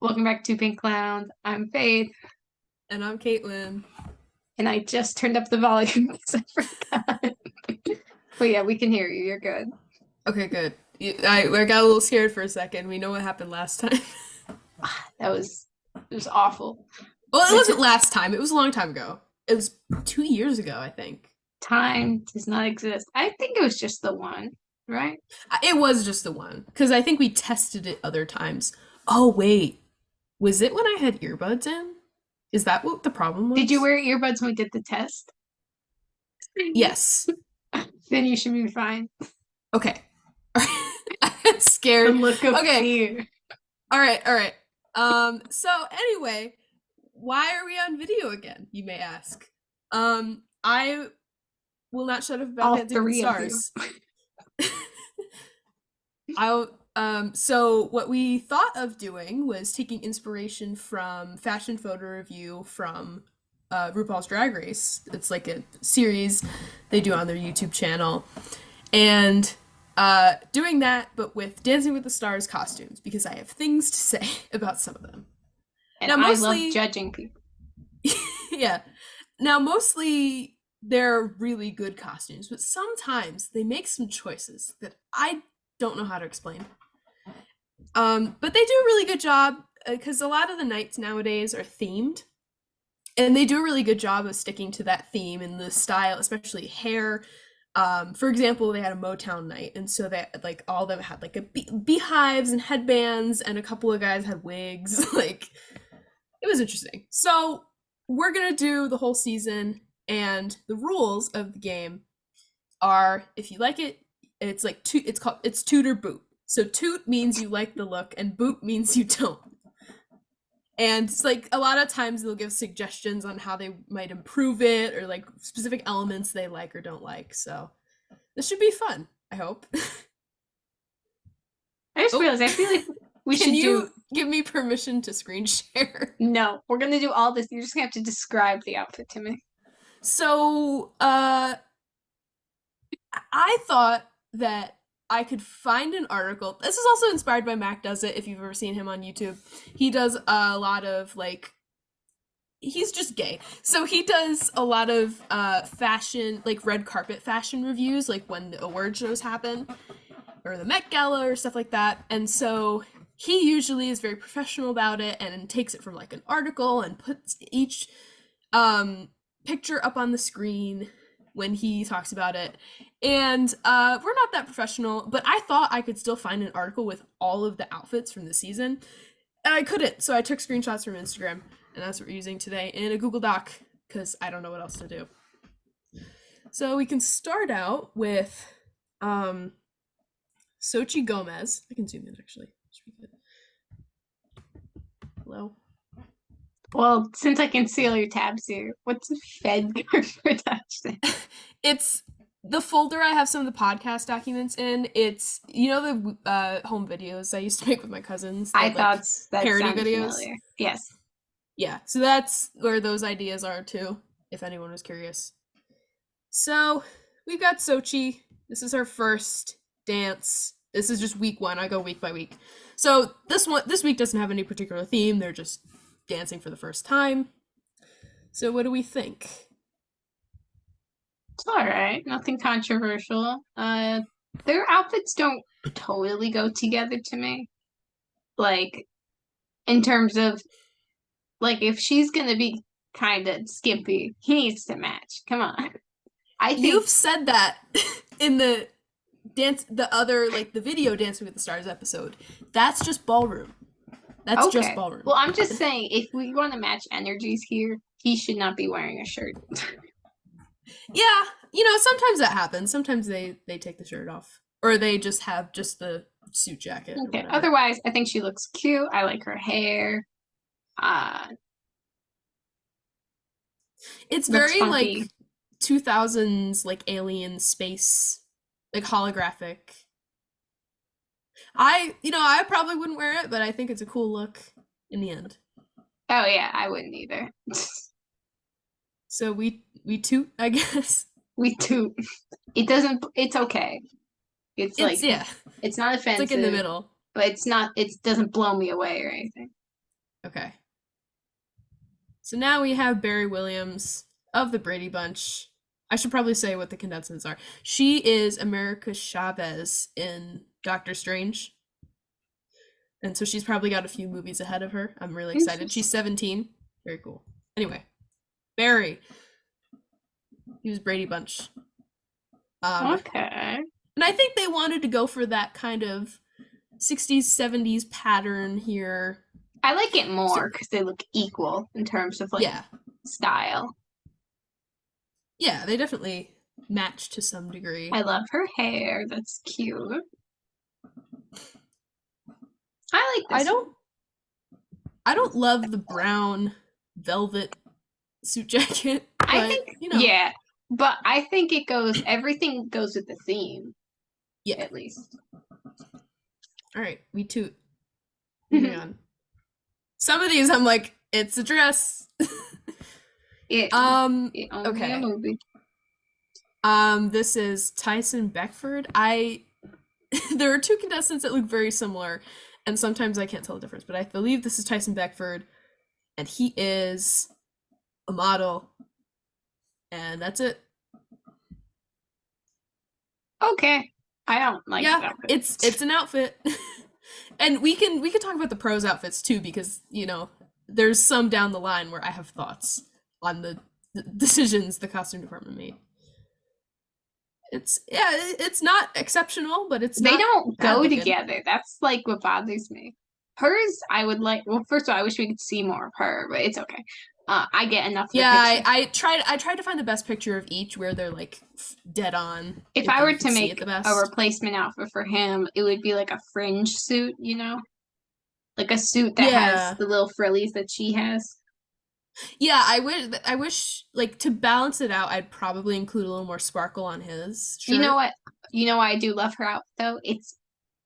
Welcome back to Pink Clowns. I'm Faith, And I'm Caitlin. and I just turned up the volume because I forgot. But yeah, we can hear you. You're good. Okay, good. I got a little scared for a second. We know what happened last time. It was awful. Well, it But wasn't last time. It was a long time ago. It was 2 years ago, I think. time does not exist. I think it was just the one, right? It was just the one because I think we tested it other times. Oh, wait. Was it when I had earbuds in? Is that what the problem Did you was? wear earbuds when we did the test? Yes. Then you should be fine. Okay. I'm The scared. look of Okay. fear. All right, all right. So anyway, why are we on video again, you may ask? I will not shut up about All Dancing with the three of you. Stars. So what we thought of doing was taking inspiration from Fashion Photo Review from RuPaul's Drag Race. It's like a series they do on their YouTube channel. And doing that, but with Dancing with the Stars costumes, because I have things to say about some of them. And Now, I love mostly, judging people. yeah. Now, mostly they're really good costumes, but sometimes they make some choices that I don't know how to explain. But they do a really good job because a lot of the nights nowadays are themed, and they do a really good job of sticking to that theme and the style, especially hair. For example, they had a Motown night, and so that like all of them had like beehives and headbands, and a couple of guys had wigs. Like it was interesting. So we're gonna do the whole season, and the rules of the game are if you like it, it's like it's toot or boot. So toot means you like the look, and boot means you don't. And it's like a lot of times they'll give suggestions on how they might improve it or like specific elements they like or don't like. So this should be fun, I hope. I just Oh, realized I feel like we can should you do. give me permission to screen share? No, we're gonna do all this. You're just gonna have to describe the outfit to me. So, I thought that I could find an article. This is also inspired by Mac Does It, if you've ever seen him on YouTube. He does a lot of like he's just gay. So he does a lot of fashion, like red carpet fashion reviews, like when the award shows happen or the Met Gala or stuff like that. And so he usually is very professional about it and takes it from like an article and puts each picture up on the screen when he talks about it. And we're not that professional, but I thought I could still find an article with all of the outfits from the season. And I couldn't, so I took screenshots from Instagram, and that's what we're using today in a Google Doc, because I don't know what else to do. So we can start out with Xochitl Gomez. I can zoom in, actually. Hello? Well, since I can see all your tabs here, what's Fed production? It's the folder I have some of the podcast documents in. It's the home videos I used to make with my cousins. I like, thought that parody sounded videos. familiar. Yes. Yeah, so that's where those ideas are too, if anyone was curious. So we've got Xochitl. This is her first dance. This is just week one. I go week by week. So this week doesn't have any particular theme. They're just dancing for the first time. So what do we think? It's all right. Nothing controversial. Their outfits don't totally go together to me. Like, in terms of, like, if she's gonna be kind of skimpy, he needs to match. Come on. I think You've said that in the other like the video Dancing with the Stars episode. That's just ballroom. That's okay. just ballroom. Well, I'm just saying, if we want to match energies here, he should not be wearing a shirt. Yeah, sometimes that happens. Sometimes they take the shirt off, or they just have just the suit jacket. Okay. Otherwise, I think she looks cute. I like her hair. It's very like 2000s, like alien space, like holographic. I probably wouldn't wear it, but I think it's a cool look in the end. Oh yeah, I wouldn't either. So we toot, I guess. We toot. It's okay. It's like yeah. It's not offensive. It's like in the middle. But it's not. It doesn't blow me away or anything. Okay. So now we have Barry Williams of the Brady Bunch. I should probably say what the contestants are. She is America Chavez in Doctor Strange. And so she's probably got a few movies ahead of her. I'm really excited. She's 17. Very cool. Anyway, Barry. He was Brady Bunch. Okay. And I think they wanted to go for that kind of 60s, 70s pattern here. I like it more because they look equal in terms of like style. Yeah, they definitely match to some degree. I love her hair. That's cute. I like this. I don't love the brown velvet suit jacket. But, I think, yeah, but I think everything goes with the theme. Yeah. At least. All right, me too. Moving on. Some of these I'm like, it's a dress. Okay. A movie. This is Tyson Beckford. There are two contestants that look very similar, and sometimes I can't tell the difference, but I believe this is Tyson Beckford, and he is a model, and that's it. Okay. I don't like that. It's an outfit. And we can talk about the pros outfits too, because there's some down the line where I have thoughts on the decisions the costume department made. It's not exceptional, but they don't go together. That's like what bothers me. Hers, I would like. Well, first of all, I wish we could see more of her, but it's okay. I get enough. I tried to find the best picture of each where they're like dead on. If I were to make a replacement outfit for him, it would be like a fringe suit, like a suit that has the little frillies that she has. Yeah, I wish like to balance it out, I'd probably include a little more sparkle on his shirt. You know what? You know why I do love her outfit though? It's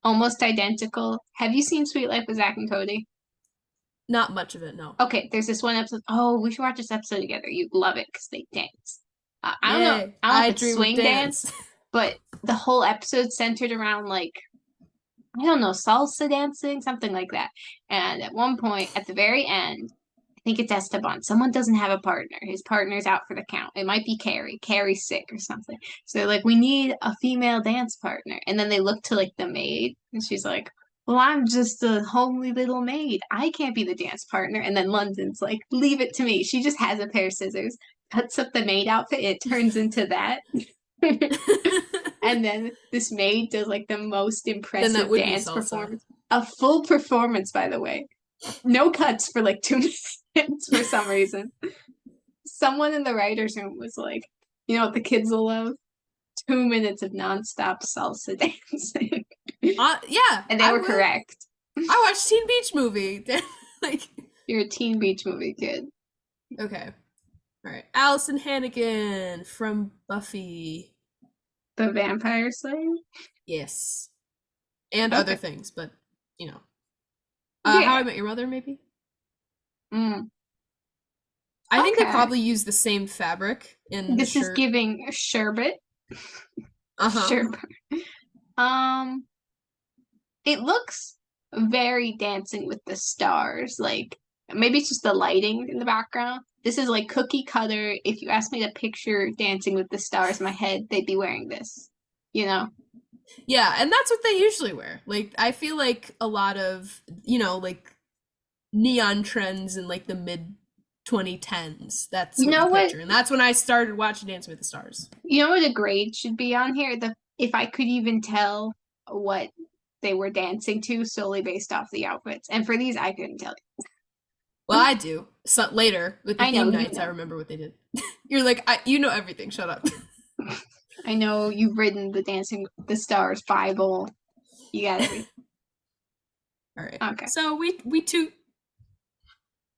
almost identical. Have you seen Sweet Life with Zach and Cody? Not much of it, no. Okay, there's this one episode. Oh, we should watch this episode together. You'd love it because they dance. I don't know. I don't know if it's swing dance, but the whole episode centered around like, I don't know, salsa dancing, something like that. And at one point, at the very end, I think it's Esteban. Someone doesn't have a partner. His partner's out for the count. It might be Carrie. Carrie's sick or something. So they're like, we need a female dance partner. And then they look to like the maid, and she's like, well, I'm just a homely little maid. I can't be the dance partner. And then London's like, leave it to me. She just has a pair of scissors, cuts up the maid outfit. It turns into that. And then this maid does like the most impressive dance performance. A full performance, by the way. No cuts for like 2 minutes for some reason. Someone in the writer's room was like, you know what the kids will love? 2 minutes of nonstop salsa dancing. Yeah. And they were correct. I watched Teen Beach Movie. Like, you're a Teen Beach Movie kid. Okay. All right. Allison Hannigan from Buffy. The Vampire Slayer? Yes. And other things, but, How I Met Your Mother, maybe? I think they probably use the same fabric in this is giving sherbet. Sherbet. It looks very Dancing with the Stars. Like, maybe it's just the lighting in the background. This is like cookie cutter. If you asked me to picture Dancing with the Stars in my head, they'd be wearing this, Yeah, and that's what they usually wear. Like, I feel like a lot of, like neon trends in like the mid 2010s. That's what picture. And that's when I started watching Dancing with the Stars. You know what a grade should be on here? If I could even tell what they were dancing to solely based off the outfits. And for these, I couldn't tell you. Well, I do. So later with the theme nights, I remember what they did. You're like, you know everything. Shut up. I know you've written the Dancing with the Stars Bible. You got it. All right. Okay. So we two.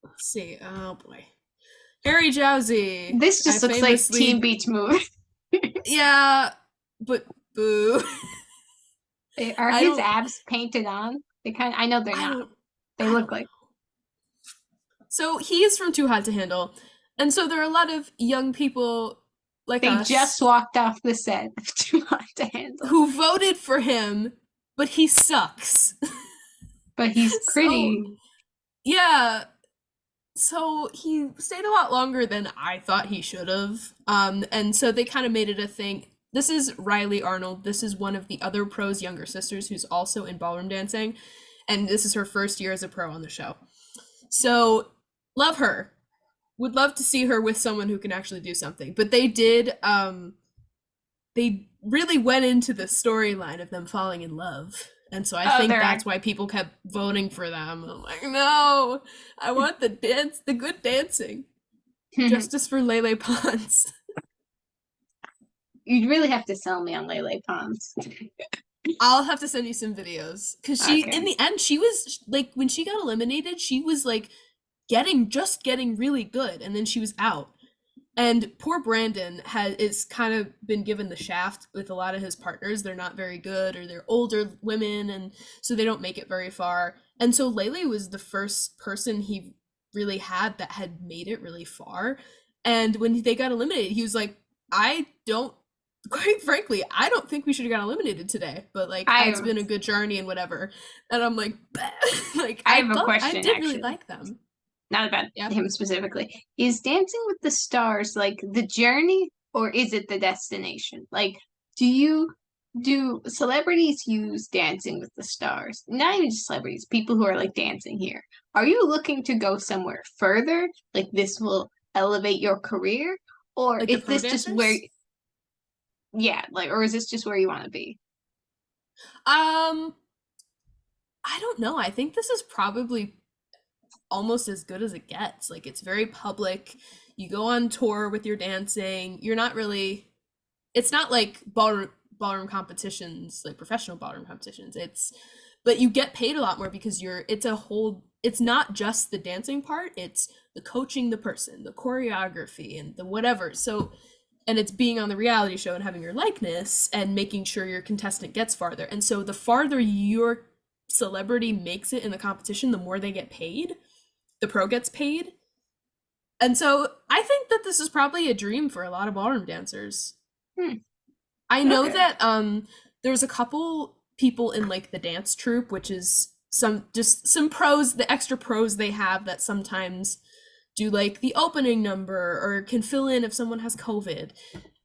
Let's see. Oh boy, Harry Jowsey. This just looks like Teen Beach Movie. Yeah, but boo. Are his abs painted on? I know they're not. They look like. So he's from Too Hot to Handle, and so there are a lot of young people like us. They just walked off the set of Too Hot to Handle. Who voted for him, but he sucks. But he's pretty. Yeah. So he stayed a lot longer than I thought he should have. And so they kind of made it a thing. This is Riley Arnold. This is one of the other pros' younger sisters who's also in ballroom dancing. And this is her first year as a pro on the show. So love her. Would love to see her with someone who can actually do something. But they really went into the storyline of them falling in love. And so I think that's why people kept voting for them. I'm like, no, I want the good dancing. Justice for Lele Pons. You'd really have to sell me on Lele Pons. I'll have to send you some videos. Because in the end, she was, like, when she got eliminated, she was, like, getting really good. And then she was out. And poor Brandon is kind of been given the shaft with a lot of his partners. They're not very good, or they're older women, and so they don't make it very far. And so Lele was the first person he really had that had made it really far. And when they got eliminated, he was like, quite frankly, I don't think we should have got eliminated today, but like it's been a good journey and whatever. And I'm like, like I have a question. I did really like them. Not about him specifically. Is Dancing with the Stars like the journey, or is it the destination? Like, do celebrities use Dancing with the Stars? Not even just celebrities, people who are like dancing here. Are you looking to go somewhere further? Like this will elevate your career? Or like is this just where or is this just where you want to be? I don't know. I think this is probably almost as good as it gets. Like, it's very public. You go on tour with your dancing. You're not really, it's not like ballroom competitions, like professional ballroom competitions. But you get paid a lot more because it's not just the dancing part, it's the coaching the person, the choreography, and the whatever. So, and it's being on the reality show and having your likeness and making sure your contestant gets farther. And so the farther your celebrity makes it in the competition, the more they get paid. The pro gets paid. And so I think that this is probably a dream for a lot of ballroom dancers. I know that there was a couple people in like the dance troupe, which is some pros, the extra pros they have that sometimes do like the opening number or can fill in if someone has COVID.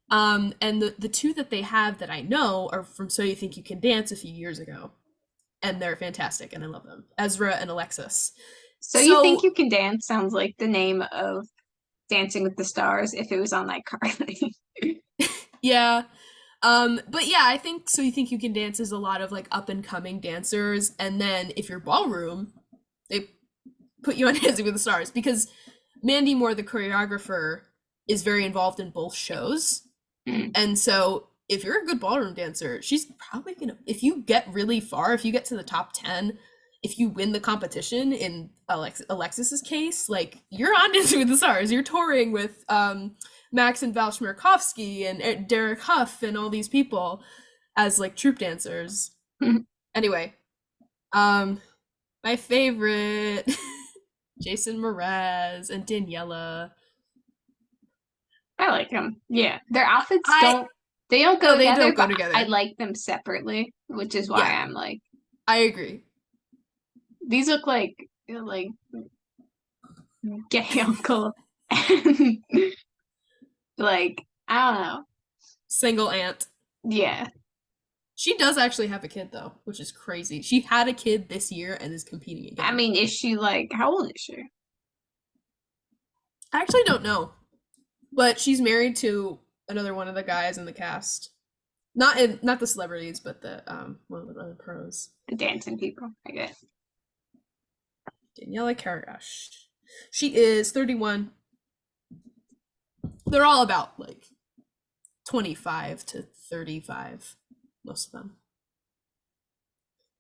And the two that they have that I know are from So You Think You Can Dance a few years ago. And they're fantastic and I love them. Ezra and Alexis. So You Think You Can Dance sounds like the name of Dancing with the Stars if it was on that card. Yeah. But yeah, I think So You Think You Can Dance is a lot of like up and coming dancers. And then if you're ballroom, they put you on Dancing with the Stars because Mandy Moore, the choreographer, is very involved in both shows. And so if you're a good ballroom dancer, she's probably gonna, if you get really far, if you get to the top 10, if you win the competition in Alexis's case, like you're on Dancing with the Stars. You're touring with Max and Val Schmirkovsky and Derek Huff and all these people as like troupe dancers. Anyway, my favorite, Jason Mraz and Daniela. I like them. Yeah, their outfits don't go together. I like them separately, which is why I'm like, I agree. These look like gay uncle and like I don't know, single aunt. Yeah, she does actually have a kid though, which is crazy. She had a kid this year and is competing again. I mean, is she like how old is she? I actually don't know, but she's married to another one of the guys in the cast. Not the celebrities, but the one of the other pros. The dancing people, I guess. Daniela Karagash. She is 31. They're all about like 25 to 35, most of them.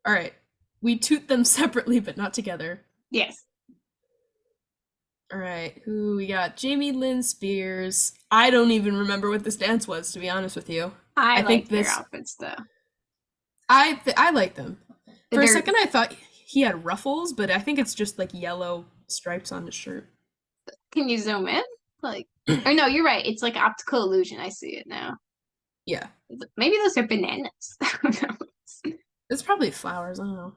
All right. We toot them separately, but not together. Yes. All right. Who we got? Jamie Lynn Spears. I don't even remember what this dance was, to be honest with you. I think their outfits, though. I like them. For a second, I thought he had ruffles, but I think it's just like yellow stripes on his shirt. Can you zoom in? Like, or no, you're right. It's like optical illusion. I see it now. Yeah. Maybe those are bananas. It's probably flowers. I don't know.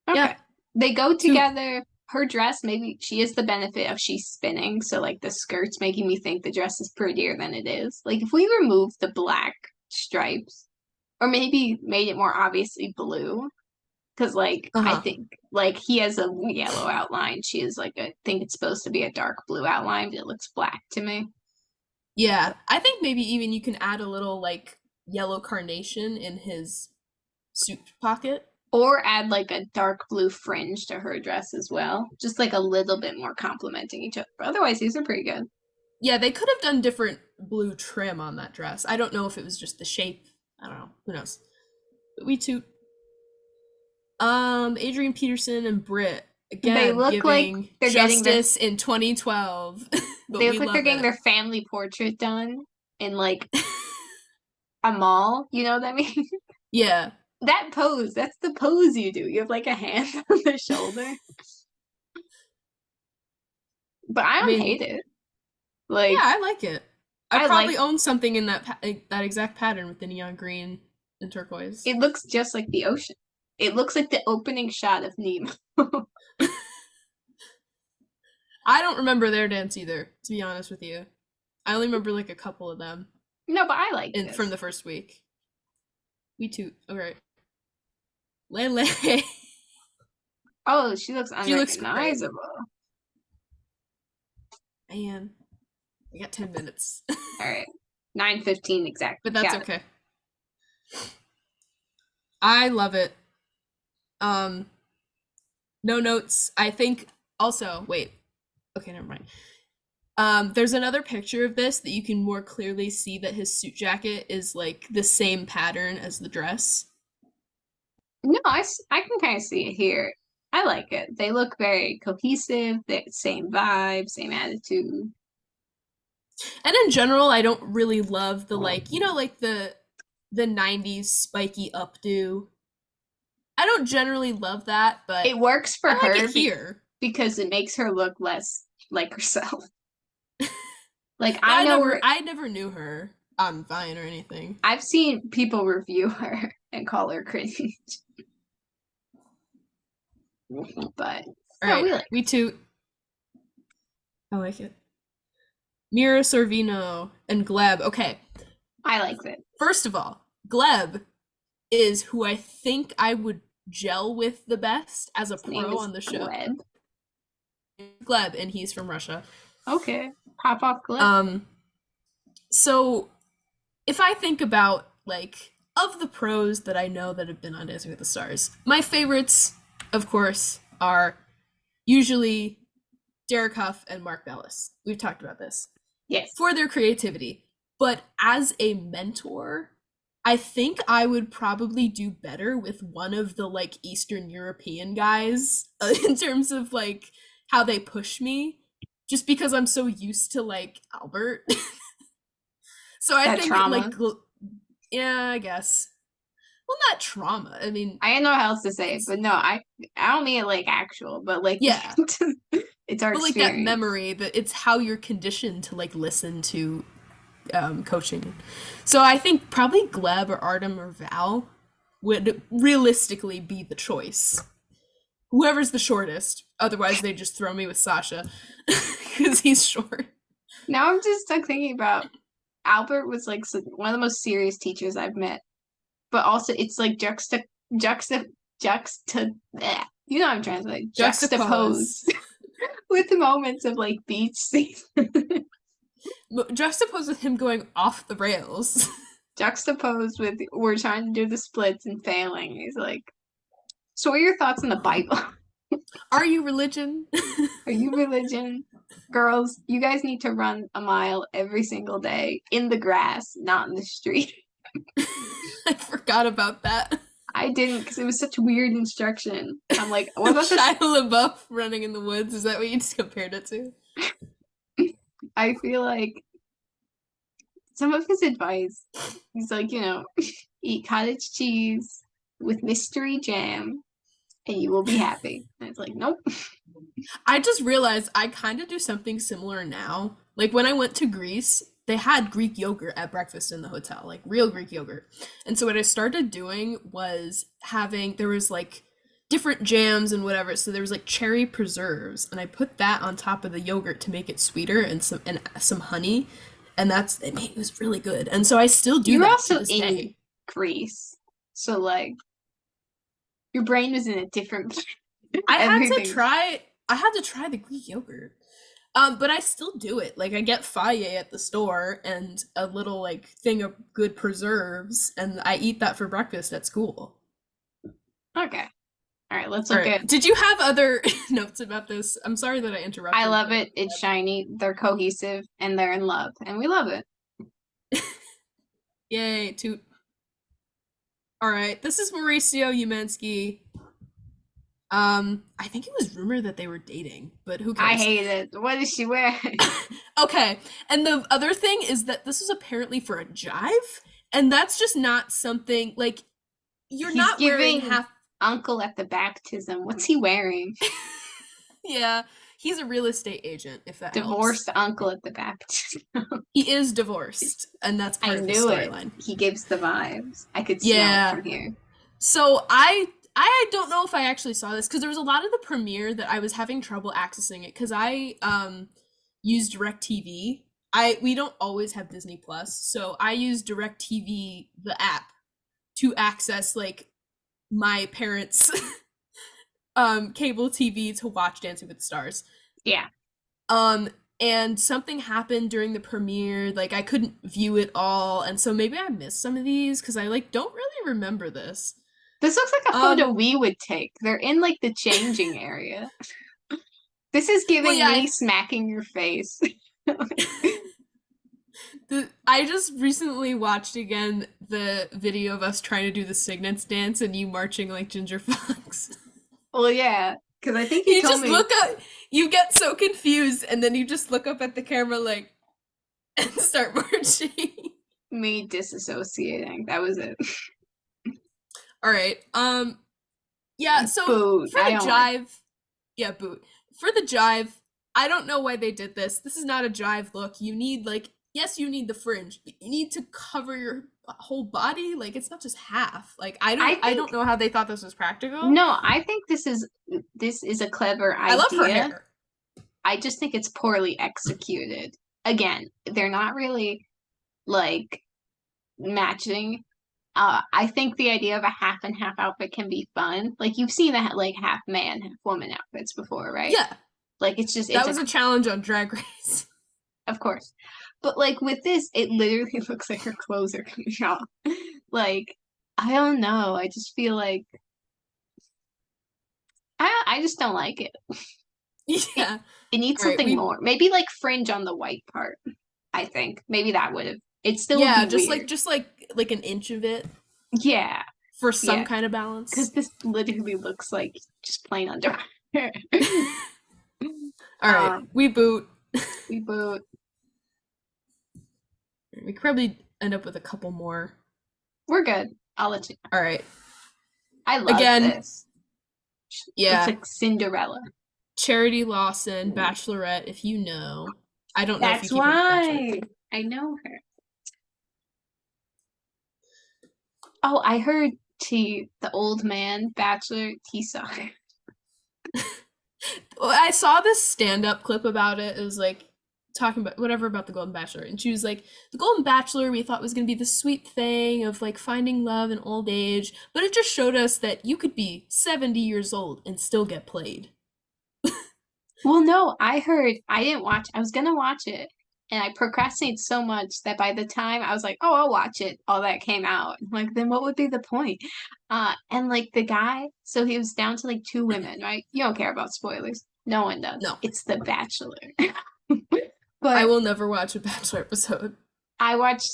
Okay. Yeah. They go together. her dress, maybe she has the benefit of she's spinning, so like the skirt's making me think the dress is prettier than it is. Like if we remove the black stripes, or maybe made it more obviously blue, because like I Uh-huh. think like he has a yellow outline. She is like I think it's supposed to be a dark blue outline, but it looks black to me. Yeah, I think maybe even you can add a little like yellow carnation in his suit pocket. Or add like a dark blue fringe to her dress as well. Just like a little bit more complementing each other. But otherwise, these are pretty good. Yeah, they could have done different blue trim on that dress. I don't know if it was just the shape. I don't know. Who knows? But we toot. Adrian Peterson and Britt They again look like giving they're getting their justice in 2012, but they we look like they're love getting it. their family portrait done in like a mall. You know what I mean? Yeah, That pose, that's the pose you do. You have like a hand on the shoulder. But I I don't mean, hate it. yeah, Like I like it. I I like probably own something in that exact pattern with the neon green and turquoise. it looks just like the ocean. It looks like the opening shot of Nemo. I don't remember their dance either, to be honest with you. I only remember like a couple of them No, but I like in from this. the first week. We toot. Okay. Lele. Oh, she looks She looks great. unrecognizable. Man, we got 10 minutes. All right. 9:15 exactly. But that's Got it. okay. I love it. Um, no notes. I think also, wait. Okay, never mind. There's another picture of this that you can more clearly see that his suit jacket is like the same pattern as the dress. No, I can kind of see it here. I like it. They look very cohesive. They same vibe, same attitude. And in general, I don't really love the like, like the 90s spiky updo. I don't generally love that, but It works for I like her it here. because it makes her look less like herself. Like But I know I never knew her on Vine or anything. I've seen people review her and call her cringe. But All no, right, we like we toot. I like it. Mira Sorvino and Gleb. Okay, I like it. first of all, Gleb is who I think I would gel with the best as a His name pro is on the show. Gleb. Gleb, and he's from Russia. Okay. Pop off Gleb. So if I think about like of the pros that I know that have been on Dancing with the Stars, my favorites, of course, are usually Derek Huff and Mark Bellis. We've talked about this. Yes. For their creativity. But as a mentor, I think I would probably do better with one of the like Eastern European guys in terms of like how they push me, just because I'm so used to like Albert. So I That think trauma. yeah, I guess. Well, not trauma. I mean, I don't know how else to say it, but no, I don't mean it like actual, but like yeah, it's our but like that experience. memory that it's how you're conditioned to like listen to coaching. So I think probably Gleb or Artem or Val would realistically be the choice. Whoever's the shortest. Otherwise, they just throw me with Sasha because he's short. Now I'm just like thinking about Albert was like one of the most serious teachers I've met, but also it's like juxta bleh. You know what I'm trying to say, juxtaposed with moments of like beach scenes. Juxtaposed with him going off the rails. Juxtaposed with we're trying to do the splits and failing. He's like, so what are your thoughts on the Bible? Are you religion? Are you religion? Girls, you guys need to run a mile every single day in the grass, not in the street. I forgot about that. I didn't because it was such weird instruction. I'm like, what about this? Shia LaBeouf running in the woods? Is that what you just compared it to? I feel like some of his advice, he's like, eat cottage cheese with mystery jam and you will be happy. And it's like, nope. I just realized I kind of do something similar now. Like when I went to Greece, they had Greek yogurt at breakfast in the hotel, like real Greek yogurt. And so what I started doing was there was like different jams and whatever. So there was like cherry preserves, and I put that on top of the yogurt to make it sweeter, and some honey, and it was really good. And so I still do You're that to also this in day. Greece, so like your brain was in a different I had to everything. try I had to try the Greek yogurt. But I still do it. Like I get Faye at the store and a little like thing of good preserves, and I eat that for breakfast at school. Okay. All right, let's All look right. at. Did you have other notes about this? I'm sorry that I I interrupted, love but it. It's shiny. They're cohesive and they're in love, and we love it. yay, toot. All right. This is Mauricio Umensky. I think it was rumored that they were dating, but who I cares? hate it. What is she wearing? Okay. And the other thing is that this was apparently for a jive, and that's just not something like you're He's not wearing giving half. uncle at the baptism. What's he wearing? Yeah, he's a real estate agent, if that helps. Divorced uncle at the baptism. He is divorced, and that's I part of his knew it. storyline. He gives the vibes. I could smell it Yeah. from here. So I don't know if I actually saw this because there was a lot of the premiere that I was having trouble accessing it because I use DirecTV. We don't always have Disney Plus, so I use DirecTV the app to access like my parents' cable TV to watch Dancing with the Stars. Yeah. Um, and something happened during the premiere, like I couldn't view it all, and so maybe I missed some of these because I like don't really remember this. This looks like a Um, photo we would take. They're in like the changing area. This is well, giving yeah, me smacking your face. I just recently watched again the video of us trying to do the Signets dance and you marching like Ginger Fox. Well, yeah, because I think you You told just me look up, you get so confused, and then you just look up at the camera like and start marching. me disassociating. That was it. All right. Yeah, so Boot. for I the don't like. jive, yeah, boot. For the jive, I don't know why they did this. This is not a jive look. You need like yes, you need the fringe, but you need to cover your whole body. Like it's not just half. Like I I think don't know how they thought this was practical. no. I think this is a clever I love her idea. hair. I just think it's poorly executed. Again, they're not really like matching. I think the idea of a half and half outfit can be fun. Like you've seen that like half man, half woman outfits before, right? Yeah, Like it's just that it's a was a challenge on Drag Race. of course. But like with this, it literally looks like her clothes are coming off. Like I don't know. I just feel like I just don't like it. It Yeah. it needs All right, something we more. Maybe like fringe on the white part. I think maybe that would have. It still would yeah, be weird. just like an inch of it Yeah, for some yeah. kind of balance. Because this literally looks like just plain underwear. All right, we boot. We boot. We could probably end up with a couple more. We're good. I'll let you. All right. I love Again, this. yeah. It's like Cinderella. Charity Lawson, Bachelorette, if you know. I don't know if That's you keep up with Bachelor. why I know her. Oh, I heard the old man Bachelor he sucked. Well, I saw this stand-up clip about it. It was like talking about whatever about the Golden Bachelor, and she was like, "The Golden Bachelor we thought was gonna be the sweet thing of like finding love in old age, but it just showed us that you could be 70 years old and still get played." Well, no, I heard I didn't watch. I was gonna watch it, and I procrastinated so much that by the time I was like, "Oh, I'll watch it," all that came out. I'm like, then what would be the point? And like the guy, so he was down to like two women, right? You don't care about spoilers. No one does. No, It's The Bachelor. I But will never watch a Bachelor episode. I watched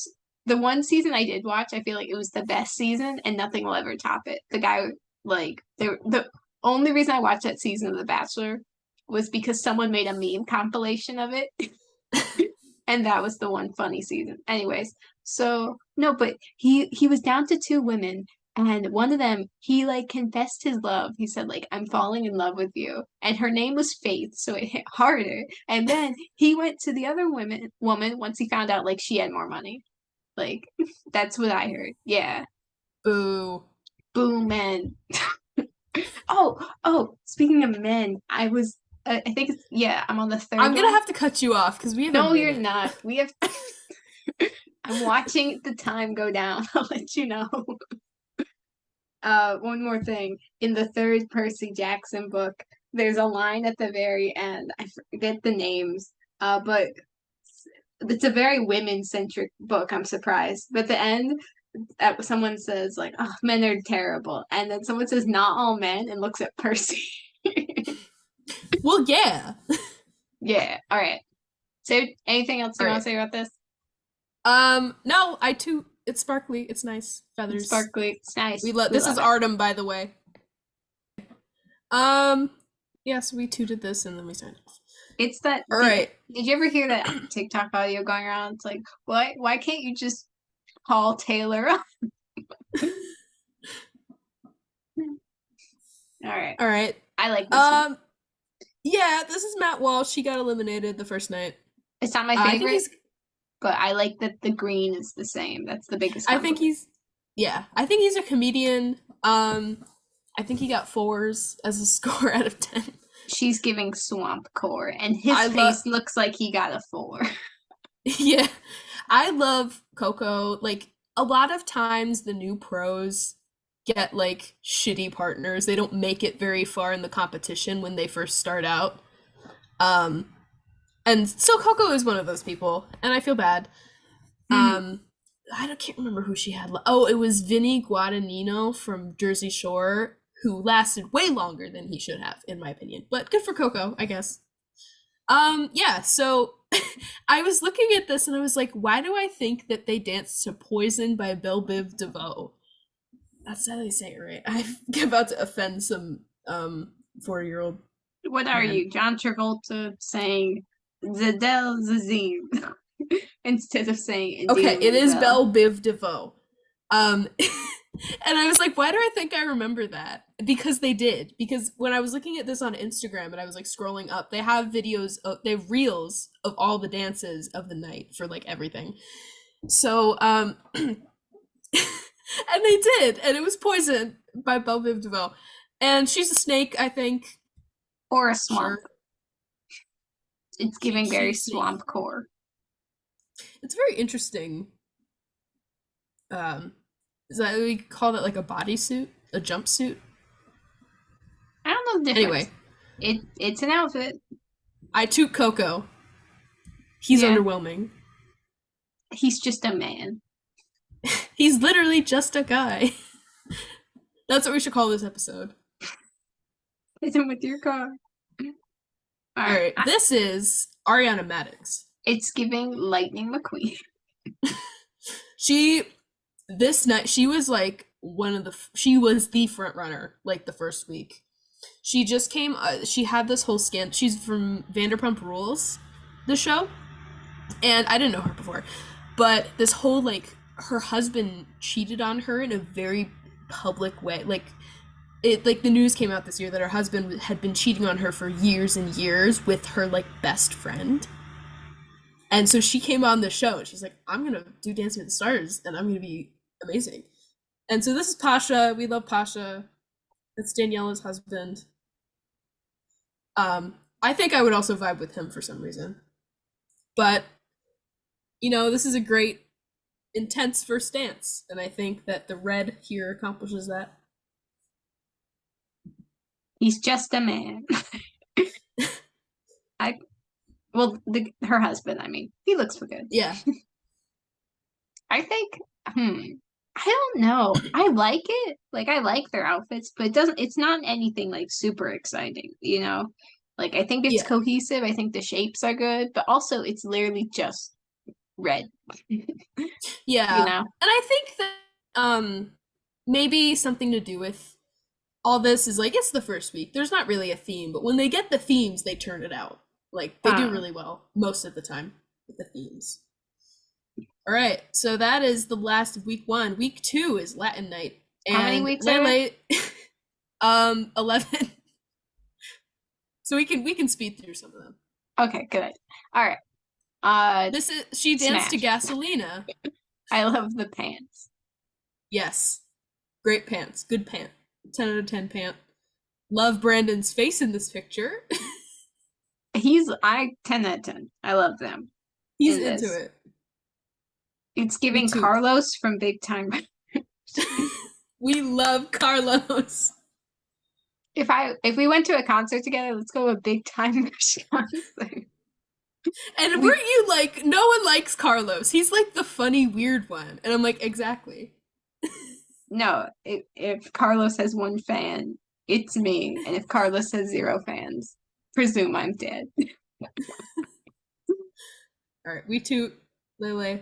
the one season I did watch. I feel like it was the best season, and nothing will ever top it. The guy, like, the only reason I watched that season of The Bachelor was because someone made a meme compilation of it, and that was the one funny season. Anyways, so no, but he was down to two women, and one of them he like confessed his love. He said like I'm falling in love with you, and her name was Faith, so it hit harder. And then he went to the other woman once he found out like she had more money. Like that's what I heard. Yeah, Boo. boom, man. Oh, speaking of men, I think it's, yeah, I'm on the third I'm gonna one. have to cut you off because we have a No, you're minute. not. We have, I'm watching the time go down. I'll let you know. One more thing. In the third Percy Jackson book, there's a line at the very end. I forget the names, but it's a very women-centric book. I'm surprised. But at the end, someone says like, "Oh, men are terrible," and then someone says, "Not all men," and looks at Percy. Well, yeah. Yeah. All right. So, anything else you All want right. to say about this? No, I too. It's sparkly. It's nice. It's Feathers. sparkly. It's nice. We love. We This is love it. Artem, by the way. Um. Yes, we tooted this and then we signed off. It's that. All right. Did you ever hear that TikTok audio going around? It's like, why can't you just call Taylor up? All right. All right. I like this one. Yeah, this is Matt Walsh. He got eliminated the first night. It's not my I think favorite, he's. but I like that the green is the same. That's the biggest I think compliment. he's. Yeah, I think he's a comedian. I think he got 4s as a score out of 10. She's giving swamp core, and his I face looks like he got a 4. Yeah, I love Coco. Like a lot of times, the new pros get like shitty partners. They don't make it very far in the competition when they first start out. Um, and so Coco is one of those people, and I feel bad. Mhm. Can't remember who she had. Oh, it was Vinny Guadagnino from Jersey Shore, who lasted way longer than he should have, in my opinion. But good for Coco, I guess. Yeah, so I was looking at this and I was like, why do I think that they danced to Poison by Belle Biv DeVoe? That's how they say it, right? I'm about to offend some 40-year-old What are man. you, John Travolta saying Zadel Zazim instead of saying Okay, Idina it is Menzel? Belle Biv DeVoe. Um and I was like, why do I think I remember that? Because they did. Because when I was looking at this on Instagram and I was like scrolling up, they have they have reels of all the dances of the night for like everything. So and they did, and it was Poison by Belle Biv DeVoe. And she's a snake, I think. Or a swamp. Sure. It's giving very She's a snake. swamp core. It's very interesting. Um is that we call that like a bodysuit? A jumpsuit? I don't know the difference. Anyway, It's an outfit. I toot Coco. He's Yeah. underwhelming. He's just a man. He's literally just a guy. That's what we should call this episode. Hit him with your car. All right, this is Ariana Madix. It's giving Lightning McQueen. This night she was like she was the front runner like the first week. She just came. She had this whole scan. She's from Vanderpump Rules, the show, and I didn't know her before, but this whole like her husband cheated on her in a very public way. Like the news came out this year that her husband had been cheating on her for years and years with her like best friend. And so she came on the show and she's like, I'm gonna do Dancing with the Stars and I'm gonna be amazing. And so this is Pasha. We love Pasha. It's Daniela's husband. I think I would also vibe with him for some reason. But this is a great intense first dance, and I think that the red here accomplishes that. He's just a man. Her husband, I mean, he looks for good. Yeah. I think, I don't know. I like it. Like, I like their outfits, but it's not anything like super exciting, you know? Like, I think it's cohesive. I think the shapes are good, but also it's literally just red. Yeah. You know? And I think that maybe something to do with all this is like it's the first week. There's not really a theme, but when they get the themes, they turn it out. Like they do really well most of the time with the themes. All right, so that is the last of week 1. Week 2 is Latin night. And how many weeks are there? 11. So we can speed through some of them. Okay, good. All right. She danced to Smash. Gasolina. I love the pants. Yes. Great pants. Good pant. 10 out of 10 pant. Love Brandon's face in this picture. I 10 out of 10. I love them He's in into this. it. It's Me giving too. Carlos from Big Time. We love Carlos. If we went to a concert together, let's go to a Big Time concert. And We- weren't you like, no one likes Carlos. He's like the funny, weird one. And I'm like, exactly. No, if Carlos has one fan, it's me. And if Carlos has 0 fans, presume I'm dead. All right, we toot Lele.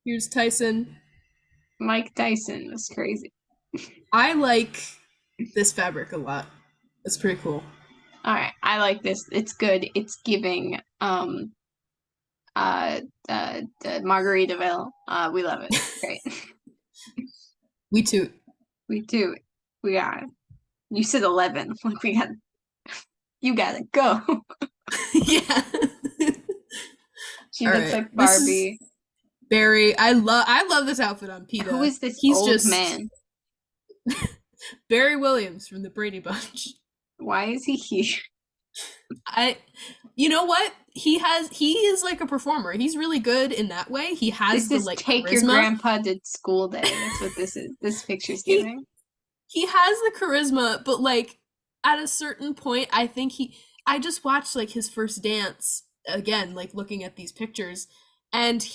Here's Tyson. Mike Tyson was crazy. I like this fabric a lot. It's pretty cool. All right, I like this. It's good. It's giving Margaritaville. We love it. Great. We toot. We do. We got it. You said 11. Like you gotta go. Yeah. She All looks right, like this is Barbie. Barry. I love this outfit on PETA. Who is this He's old just man? Barry Williams from the Brady Bunch. Why is he here? You know what? He is like a performer. He's really good in that way. He has This the is like take charisma. your grandpa to school day. That's what this is. This picture's giving. He has the charisma, but like at a certain point, I think I just watched like his first dance again, like looking at these pictures, and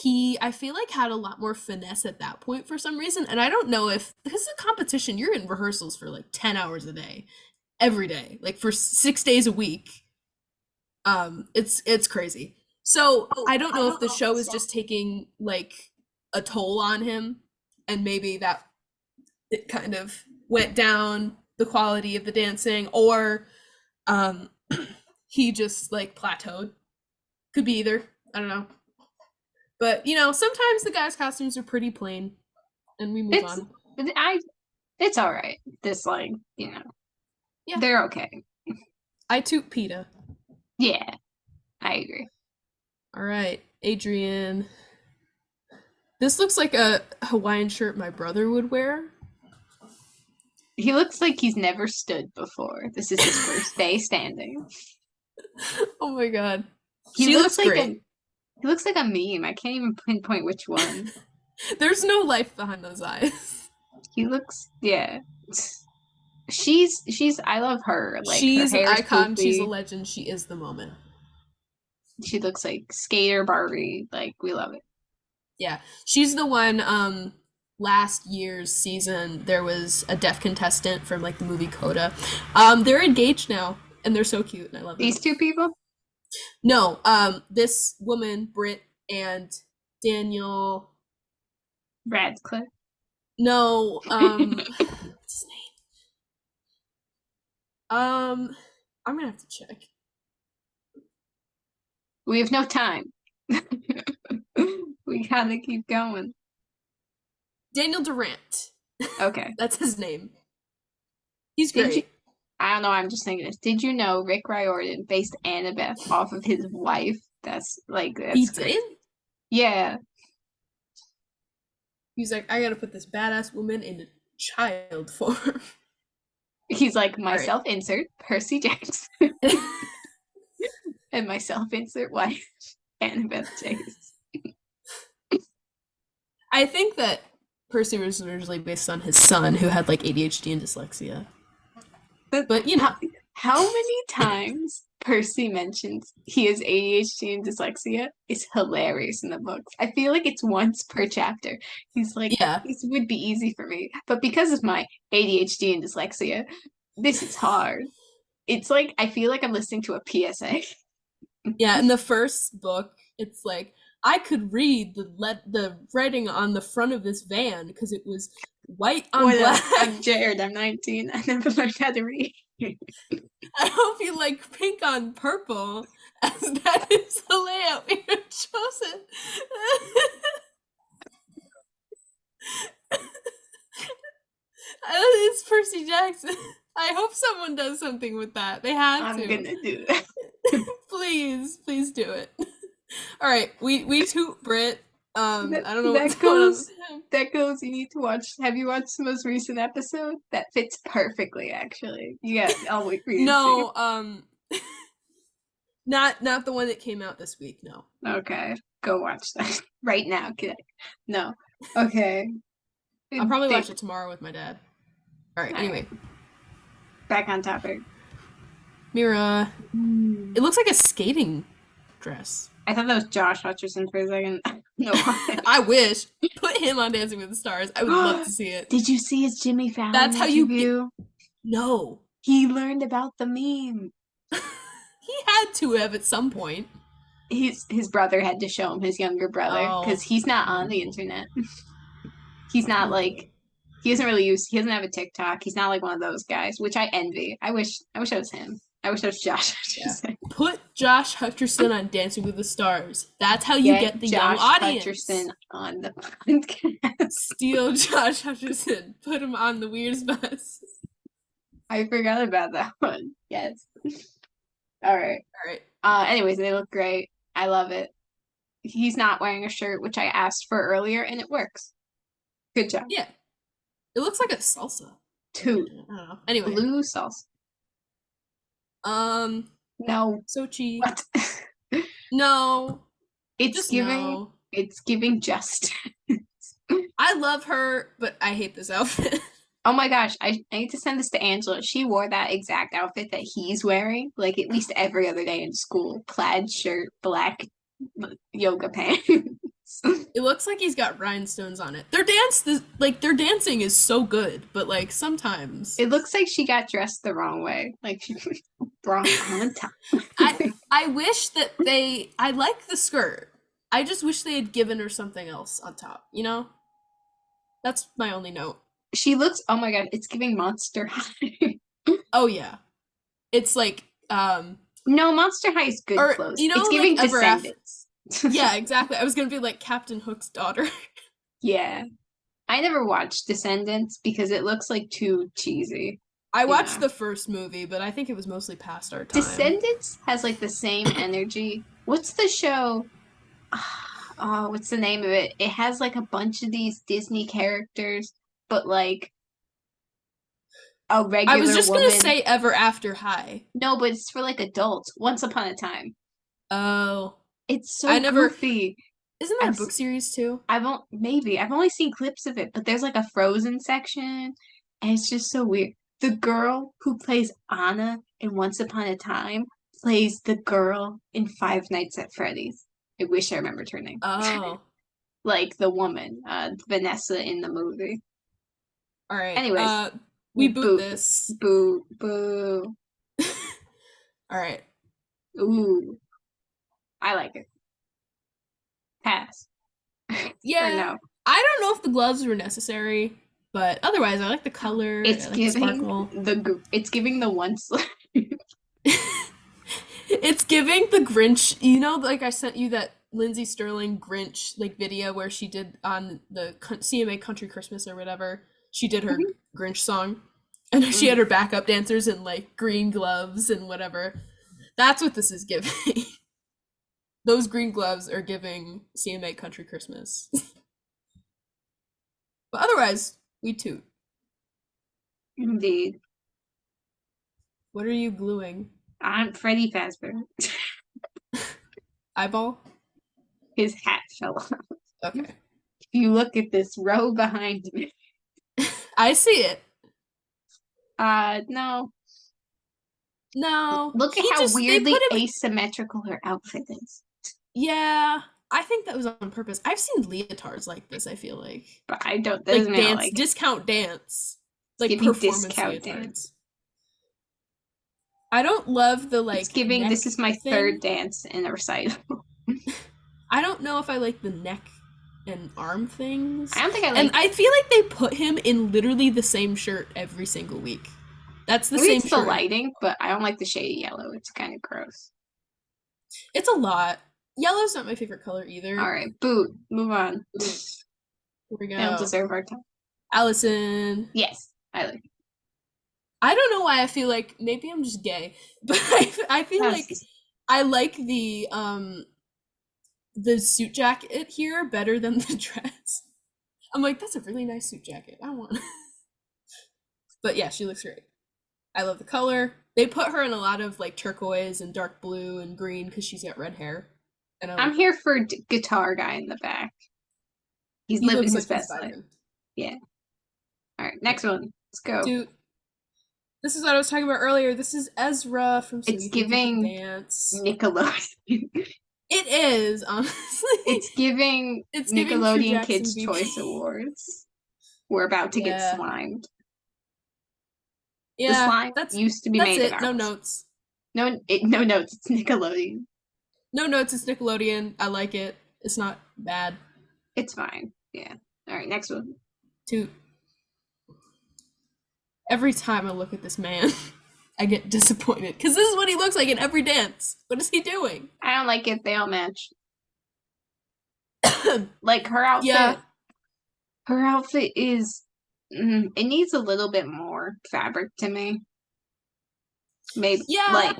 I feel like had a lot more finesse at that point for some reason. And I don't know if because of competition, you're in rehearsals for like 10 hours a day, every day, like for 6 days a week. It's crazy. So I don't know if the show is just taking like a toll on him, and maybe that it kind of went down the quality of the dancing, or he just like plateaued. Could be either. I don't know. But you know, sometimes the guys' costumes are pretty plain, and we move on. It's all right. This like Yeah. they're okay. I toot PETA. Yeah, I agree. All right, Adrian. This looks like a Hawaiian shirt my brother would wear. He looks like he's never stood before. This is his first day standing. Oh my god. He She looks looks like great. he looks like a meme. I can't even pinpoint which one. There's no life behind those eyes. He looks She's I love her. Like She's her an hair's icon. She's a poofy. legend. She is the moment. She looks like skater Barbie. Like we love it. Yeah. She's the one last year's season there was a deaf contestant from like the movie Coda. They're engaged now and they're so cute and I love them. These two people? No, this woman, Britt, and Daniel Radcliffe. No, what's his name? I'm gonna have to check. We have no time. We gotta keep going. Daniel Durant. Okay. That's his name. He's Did great. you, I don't know, I'm just thinking this. Did you know Rick Riordan based Annabeth off of his wife? That's He great. did? Yeah. He's like, I gotta put this badass woman in child form. He's like, myself insert Percy Jackson. And myself insert wife Annabeth Chase. I think that Percy was originally based on his son who had like ADHD and dyslexia. But you know. How many times Percy mentions he has ADHD and dyslexia is hilarious in the books. I feel like it's once per chapter. He's like, this would be easy for me. But because of my ADHD and dyslexia, this is hard. It's like, I feel like I'm listening to a PSA. Yeah, in the first book, it's like, I could read the writing on the front of this van because it was white on black. I'm Jared, I'm 19. I never learned how to read. I hope you like pink on purple, as that is the layout we have chosen. It's Percy Jackson. I hope someone does something with that. They have to. I'm gonna do that. Please do it. All right, we toot Brit. I don't know that what's going on with him. That goes, you need to watch. Have you watched the most recent episode? That fits perfectly, actually. Yeah, I'll wait for you to see. No, not the one that came out this week. No. Okay, go watch that right now. No. Okay. I'll probably They- watch it tomorrow with my dad. All right. Anyway, Back on topic. Mira, it looks like a skating dress. I thought that was Josh Hutcherson for a second. No. I wish. Put him on Dancing with the Stars. I would love to see it. Did you see his Jimmy Fallon That's how you interview? No. He learned about the meme. He had to have at some point. His brother had to show him, his younger brother, because he's not on the internet. He's not like, he doesn't have a TikTok. He's not like one of those guys, which I envy. I wish I was him. I wish I was Josh Hutcherson. Yeah. Put Josh Hutcherson on Dancing with the Stars. That's how you get the Josh young audience. Hutcherson on the podcast. Steal Josh Hutcherson. Put him on the Weirdest Bus. I forgot about that one. Yes. All right. All right. Anyways, they look great. I love it. He's not wearing a shirt, which I asked for earlier, and it works. Good job. Yeah. It looks like a salsa. Two. I don't know. Anyway. Blue sauce. No. Sochi. What? No. It's Just giving. no. It's giving justice. I love her, but I hate this outfit. Oh my gosh, I need to send this to Angela. She wore that exact outfit that he's wearing, like at least every other day in school. Plaid shirt, black yoga pants. It looks like he's got rhinestones on it. Their dancing is so good, but like sometimes It looks like she got dressed the wrong way. Like she wrong on time. I wish that I like the skirt. I just wish they had given her something else on top, you know? That's my only note. She looks, oh my god, it's giving Monster High. Oh yeah. It's like No, Monster High is good or, clothes. you know, it's giving like, Ever After- Descendants. yeah, exactly. I was gonna be like Captain Hook's daughter. Yeah. I never watched Descendants because it looks like too cheesy. I watched Yeah. the first movie, but I think it was mostly past our time. Descendants has like the same energy. What's the show? Oh, what's the name of it? It has like a bunch of these Disney characters, but like a regular I was just woman. gonna say Ever After High. No, but it's for like adults. Once Upon a Time. Oh. It's so I never- goofy. Isn't there a I've book series too? I've only seen clips of it, but there's like a Frozen section, and it's just so weird. The girl who plays Anna in Once Upon a Time plays the girl in Five Nights at Freddy's. I wish I remembered her name. Oh. Like the woman, Vanessa in the movie. All right. Anyways, we boo. boot this. Boo, boo. All right. Ooh, I like it. Pass. Yeah. Or no. I don't know if the gloves were necessary, but otherwise, I like the color. It's I like the sparkle. it's giving the one slip. It's giving the Grinch. You know, like I sent you that Lindsay Sterling Grinch like video where she did on the CMA Country Christmas or whatever. She did her Grinch song, and she had her backup dancers in like green gloves and whatever. That's what this is giving. Those green gloves are giving CMA Country Christmas. But otherwise, we toot. Indeed. What are you gluing? I'm Freddy Fazbear. Eyeball? His hat fell off. Okay. If you look at this row behind me. I see it. No. No. Look at he how just- they weirdly put him- asymmetrical her outfit is. Yeah. I think that was on purpose. I've seen leotards like this, I feel like. But I don't. That Like doesn't mean I dance, like it. discount dance. Like giving performance discount leotards. dance. I don't love the like It's giving. neck This is my thing. third dance in a recital. I don't know if I like the neck and arm things. I don't think I like. And I feel like they put him in literally the same shirt every single week. That's the Maybe same it's the shirt. lighting, but I don't like the shady yellow. It's kind of gross. It's a lot. Yellow's not my favorite color either. All right, boot. Move on. Here we They don't go. deserve our time. Allison. Yes, I like. I don't know why I feel like maybe I'm just gay, but I feel like I like the suit jacket here better than the dress. I'm like, that's a really nice suit jacket. I want. But yeah, she looks great. I love the color. They put her in a lot of like turquoise and dark blue and green because she's got red hair. And I'm here for guitar guy in the back. He's he living looks his like he's best life. vibing. Yeah. All right, next one. Let's go. Dude, this is what I was talking about earlier. This is Ezra from So It's You Think You Can giving Dance. Nickelodeon. It is, honestly. It's giving It's giving True Nickelodeon Jackson Kids VP. Choice Awards. We're about to get Yeah. slimed. The Yeah, slime used to be that's made it. of No apples. notes. No notes. It's Nickelodeon. No notes. It's Nickelodeon. I like it. It's not bad. It's fine. Yeah. All right, next one. Toot. Every time I look at this man, I get disappointed because this is what he looks like in every dance. What is he doing? I don't like it. They all match. Like her outfit. Yeah. Her outfit is. It needs a little bit more fabric to me. Maybe. Yeah. Like.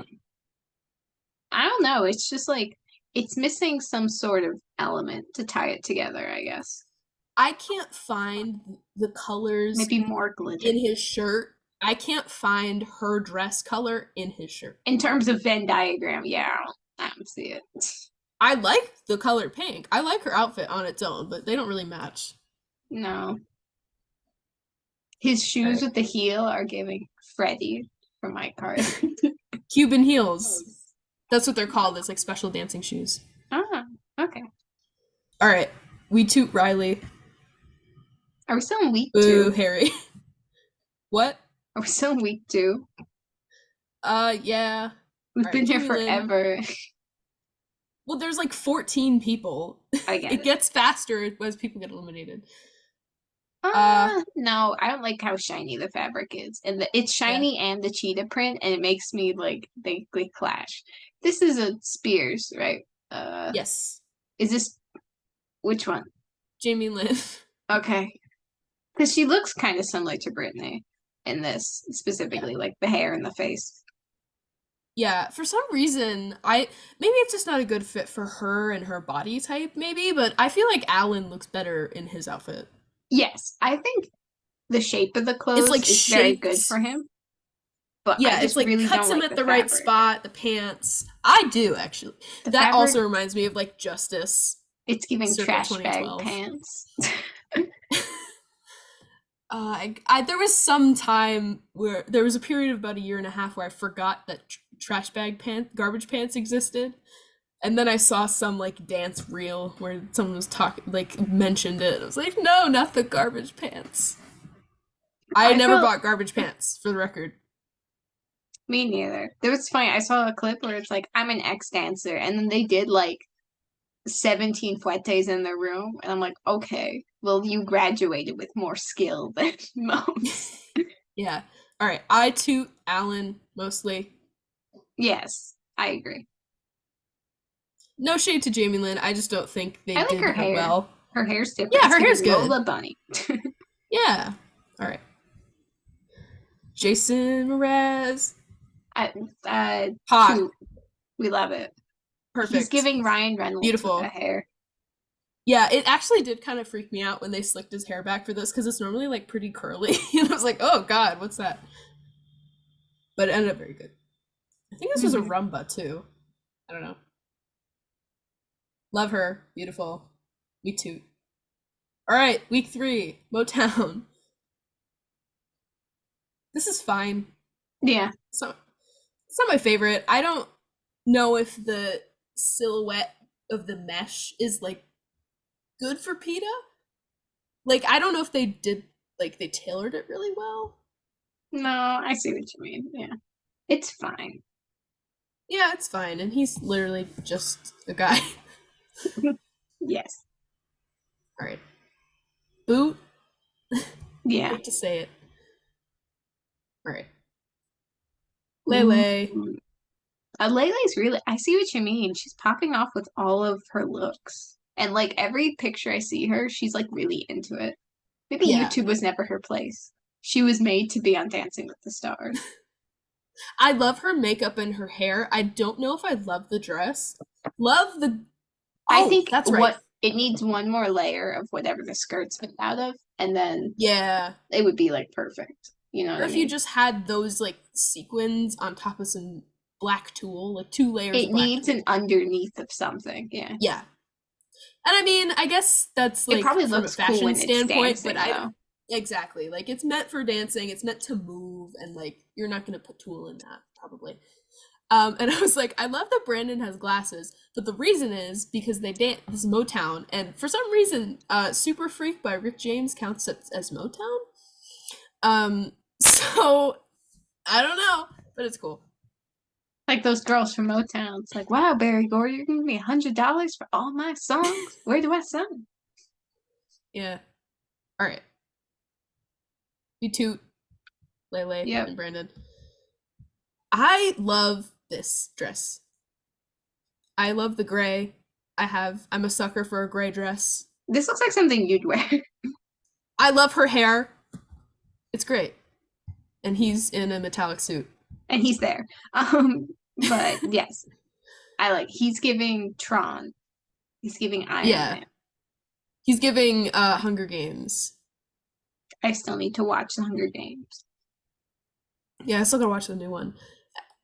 I don't know. It's just like it's missing some sort of element to tie it together, I guess. I can't find the colors Maybe more glitter. in his shirt. I can't find her dress color in his shirt. In terms of Venn diagram, yeah, I don't see it. I like the color pink. I like her outfit on its own, but they don't really match. No. His shoes with the heel are giving Freddy from my card. Cuban heels. That's what they're called. It's like special dancing shoes. Ah, okay. All right. We toot Riley. Are we still in week Boo, 2? Harry. What? Are we still in week 2? Yeah. We've been here forever. Well, there's like 14 people. I get it gets faster as people get eliminated. No, I don't like how shiny the fabric is. And it's shiny and the cheetah print, and it makes me like they clash. This is a Spears, right? Yes. Is this which one? Jamie Lynn. Okay. Because she looks kind of similar to Brittany in this, specifically, like the hair and the face. Yeah, for some reason, maybe it's just not a good fit for her and her body type, maybe, but I feel like Alan looks better in his outfit. Yes, I think the shape of the clothes like is very good for him. But yeah, I just it's like really cuts don't him like at the fabric. right spot, the pants. I do, actually. The that fabric, also reminds me of like Justice. It's giving trash bag 2012. pants. There was some time where there was a period of about a year and a half where I forgot that garbage pants existed, and then I saw some like dance reel where someone was mentioned it. I was like, no, not the garbage pants. I never bought garbage pants, for the record. Me neither. It was funny. I saw a clip where it's like, I'm an ex-dancer, and then they did like 17 fuetes in the room, and I'm like, okay, well, you graduated with more skill than most. Yeah. All right. I toot Alan mostly. Yes, I agree. No shade to Jamie Lynn. I just don't think they did her hair well. Her hair's different. Yeah, her hair's good. Lola Bunny. Yeah. All right. Jason Mraz. Hot. We love it. Perfect. He's giving Ryan Reynolds beautiful with the hair. Yeah, it actually did kind of freak me out when they slicked his hair back for this because it's normally like pretty curly. And I was like, oh god, what's that? But it ended up very good. I think this was a rumba too. I don't know. Love her. Beautiful. Me too. All right, week 3, Motown. This is fine. Yeah. It's not my favorite. I don't know if the silhouette of the mesh is like good for PETA. Like, I don't know if they did, like, they tailored it really well. No, I see what you mean. Yeah. It's fine. Yeah, it's fine. And he's literally just a guy. Yes. All right. Boot. Yeah. I hate to say it. All right. Lele. Lele's really, I see what you mean. She's popping off with all of her looks. And like every picture I see her, she's like really into it. Maybe YouTube was never her place. She was made to be on Dancing with the Stars. I love her makeup and her hair. I don't know if I love the dress. I think that's right. it needs one more layer of whatever the skirt's made out of, and then Yeah. it would be like perfect. You know what Or I if you mean? just had those like sequins on top of some black tulle, like 2 layers It of black needs tulle. an underneath of something. Yeah. Yeah. And I mean, I guess that's It like probably from a looks cool fashion when it's standpoint, but dancing I though. exactly like it's meant for dancing, it's meant to move, and like you're not gonna put tulle in that probably. And I was like, I love that Brandon has glasses, but the reason is because they dance this is Motown, and for some reason, Super Freak by Rick James counts as Motown. So I don't know, but it's cool. Like those girls from Motown. It's like, wow, Barry Gore, you're giving me $100 for all my songs. Where do I sign? Yeah. All right. You two, Lele Yep. and Brandon. I love this dress. I love the gray. I'm a sucker for a gray dress. This looks like something you'd wear. I love her hair. It's great. And he's in a metallic suit. And he's there. But yes, he's giving Tron. He's giving Iron Yeah. Man. He's giving Hunger Games. I still need to watch the Hunger Games. Yeah, I still gotta watch the new one.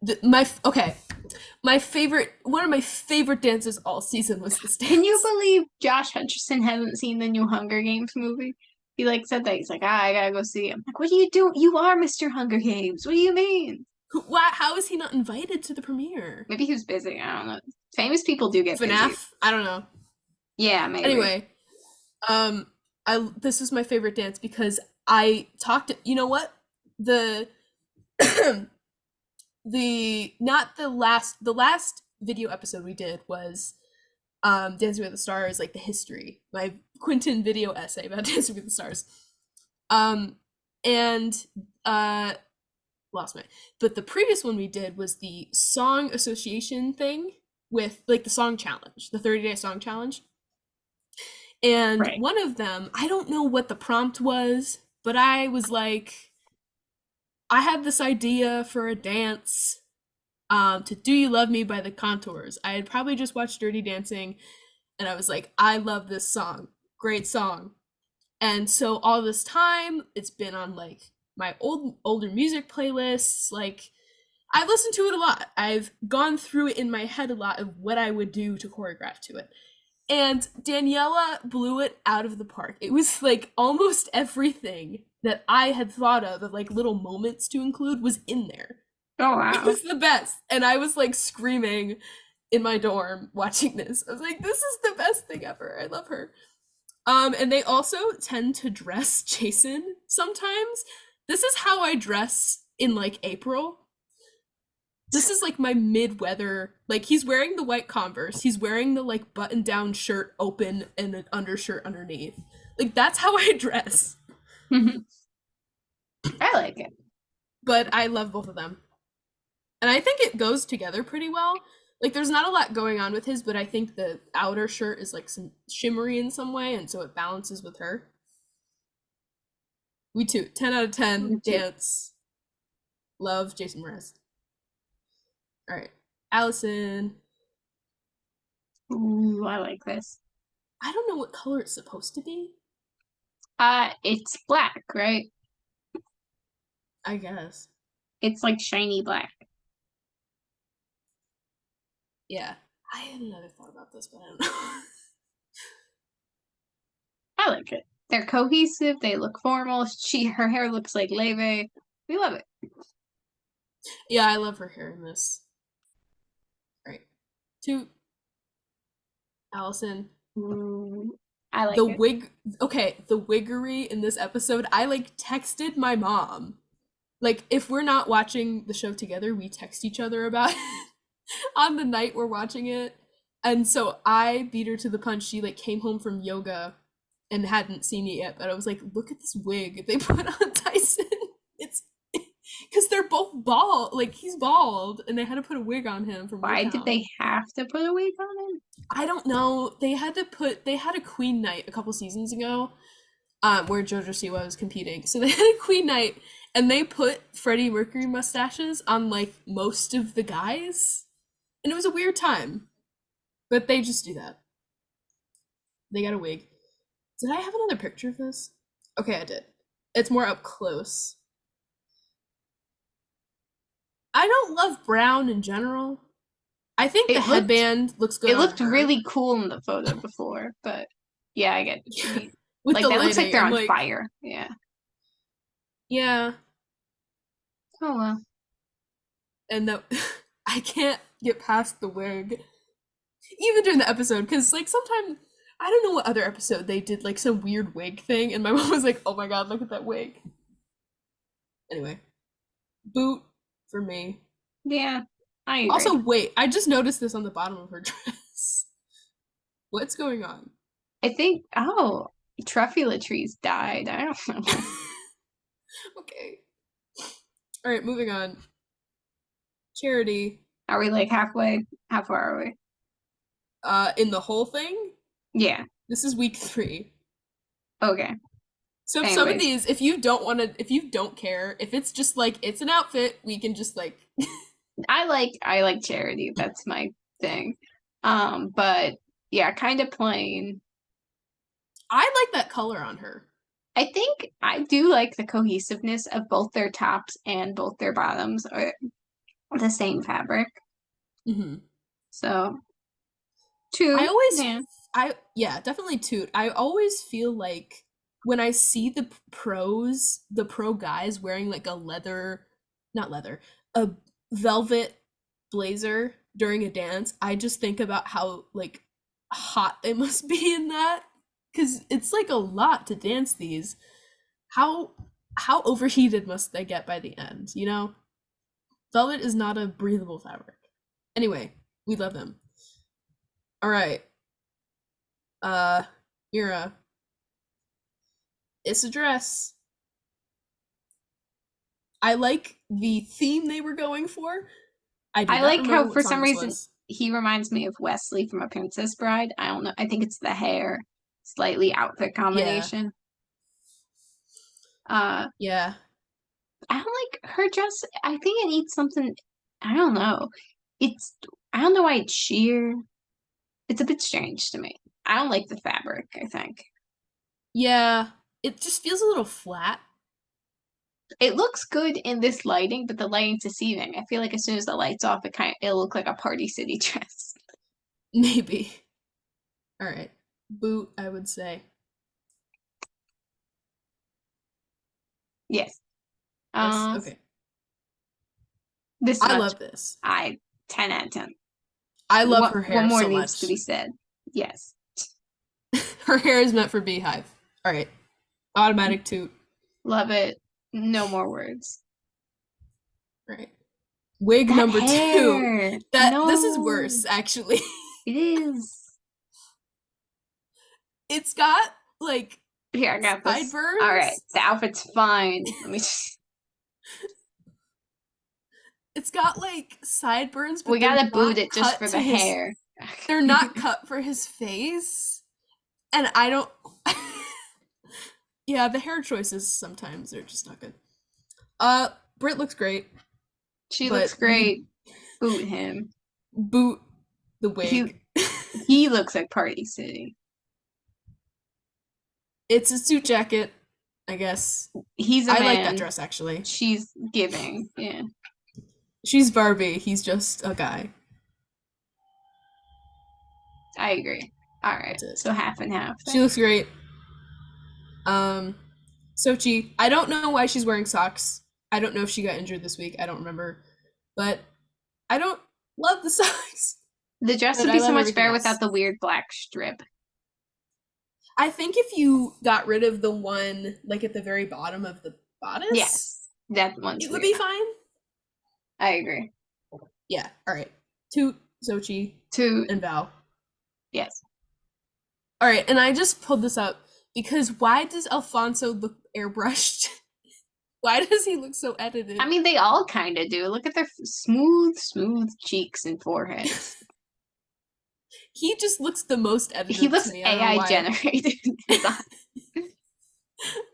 One of my favorite dances all season was this dance. Can you believe Josh Hutcherson hasn't seen the new Hunger Games movie? He like said that he's like, I gotta go see him. Like, what do you do? You are Mr. Hunger Games. What do you mean? Why? How is he not invited to the premiere? Maybe he was busy. I don't know. Famous people do get busy. FNAF? I don't know. Yeah, maybe. Anyway, this is my favorite dance because I talked. You know what? The the last video episode we did was Dancing with the Stars, like the history, my Quentin video essay about Dancing with the Stars. And lost my. But the previous one we did was the song association thing with like the song challenge, the 30-day song challenge. And Right. one of them, I don't know what the prompt was, but I was like, I had this idea for a dance to Do You Love Me by the Contours. I had probably just watched Dirty Dancing, and I was like, I love this song. Great song. And so all this time, it's been on like my older music playlists. Like, I've listened to it a lot. I've gone through it in my head a lot of what I would do to choreograph to it. And Daniela blew it out of the park. It was like almost everything that I had thought of like little moments to include was in there. Oh It wow. was the best. And I was like screaming in my dorm watching this. I was like, this is the best thing ever. I love her. And they also tend to dress Jason sometimes. This is how I dress in like April. This is like my mid-weather, like he's wearing the white Converse, he's wearing the like button-down shirt open and an undershirt underneath. Like that's how I dress. I like it. But I love both of them. And I think it goes together pretty well. Like there's not a lot going on with his, but I think the outer shirt is like some shimmery in some way, and so it balances with her. We too, 10 out of 10 dance. Love Jason Mraz. All right, Allison. Ooh, I like this. I don't know what color it's supposed to be. It's black, right? I guess. It's like shiny black. Yeah. I had another thought about this, but I don't know. I like it. They're cohesive. They look formal. Her hair looks like Leve. We love it. Yeah, I love her hair in this. All right. 2. Allison. Ooh, I like The it. wig. Okay, the wiggery in this episode. I like texted my mom. Like, if we're not watching the show together, we text each other about it on the night we're watching it. And so I beat her to the punch. She like came home from yoga and hadn't seen it yet, but I was like, look at this wig they put on Tyson. It's because they're both bald. Like he's bald, and they had to put a wig on him for Why Motown. did they have to put a wig on him? I don't know. They had a Queen night a couple seasons ago, where JoJo Siwa was competing. So they had a Queen night, and they put Freddie Mercury mustaches on like most of the guys, and it was a weird time. But they just do that. They got a wig. Did I have another picture of this? Okay, I did. It's more up close. I don't love brown in general. I think the It looked headband looks good it on looked her. really cool in the photo before, but yeah, I get what you mean. With Like the that looks like lighting, they're I'm on like, fire. Yeah. yeah. Oh well. And the I can't get past the wig, even during the episode, because like sometimes I don't know what other episode they did like some weird wig thing, and my mom was like, "Oh my god, look at that wig." Anyway, boot for me. Yeah, I Also, agree. wait, I just noticed this on the bottom of her dress. What's going on? I think Truffula trees died. I don't know. Okay. All right, moving on. Charity. Are we like halfway? How far are we? In the whole thing, Yeah. this is week 3. Okay. So if some of Anyways, these, if you don't want to, if you don't care, if it's just like it's an outfit, we can just like. I like Charity. That's my thing. But yeah, kind of plain. I like that color on her. I think I do like the cohesiveness of both their tops and both their bottoms are the same fabric. Mm-hmm. So I two, always, yeah. yeah, definitely toot. I always feel like when I see the pro guys wearing like a leather, not leather, a velvet blazer during a dance, I just think about how like hot they must be in that, because it's like a lot to dance these. How how overheated must they get by the end, you know? Velvet is not a breathable fabric. Anyway, we love them. All right. Uh, Mira, it's a dress. I like the theme they were going for. I do I not like remember how what for song some this reason was. he reminds me of Wesley from A Princess Bride. I don't know. I think it's the hair, slightly outfit Yeah, combination. Uh, yeah. I don't like her dress. I think it needs something. I don't know. It's I don't know why it's sheer. It's a bit strange to me. I don't like the fabric, I think. Yeah, it just feels a little flat. It looks good in this lighting, but the lighting's deceiving. I feel like as soon as the light's off, it'll look like a Party City dress. Maybe. All right. Boot, I would say. Yes. Yes. Uh Okay. this I much love this. I 10 out of 10. I love What her what hair more so needs to much. be said? Yes. Her hair is meant for Beehive. All right. Automatic toot. Love it. No more words. All right. Wig That number 2. hair. That this is No. worse actually. It is. It's got like Here, I got this. All right. sideburns. The outfit's fine. Let me just It's got like sideburns, but we they're gotta boot not it just cut for the to his hair. they're not cut for his face. And I don't yeah, the hair choices sometimes are just not good. Brit looks great, She looks but we great. Boot him. boot the He wig. he looks like Party City. It's a suit jacket, I guess. He's a I like that man. dress actually. She's giving. Yeah. She's Barbie, he's just a guy. I agree. All right. That's it. So half and half. She looks great. Sochi, I don't know why she's wearing socks. I don't know if she got injured this week. I don't remember. But I don't love the socks. The dress But would I be so love much everything better else. without the weird black strip. I think if you got rid of the one like at the very bottom of the bodice, Yes. That one's it would weird. be fine. I agree. Yeah. All right. Toot, Sochi, Two. and Val. Yes. All right, and I just pulled this up because why does Alfonso look airbrushed? Why does he look so edited? I mean, they all kind of do. Look at their smooth cheeks and foreheads. He just looks the most edited. He looks to me. I don't know AI why. generated.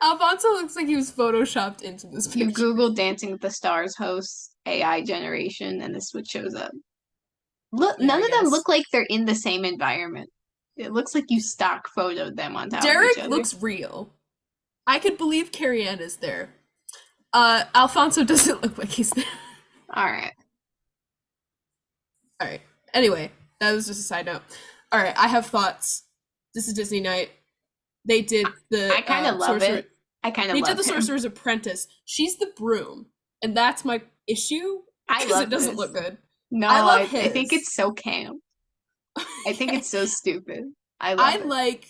Alfonso looks like he was photoshopped into this picture. You Google Dancing with the Stars hosts AI generation, and this is what shows up. Look, Yeah, none I of them guess. look like they're in the same environment. It looks like you stock photoed them on top of each Derek other. looks real. I could believe Carrie Ann is there. Alfonso doesn't look like he's there. All right. All right. Anyway, that was just a side note. All right, I have thoughts. This is Disney Night. They did the I kind of love Sorcerer- it. I kind of They love did the him. Sorcerer's Apprentice. She's the broom, and that's my issue I because love it doesn't this. look good. No, I love I think his. it's so camp. I think it's so stupid. I I love it. like.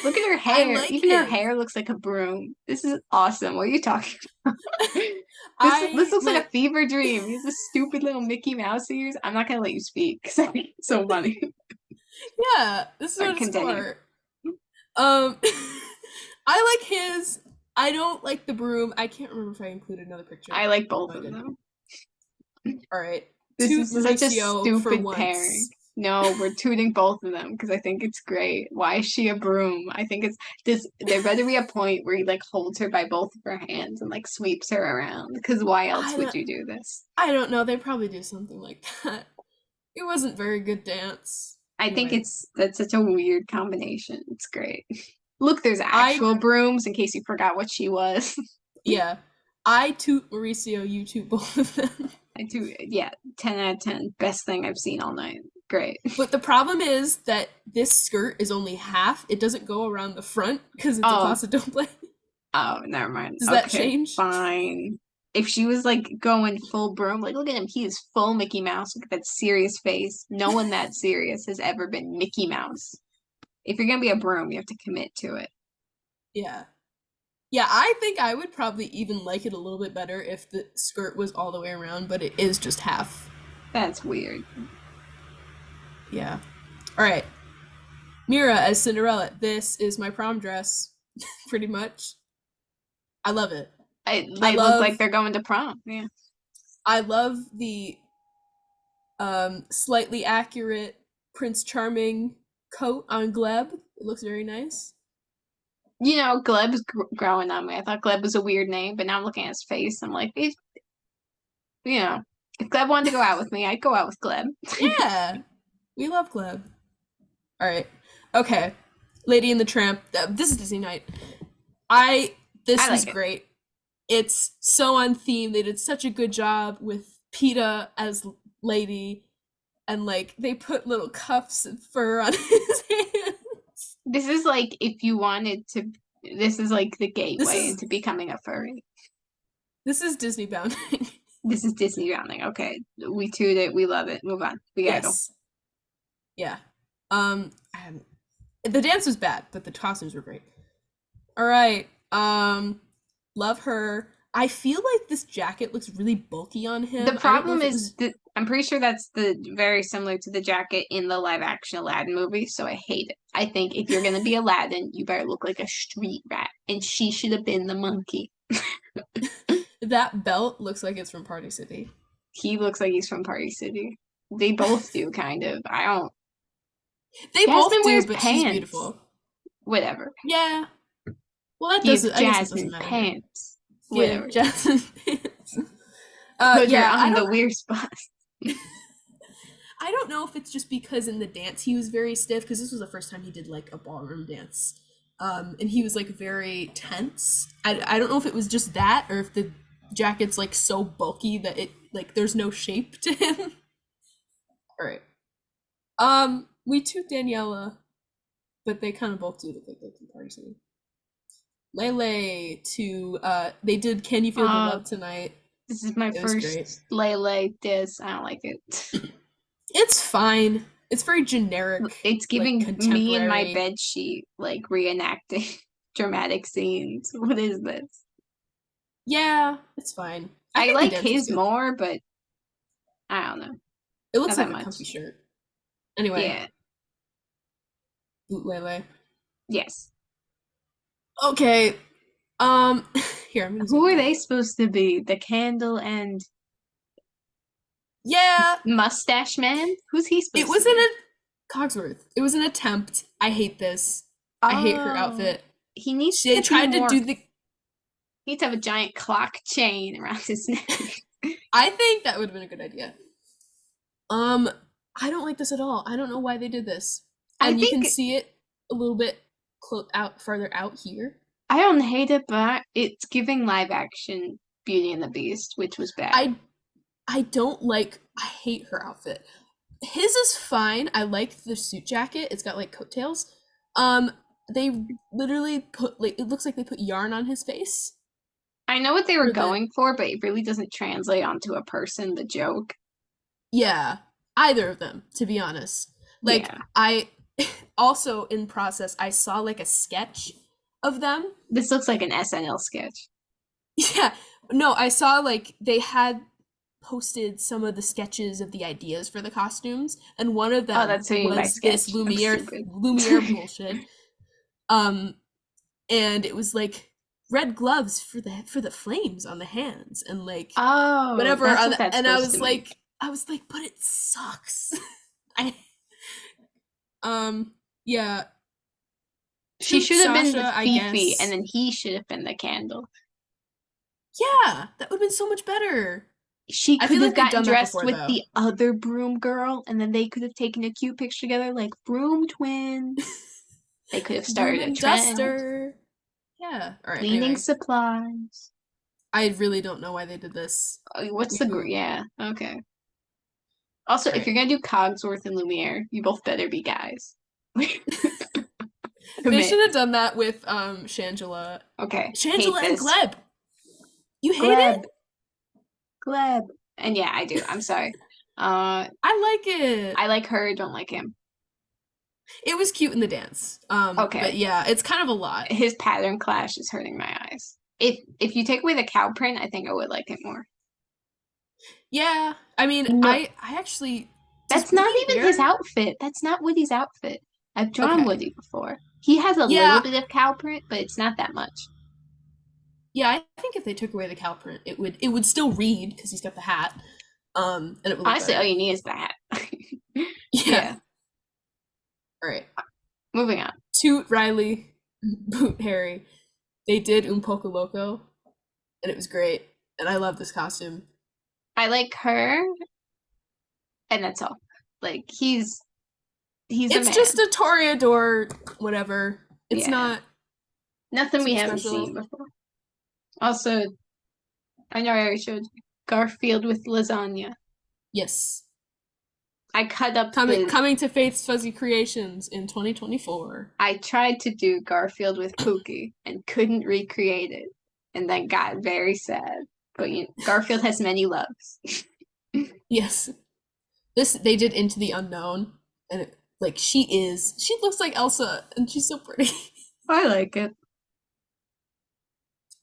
Look at her I hair. like Even her his. hair looks like a broom. This is awesome. What are you talking about? this I looks like a like. fever dream. He has a stupid little Mickey Mouse ears. I'm not gonna let you speak because I think it's so funny. Yeah, this is what it's Continue. for. I like his. I don't like the broom. I can't remember if I included another picture. I like both No, I of didn't. them. All right. This Toot is such a Mauricio for stupid once. pairing. No, we're tooting both of them because I think it's great. Why is she a broom? I think it's this. There better be a point where he like holds her by both of her hands and like sweeps her around. Because why else would you do this? I don't know. They probably do something like that. It wasn't very good dance. I think Anyway. that's such a weird combination. It's great. Look, there's actual brooms in case you forgot what she was. Yeah. I toot Mauricio, you toot both of them. I do, yeah, 10 out of 10. Best thing I've seen all night. Great. But the problem is that this skirt is only half. It doesn't go around the front because it's a Paso Doble. Oh, never mind. Does that change? Fine. If she was like going full broom, like look at him, he is full Mickey Mouse. Look at that serious face. No one that serious has ever been Mickey Mouse. If you're gonna be a broom, you have to commit to it. Yeah. Yeah, I think I would probably even like it a little bit better if the skirt was all the way around, but it is just half. That's weird. Yeah. All right. Mira as Cinderella. This is my prom dress, pretty much. I love it. They look like they're going to prom. Yeah. I love the slightly accurate Prince Charming coat on Gleb. It looks very nice. You know, Gleb's growing on me. I thought Gleb was a weird name, but now I'm looking at his face. I'm like, you know, if Gleb wanted to go out with me, I'd go out with Gleb. Yeah. We love Gleb. All right. Okay. Lady and the Tramp. This is Disney Night. This was great. It's so on theme. They did such a good job with PETA as Lady, and like they put little cuffs and fur on his hands. This is like if you wanted to. This is like the gateway into becoming a furry. This is Disney bounding. This is Disney bounding. Okay, we toot it. We love it. Move on. We gotta go. Yeah. The dance was bad, but the costumes were great. All right. Love her. I feel like this jacket looks really bulky on him. The problem is that I'm pretty sure that's very similar to the jacket in the live action Aladdin movie, so I hate it. I think if you're gonna be Aladdin, you better look like a street rat, and she should have been the monkey. That belt looks like it's from Party City. He looks like he's from Party City. They both do, kind of. I don't. They both do, but she's beautiful. Whatever. Yeah. Well, that doesn't. Jasmine pants. Whatever. Yeah, Jasmine pants. Yeah, on the weird spot. I don't know if it's just because in the dance he was very stiff, because this was the first time he did like a ballroom dance, and he was like very tense. I don't know if it was just that or if the jacket's like so bulky that it like there's no shape to him. All right. We took Daniela, but they kind of both do look like they're from Party City. Lele to they did Can You Feel the Love Tonight? This is my first Lele diss. I don't like it. It's fine. It's very generic. It's giving like, me and my bed sheet like reenacting dramatic scenes. What is this? Yeah, it's fine. I like his more, but I don't know. It looks like a comfy shirt. Anyway. Yeah. Boot Lele. Yes. Okay. Here, I'm gonna Who are they supposed to be? The Candle and Mustache Man? Who's he supposed to be? It wasn't a Cogsworth. It was an attempt. I hate this. I hate her outfit. He needs to tried to do the he needs to have a giant clock chain around his neck. I think that would have been a good idea. I don't like this at all. I don't know why they did this. I and you can think see it a little bit out further out here. I don't hate it, but it's giving live action Beauty and the Beast, which was bad. I don't like. I hate her outfit. His is fine. I like the suit jacket. It's got like coattails. They literally put like it looks like they put yarn on his face. I know what they were For the going for, but it really doesn't translate onto a person, the joke. yeah, either of them, to be honest. Like Yeah. I also in process, I saw like a sketch of them. This looks like an SNL sketch. Yeah, no, I saw like they had posted some of the sketches of the ideas for the costumes, and one of Oh, them that's what you mean by was this sketch. I'm stupid. Lumiere bullshit. Um, and it was like red gloves for the flames on the hands and like Oh, whatever that's on what that's and supposed to mean. I was like, but it sucks. I yeah. She Toot should have been the Sasha, I Fifi, and guess. then he should have been the candle. Yeah, that would have been so much better. She I could feel have like they've gotten done that dressed before with though. the other broom girl, and then they could have taken a cute picture together, like broom twins. They could have Broom started a and trend. duster. Yeah. All right. Cleaning Anyway, supplies. I really don't know why they did this. What's We the move. yeah? Okay. Also, All if right. you're gonna do Cogsworth and Lumiere, you both better be guys. They Commit. should have done that with Shangela. Okay. Hate Shangela and this. Gleb. You hate Gleb. it? Gleb. And yeah, I do. I'm sorry. I like it. I like her, don't like him. It was cute in the dance. Okay. But yeah, it's kind of a lot. His pattern clash is hurting my eyes. If you take away the cow print, I think I would like it more. Yeah, I mean, No, I actually. that's not even his outfit. That's not Woody's outfit. I've drawn Okay. Woody before. He has a Yeah. little bit of cow print, but it's not that much. Yeah, I think if they took away the cow print, it would still read because he's got the hat. And it would look Honestly, all better. you need is the hat. Yeah. All right. Moving on. Toot Riley, Boot Harry. They did Un Poco Loco, and it was great. And I love this costume. I like her, and that's all. Like he's It's a man. just a Toreador, whatever. It's Yeah. not Nothing we super haven't special. seen before. Also, I know I already showed you. Garfield with lasagna. Yes. I cut up Coming to Faith's Fuzzy Creations in 2024. I tried to do Garfield with Pookie and couldn't recreate it, and then got very sad. But Garfield has many loves. Yes. They did Into the Unknown, and she looks like Elsa, and she's so pretty. I like it.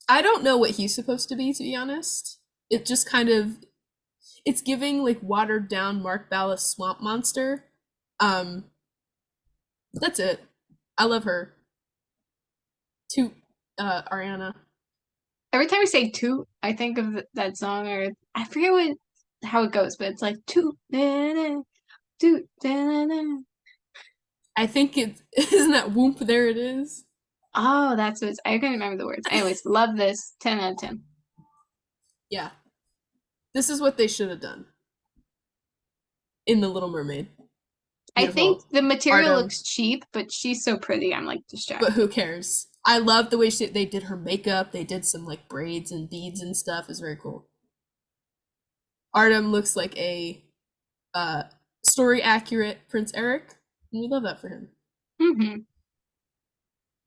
I don't know what he's supposed to be honest. It just kind of it's giving like watered down Mark Ballas swamp monster. That's it. I love her. To Ariana. Every time we say toot, I think of that song, or I forget how it goes, but it's like toot, da-da, toot, da-da. I think it isn't that whoop. There it is. Oh, that's what I can't remember the words. Anyways, love this. 10 out of 10. Yeah. This is what they should have done in The Little Mermaid. Beautiful. I think the material looks cheap, but she's so pretty. I'm like distracted. But who cares? I love the way they did her makeup. They did some like braids and beads and stuff. It's very cool. Artem looks like a story accurate Prince Eric, and we love that for him. Mm-hmm.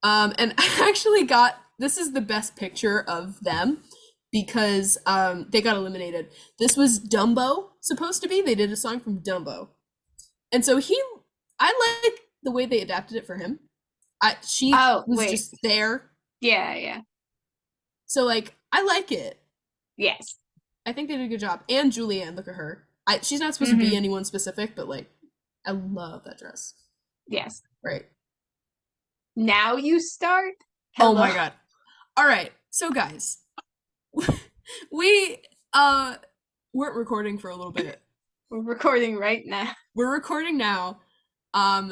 And I actually got this is the best picture of them because they got eliminated. This was Dumbo supposed to be. They did a song from Dumbo, and so I like the way they adapted it for him. She was just there. Yeah. So like I like it. Yes. I think they did a good job. And Julianne, look at her. She's not supposed to be anyone specific, but like I love that dress. Yes. Right. Now you start. Hello. Oh my god. All right. So guys, we weren't recording for a little bit. We're recording right now. We're recording now.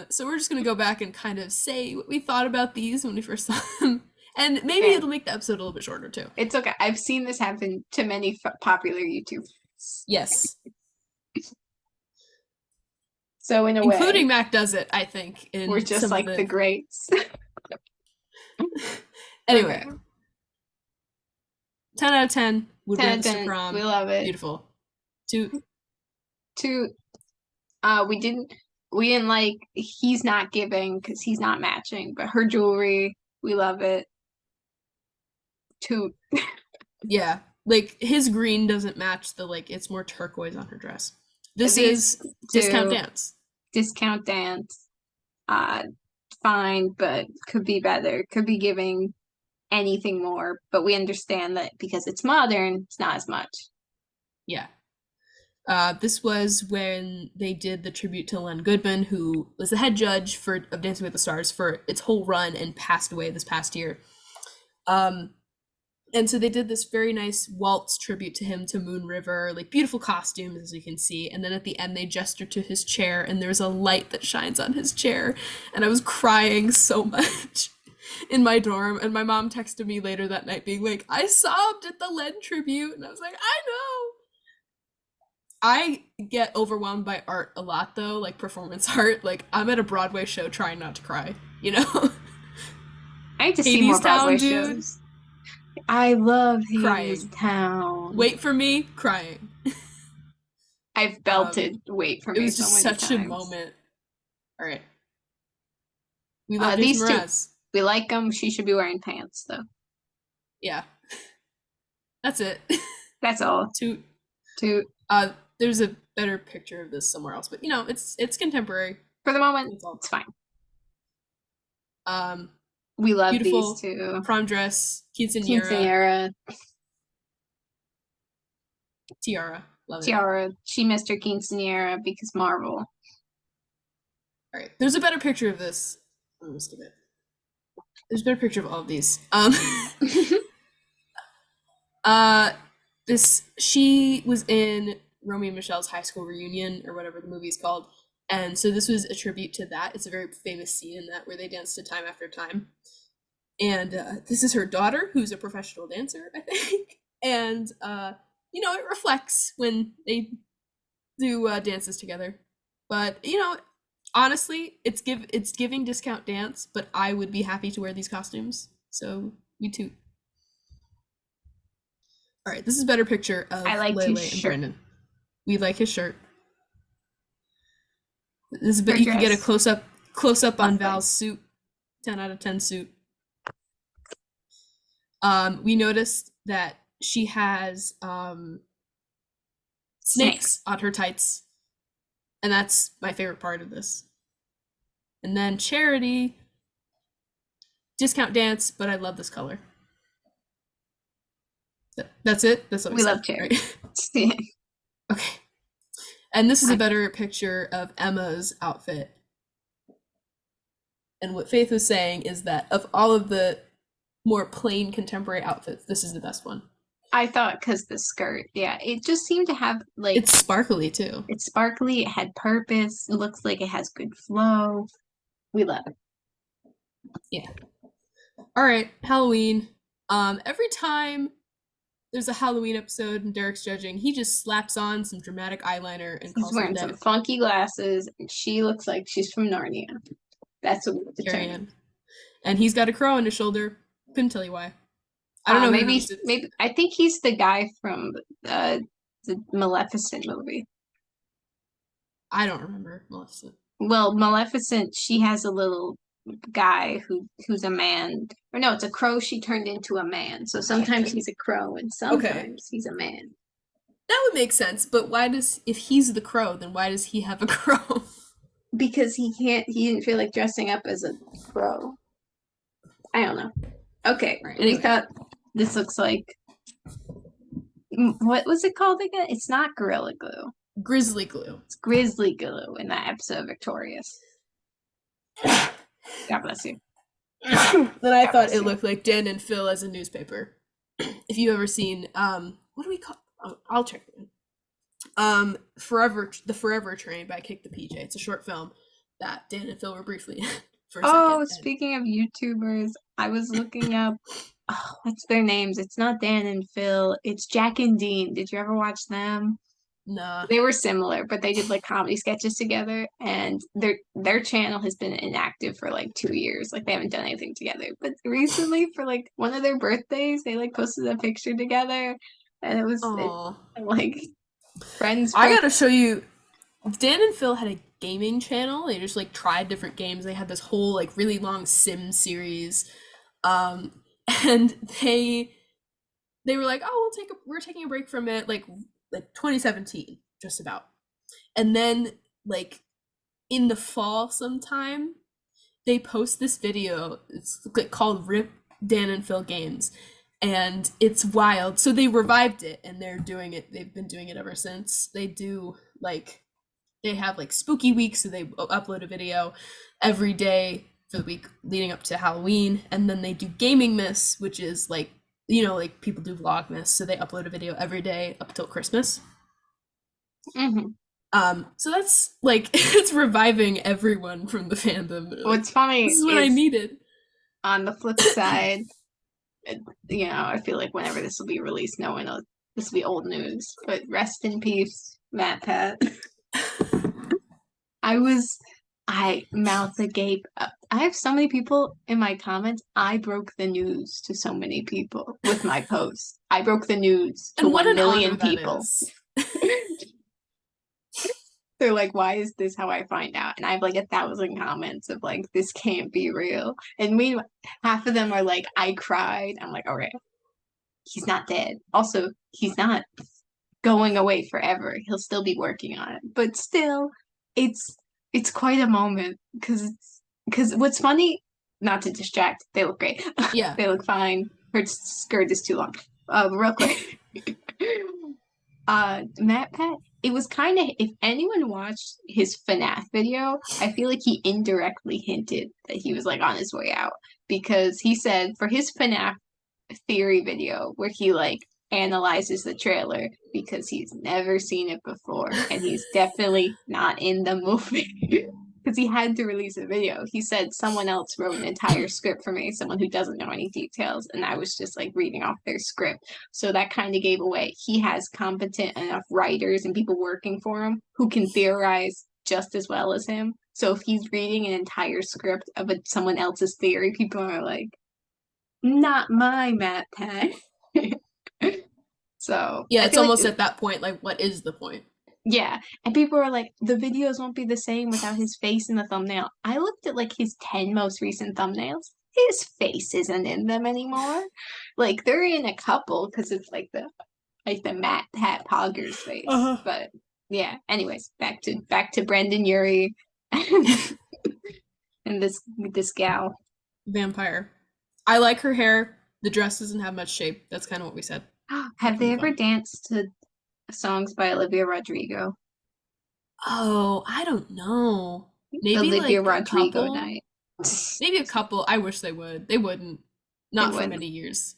So we're just gonna go back and kind of say what we thought about these when we first saw them, and maybe it'll make the episode a little bit shorter too. It's okay. I've seen this happen to many popular YouTubers. Yes. So in a Including way, Mac does it, I think. In we're just some like of it. the greats. Anyway, Okay. 10 out of 10. Would 10 wear out of this to 10. prom. We love it. Beautiful. 2. Two, we didn't like he's not giving because he's not matching, but her jewelry, we love it. 2. Yeah, like his green doesn't match the like. It's more turquoise on her dress. This These is Discount 2, Dance. Discount Dance. Uh, fine, but could be better. Could be giving anything more, but we understand that because it's modern, it's not as much. Yeah. This was when they did the tribute to Len Goodman, who was the head judge of Dancing with the Stars for its whole run and passed away this past year. And so they did this very nice waltz tribute to him to Moon River, like beautiful costumes, as you can see. And then at the end, they gestured to his chair, and there's a light that shines on his chair. And I was crying so much in my dorm. And my mom texted me later that night being like, I sobbed at the Len tribute. And I was like, I know. I get overwhelmed by art a lot, though, like performance art. Like, I'm at a Broadway show trying not to cry, you know? I need to see more Broadway dude. shows. I love Crying. Hadestown. Wait for Me, crying. I've belted Wait for Me. It was just so many such times. a moment. All right. We love these Jason Mraz. We like them. She should be wearing pants, though. Yeah. That's it. That's all. Toot. There's a better picture of this somewhere else, but you know, it's contemporary. For the moment, it's fine. We love these 2. Prom dress, quinceañera. Tiara. Love Tiara. She missed her quinceañera because Marvel. All right. There's a better picture of this. I'm gonna skip it. There's a better picture of all of these. She was in Romeo and Michelle's high school reunion or whatever the movie is called. And so this was a tribute to that. It's a very famous scene in that where they dance to Time After Time. And this is her daughter, who's a professional dancer, I think. And, you know, it reflects when they do dances together. But, you know, honestly, it's giving Discount Dance, but I would be happy to wear these costumes. So, me too. All right, this is a better picture of Lele and Brandon. We like his shirt. This is you can get a close up on Val's suit. 10 out of 10 suit. We noticed that she has snakes on her tights, and that's my favorite part of this. And then Charity, Discount Dance, but I love this color. That's it. That's what we love. Charity. Right? Okay. And this is a better picture of Emma's outfit. And what Faith was saying is that of all of the more plain contemporary outfits, this is the best one. I thought because the skirt, yeah, it just seemed to have like it's sparkly too. It's sparkly. It had purpose. It looks like it has good flow. We love it. Yeah. All right, Halloween. Every time there's a Halloween episode and Derek's judging, he just slaps on some dramatic eyeliner and calls He's wearing some funky glasses, and she looks like she's from Narnia. That's what we determined. And he's got a crow on his shoulder. Couldn't tell you why. I don't know. Maybe I think he's the guy from the Maleficent movie. I don't remember Maleficent. Well, Maleficent, she has a little guy who's a man. Or no, it's a crow she turned into a man. So sometimes he's a crow and sometimes he's a man. That would make sense, but if he's the crow, then why does he have a crow? Because he didn't feel like dressing up as a crow. I don't know. Okay, right, anyway. We thought this looks like, what was it called again? It's not Gorilla Glue. Grizzly Glue. It's Grizzly Glue in that episode of Victorious. God bless you. Then I thought it looked like Dan and Phil as a newspaper. If you ever seen, what do we call? I'll check it. The Forever Train by Kick the PJ. It's a short film that Dan and Phil were briefly in for a second. Speaking of YouTubers, I was looking up. What's their names? It's not Dan and Phil. It's Jack and Dean. Did you ever watch them? Nah. They were similar, but they did like comedy sketches together, and their channel has been inactive for like 2 years. Like they haven't done anything together. But recently, for like one of their birthdays, they like posted a picture together, and Oh, like friends I from. gotta show you. Dan and Phil had a gaming channel. They just like tried different games. They had this whole like really long Sim series, um, and they were like, "Oh, we're taking a break from it," like 2017, just about. And then like in the fall sometime, they post this video. It's like called "Rip Dan and Phil Games," and it's wild. So they revived it, and they're doing it. They've been doing it ever since. They have like spooky weeks, so they upload a video every day for the week leading up to Halloween, and then they do Gaming Miss, which is like like people do Vlogmas, so they upload a video every day up till Christmas. Mhm. So that's like it's reviving everyone from the fandom. They're like, What's this funny is what I is needed. on the flip side, I feel like whenever this will be released, no one knows this will be old news. But rest in peace, Matt Pat. I mouth agape. I have so many people in my comments. I broke the news to so many people with my post. I broke the news to And what 1 an honor million that people. is. They're like, why is this how I find out? And I have like 1,000 comments of like, this can't be real. And meanwhile, half of them are like, I cried. I'm like, okay, he's not dead. Also, he's not going away forever. He'll still be working on it. But still, it's it's quite a moment because what's funny, not to distract, they look great. Yeah. They look fine. Her skirt is too long. Real quick. Matt Pat, it was kind of, if anyone watched his FNAF video, I feel like he indirectly hinted that he was like on his way out because he said for his FNAF theory video where he like analyzes the trailer because he's never seen it before and he's definitely not in the movie because he had to release a video. He said someone else wrote an entire script for me, someone who doesn't know any details, and I was just like reading off their script. So that kind of gave away he has competent enough writers and people working for him who can theorize just as well as him. So if he's reading an entire script of someone else's theory, people are like, not my Matt Pat. So Yeah, I it's feel like, almost at that point, like, what is the point? yeah. And people are like, the videos won't be the same without his face in the thumbnail. I looked at like his 10 most recent thumbnails. His face isn't in them anymore. Like they're in a couple because it's like the Matt Pat Poggers face. Uh-huh. But yeah. Anyways, back to Brendan Urie and this gal. Vampire. I like her hair. The dress doesn't have much shape. That's kind of what we said. We Have can they move ever on. danced to songs by Olivia Rodrigo? Oh, I don't know. Maybe Olivia like a Rodrigo couple. night. Maybe a couple. I wish they would. They wouldn't. They Not for wouldn't. many years.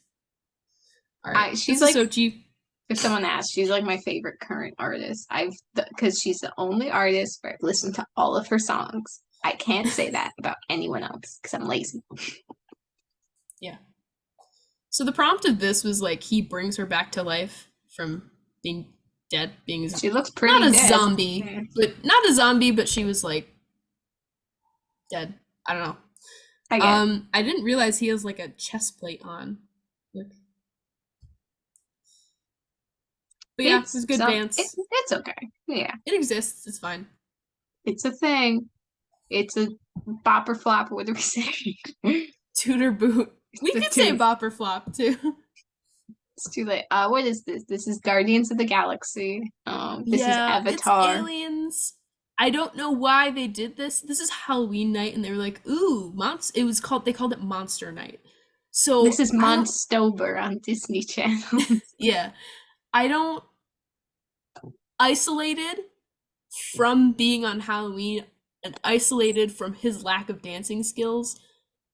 All right. She's This is like, Sochi. if someone asks, she's like my favorite current artist. Because she's the only artist where I've listened to all of her songs. I can't say that about anyone else because I'm lazy. Yeah. So the prompt of this was like he brings her back to life from being dead, being She looks not pretty a dead. zombie, Yeah. but not a zombie, but she was like dead. I don't know. I get I didn't realize he has like a chest plate on. Look. But yeah, it's a good dance. it's okay. Yeah, It exists. It's fine. it's a thing. It's a bopper flop. What do we say? Tutor boot. We The could say two. bopper flop too. It's too late. What is this? This is Guardians of the Galaxy. This is Yeah, it's Avatar. aliens. I don't know why they did this. This is Halloween night, and they were like, "Ooh, It was called. They called it Monster Night. This So is I don't. Monstober on Disney Channel. Yeah, I don't. Isolated from being on Halloween and isolated from his lack of dancing skills,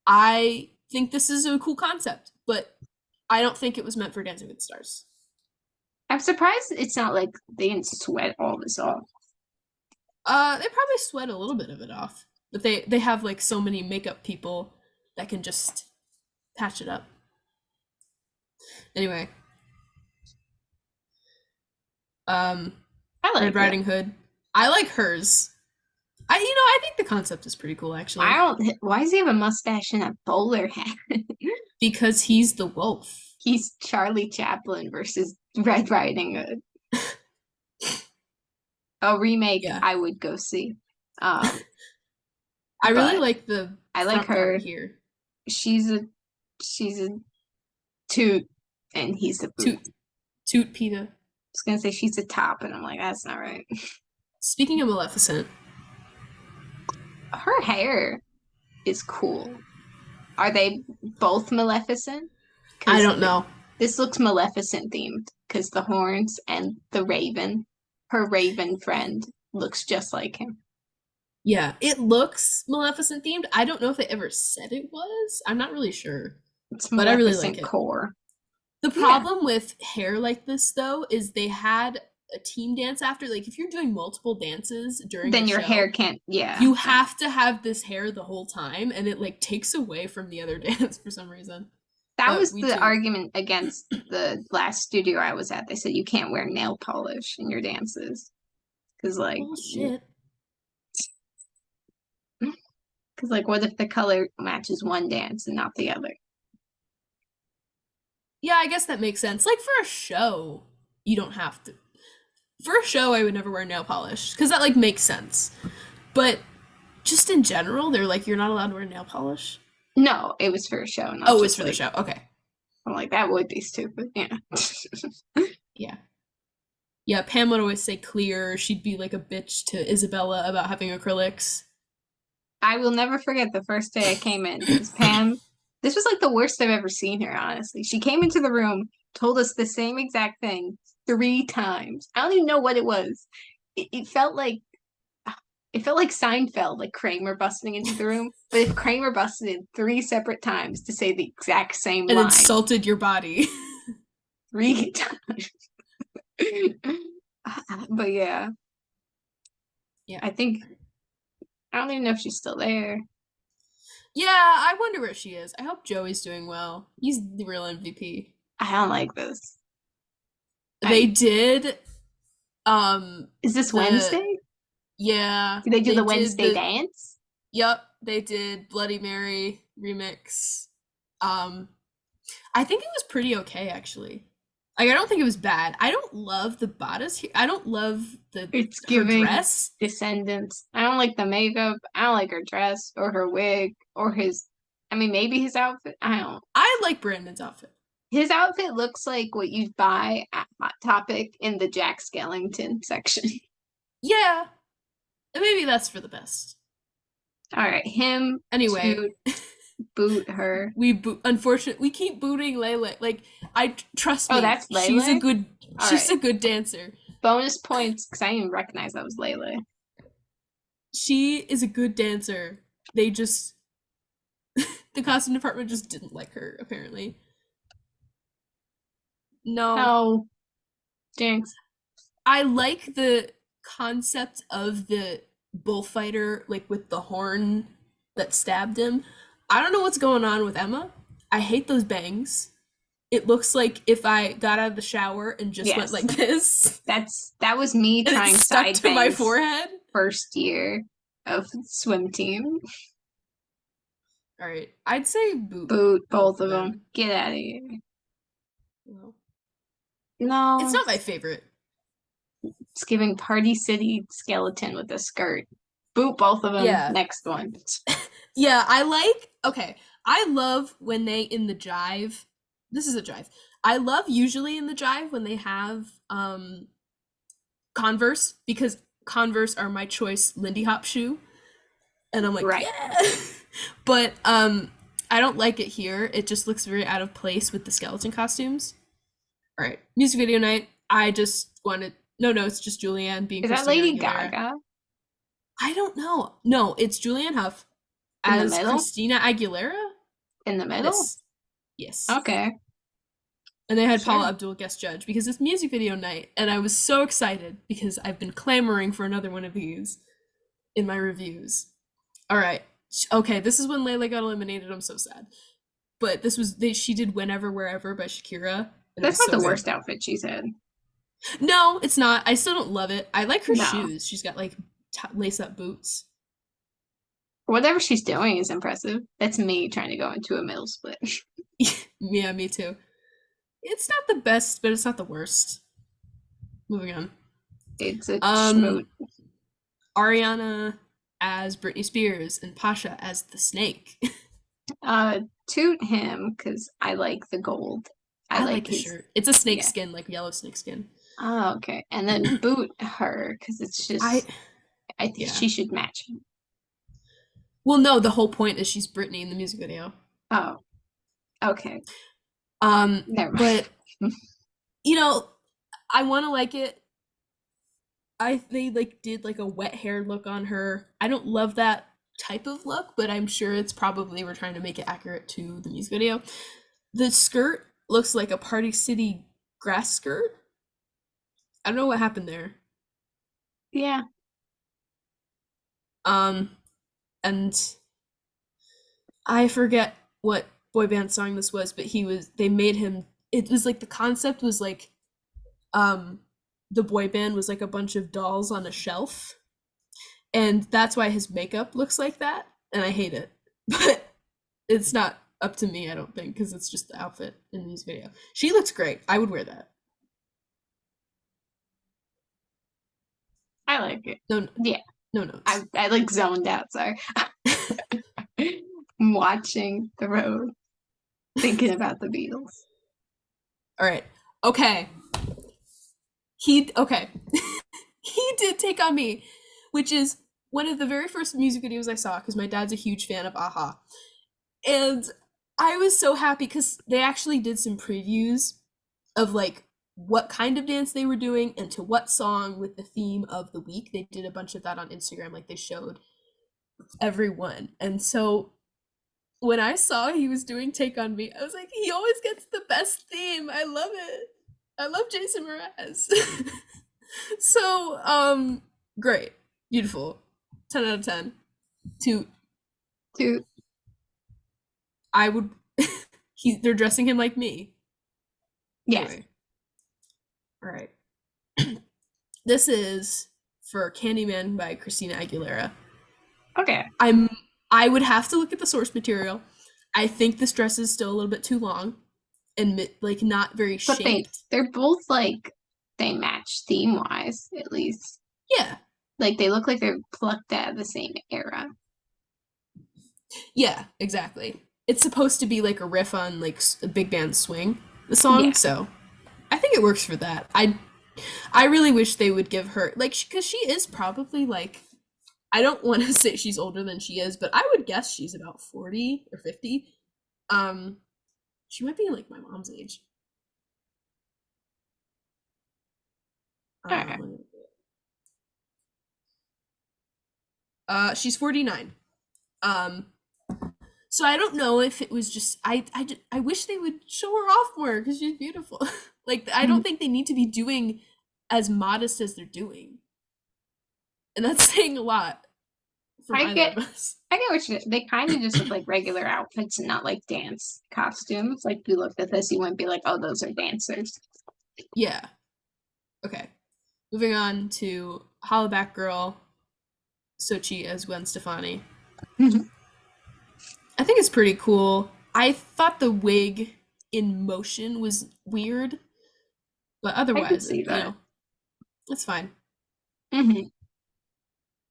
I think this is a cool concept, but I don't think it was meant for Dancing with the Stars. I'm surprised it's not like they didn't sweat all this off. They probably sweat a little bit of it off, but they have like so many makeup people that can just patch it up. Anyway, um, I Red like it. Riding Hood. I like hers. I think the concept is pretty cool actually. I don't. Why does he have a mustache and a bowler hat? Because he's the wolf. He's Charlie Chaplin versus Red Riding Hood. A remake Yeah. I would go see. I really But like the I like front part her. here. She's a toot, and he's a boot. Toot Peta. I was gonna say she's a top, and I'm like, that's not right. Speaking of Maleficent, Her hair is cool. Are they both Maleficent? I don't know. This looks Maleficent themed because the horns and the raven, her raven friend, looks just like him. Yeah, it looks Maleficent themed. I don't know if they ever said it was. I'm not really sure. It's But I really Maleficent like it. core. The problem with hair like this, though, is they had a team dance after. Like, if you're doing multiple dances during Then the your show, hair can't. Yeah. you have to have this hair the whole time, and it like takes away from the other dance for some reason. That was we the do. argument against the last studio I was at. They said you can't wear nail polish in your dances because, like, Bullshit. because like, what if the color matches one dance and not the other? Yeah, I guess that makes sense. Like for a show, you don't have to. For a show, I would never wear nail polish because that like makes sense. But just in general, they're like, you're not allowed to wear nail polish. No, it was for a show. Oh, it was for the show. Okay. I'm like, that would be stupid. Yeah. Yeah. Yeah, Pam would always say clear. She'd be like a bitch to Isabella about having acrylics. I will never forget the first day I came in. Because Pam, this was like the worst I've ever seen her, honestly. She came into the room, told us the same exact thing 3 times. I don't even know what it was. It felt like Seinfeld, like Kramer busting into the room. But if Kramer busted in 3 separate times to say the exact same And line, insulted your body. 3 times. But yeah. Yeah. I don't even know if she's still there. Yeah, I wonder where she is. I hope Joey's doing well. He's the real MVP. I don't like this. They did Is this Wednesday? Yeah. Did they do the Wednesday dance? Yep, they did Bloody Mary remix. I think it was pretty okay actually. Like I don't think it was bad. I don't love the bodice here. I don't love her dress. Descendants. I don't like the makeup. I don't like her dress or her wig or maybe his outfit. I like Brandon's outfit. His outfit looks like what you'd buy at Hot Topic in the Jack Skellington section. Yeah. Maybe that's for the best. All right, him. Anyway, boot her. Unfortunately, we keep booting Lele. Like, trust me. Oh, that's Lele? She's a good dancer. Bonus points, because I didn't even recognize that was Lele. She is a good dancer. They just, the costume department just didn't like her, apparently. No. Jinx. I like the concept of the bullfighter, like with the horn that stabbed him. I don't know what's going on with Emma. I hate those bangs. It looks like if I got out of the shower and just went like this. That was me trying stuck side to bangs my forehead. First year of swim team. All right, I'd say boot. Boot both of them. Get out of here. No, it's not my favorite. It's giving Party City skeleton with a skirt. Boot both of them. Yeah. Next one. Yeah, I love when they in the jive. This is a jive. I love usually in the jive when they have Converse, because Converse are my choice Lindy Hop shoe. And I'm like, right. Yeah. But I don't like it here. It just looks very out of place with the skeleton costumes. All right, music video night. I just wanted it's just Julianne being. Is that Lady Gaga? I don't know. No, it's Julianne Hough as Christina Aguilera. In the middle? Yes. Okay. And they had Paula Abdul guest judge because it's music video night, and I was so excited because I've been clamoring for another one of these in my reviews. All right. Okay, this is when Layla got eliminated. I'm so sad. But this was she did Whenever Wherever by Shakira. That's not the worst outfit she's had. No, it's not. I still don't love it. I like her No. shoes. She's got like lace up boots. Whatever she's doing is impressive. That's me trying to go into a middle split. Yeah, me too. It's not the best, but it's not the worst. Moving on. It's a Um, schmoot. Ariana as Britney Spears and Pasha as the Snake. Toot him because I like the gold. I I like like the his, shirt. It's a snake yeah. skin, like yellow snake skin. Oh, okay. And then boot her because it's I just, I think yeah. she should match him. Well, no, the whole point is she's Britney in the music video. Oh, okay. Never But mind. you know, I want to like it. They like did like a wet hair look on her. I don't love that type of look, but I'm sure it's probably we're trying to make it accurate to the music video. The skirt looks like a Party City grass skirt. I don't know what happened there. Yeah. Um, and I forget what boy band song this was, but they made him. It was like the concept was like, um, the boy band was like a bunch of dolls on a shelf, and that's why his makeup looks like that, and I hate it. But it's not up to me, I don't think, because it's just the outfit in this video. She looks great. I would wear that. I like it. No, Yeah. no notes. I like zoned out, sorry. I'm watching the road, thinking about the Beatles. All right. Okay. He okay. He did Take on Me, which is one of the very first music videos I saw because my dad's a huge fan of Aha. And I was so happy because they actually did some previews of like what kind of dance they were doing and to what song with the theme of the week. They did a bunch of that on Instagram, like they showed everyone. And so when I saw he was doing Take on Me, I was like, he always gets the best theme. I love it. I love Jason Mraz. So, great. Beautiful. 10 out of 10. To Toot. I would they're dressing him like me. Yes. Anyway. All right. This is for Candyman by Christina Aguilera. Okay. I would have to look at the source material. I think this dress is still a little bit too long and like not very But shaped. they're both like they match theme wise, at least. Yeah. Like they look like they're plucked out of the same era. Yeah, exactly. It's supposed to be like a riff on like a big band swing, the song, Yeah. so I think it works for that. I really wish they would give her like because she is probably like I don't want to say she's older than she is, but I would guess she's about 40 or 50. Um she might be like my mom's age. Okay. She's 49. Um so I don't know if it was just I wish they would show her off more because she's beautiful. Like I don't think they need to be doing as modest as they're doing. And that's saying a lot from I either get of us. I get what you they kind of just look like regular outfits and not like dance costumes. Like if you looked at this, you wouldn't be like, oh, those are dancers. Yeah. Okay. Moving on to Hollaback Girl, Sochi as Gwen Stefani. I think it's pretty cool. I thought the wig in motion was weird, but I could otherwise, see you that. know, it's fine. Mm-hmm.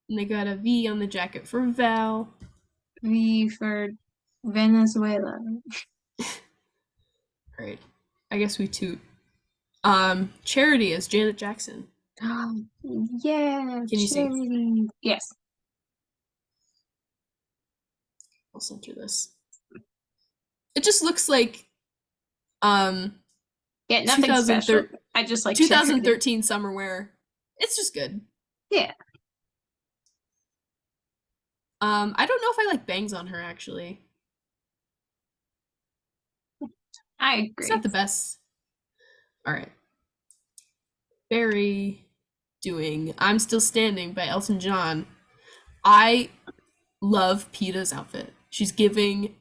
And they got a V on the jacket for Val. V for Venezuela. Right. I guess we toot. Charity as Janet Jackson. Yeah, Can you see? charity. Yes. I'll center this. It just looks like Yeah, nothing special. I just like charity. 2013 summer wear. It's just good. Yeah. I don't know if I like bangs on her actually. I agree. It's not the best. All right. Barry doing I'm Still Standing by Elton John. I love Peta's outfit. She's giving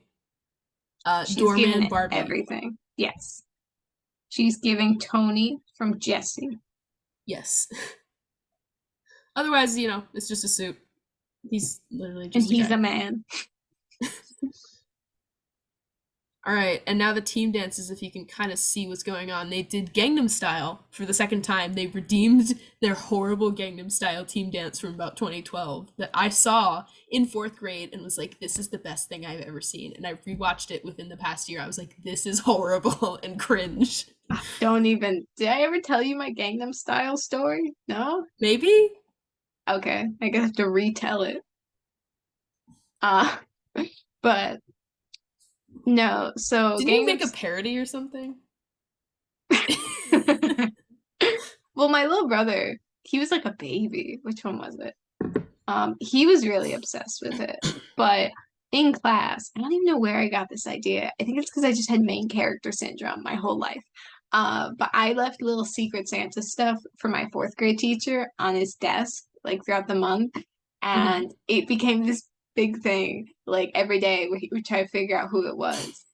doorman giving Barbie everything. Yes. She's giving Tony from Jessie. Yes. Otherwise, it's just a suit. He's literally And just a he's guy. a man. All right, and now the team dances, if you can kind of see what's going on. They did Gangnam Style for the second time. They redeemed their horrible Gangnam Style team dance from about 2012 that I saw in fourth grade and was like, this is the best thing I've ever seen. And I rewatched it within the past year. I was like, this is horrible and cringe. Don't even. Did I ever tell you my Gangnam Style story? No? Maybe? Okay. I guess I have to retell it. Uh, but no. So Didn't you Gangnam. make a parody or something? Well, my little brother, he was like a baby. Which one was it? He was really obsessed with it. But in class, I don't even know where I got this idea. I think it's because I just had main character syndrome my whole life. But I left little Secret Santa stuff for my fourth grade teacher on his desk, like throughout the month. Mhm. And it became this big thing, like every day where he would try to figure out who it was.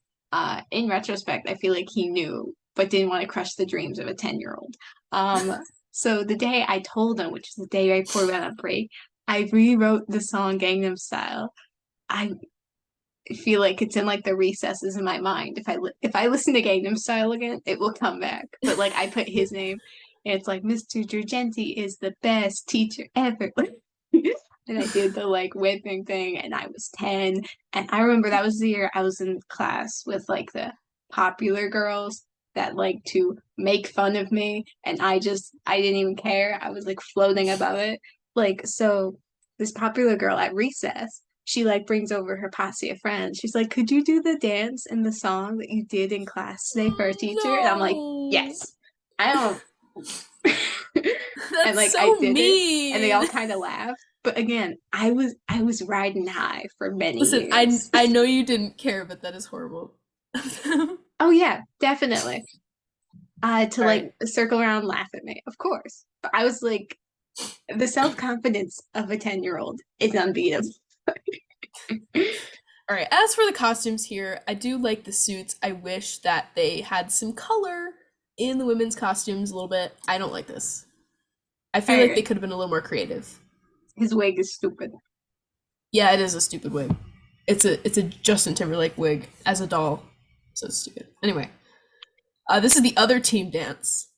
In retrospect, I feel like he knew, but didn't want to crush the dreams of a 10-year-old. Um, so the day I told him, which is the day right before we went on break, I rewrote the song Gangnam Style. I feel like it's in like the recesses in my mind. If I listen to Gangnam Style again, it will come back. But like I put his name, and it's like Mr. Dragenti is the best teacher ever. And I did the like whipping thing, and I was 10. And I remember that was the year I was in class with like the popular girls that like to make fun of me, and I didn't even care. I was like floating above it. Like so this popular girl at recess, she like brings over her posse of friends. She's like, "Could you do the dance and the song that you did in class today for our teacher?" And I'm like, No. "Yes." I don't. And That's like I so did it, and they mean. all kind of laughed. But again, I was riding high for many Listen, I years. I know you didn't care, but that is horrible. All Oh yeah, definitely. To like right. circle around and laugh at me, of course. But I was like, the self confidence of a 10-year-old is unbeatable. All right. As for the costumes here, I do like the suits. I wish that they had some color in the women's costumes a little bit. I don't like this. I feel like they Alright, could have been a little more creative. his wig is stupid. Yeah, it is a stupid wig. It's a Justin Timberlake wig as a doll. So stupid. Anyway, this is the other team dance.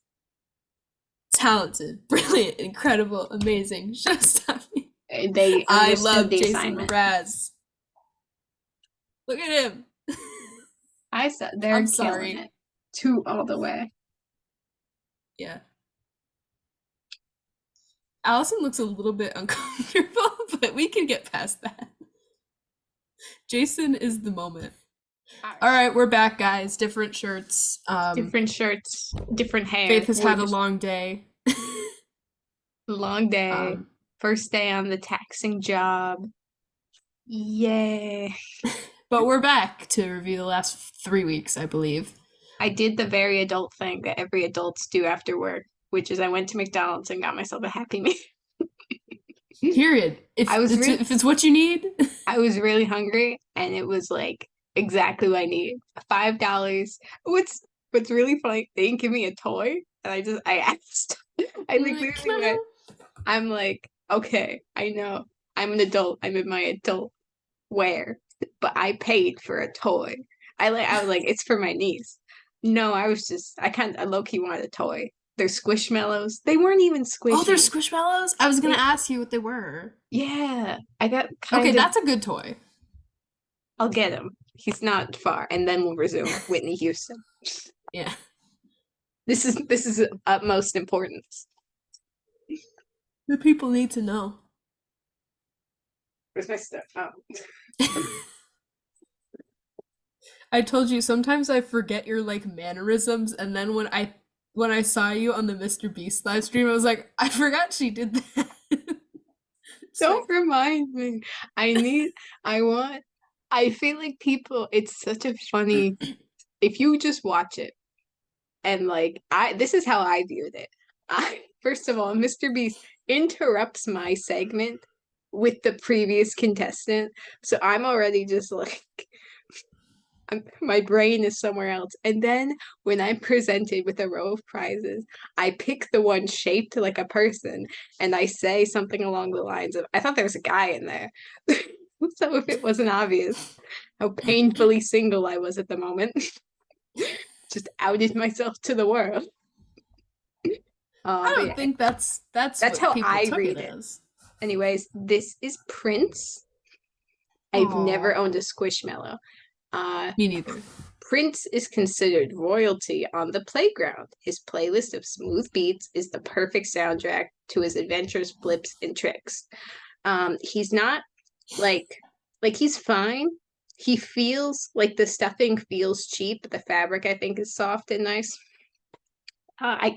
Talented, brilliant, incredible, amazing. Showstopping. They I understood love the Jason assignment. Mraz. Look at him. I said I'm they're killing sorry. it. Two all the way. Yeah. Allison looks a little bit uncomfortable, but we can get past that. Jason is the moment. Alright. All right, we're back, guys. Different shirts. Different shirts, different hair. Faith has We're had a just long day. long day. um, First day on the taxing job. Yay. but we're back to review the last 3 weeks, I believe. I did the very adult thing that every adults do after work, which is I went to McDonald's and got myself a Happy Meal. Period. If I was it's really if it's what you need. I was really hungry, and it was like exactly what I needed. $5. What's really funny, they didn't give me a toy, and I asked. I like Like, can literally I went, have? I'm like, okay, I know. I'm an adult. I'm in my adult wear, but I paid for a toy. I was like, it's for my niece. No, I low key wanted a toy. They're squishmallows. They weren't even Oh, they're squishy. Squishmallows. I was gonna They ask you what they were. Yeah, I got Okay, kind of. that's a good toy. I'll get him. He's not far, and then we'll resume Whitney Houston. Yeah. This is utmost importance. The people need to know. Where's my stuff? Oh. I told you sometimes I forget your like mannerisms, and then when I saw you on the Mr. Beast live stream, I was like, I forgot she did that. It's Don't like, remind me. I need. I want. I feel like people. It's such a funny. If you just watch it and like I. This is how I viewed it. First of all, Mr. Beast interrupts my segment with the previous contestant, so I'm already just like my brain is somewhere else. And then when I'm presented with a row of prizes, I pick the one shaped like a person and I say something along the lines of, I thought there was a guy in there. So if it wasn't obvious how painfully single I was at the moment, just outed myself to the world. I But don't think that's that's what how people I took read it it. as. Anyways, this is Prince. I've never owned a Squishmallow. Me neither. Prince is considered royalty on the playground. His playlist of smooth beats is the perfect soundtrack to his adventures, flips, and tricks. He's not like he's fine. He feels like the stuffing feels cheap, but the fabric I think is soft and nice. I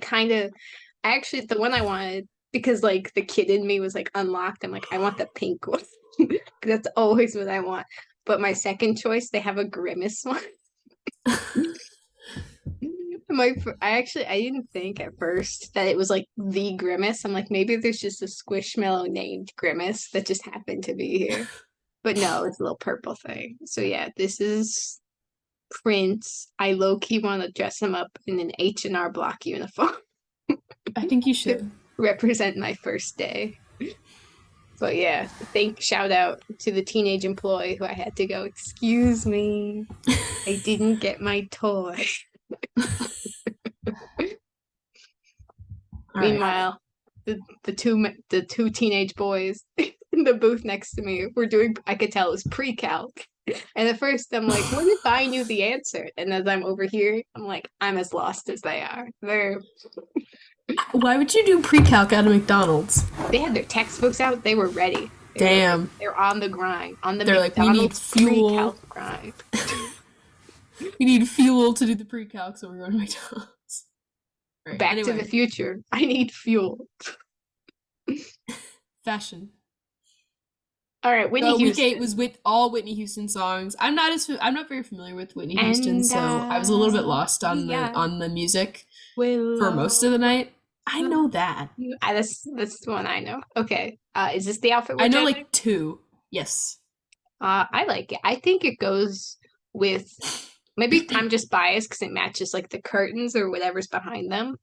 actually the one I wanted because like the kid in me was like unlocked. I'm like, I want the pink one. That's always what I want. But my second choice, they have a Grimace one. I didn't think at first that it was like the Grimace. I'm like, maybe there's just a Squishmallow named Grimace that just happened to be here. But no, it's a little purple thing. So yeah, this is Prince. I low-key want to dress him up in an H&R Block uniform I think you to should. represent my first day. But yeah, shout out to the teenage employee who I had to go, excuse me, I didn't get my toy. Meanwhile, the two teenage boys in the booth next to me were doing, I could tell it was pre-calc. And at first I'm like, what if I knew the answer? And as I'm over here, I'm like, I'm as lost as they are. Why would you do pre-calc at a McDonald's? They had their textbooks out, they were ready. Damn. They're on the grind. On the They're like, we need McDonald's fuel. pre-calc grind. We need fuel to do the pre-calc, so we're going to McDonald's. Right, Back to the Future. I need fuel. Fashion. All right, Whitney So Houston. Week 8 was with all Whitney Houston songs. I'm not very familiar with Whitney Houston, so I was a little bit lost on the music for most of the night. I know that. That's the one I know. Okay. Is this the outfit we're I know judging? like 2. Yes. I like it. I think it goes with maybe I'm just biased because it matches like the curtains or whatever's behind them.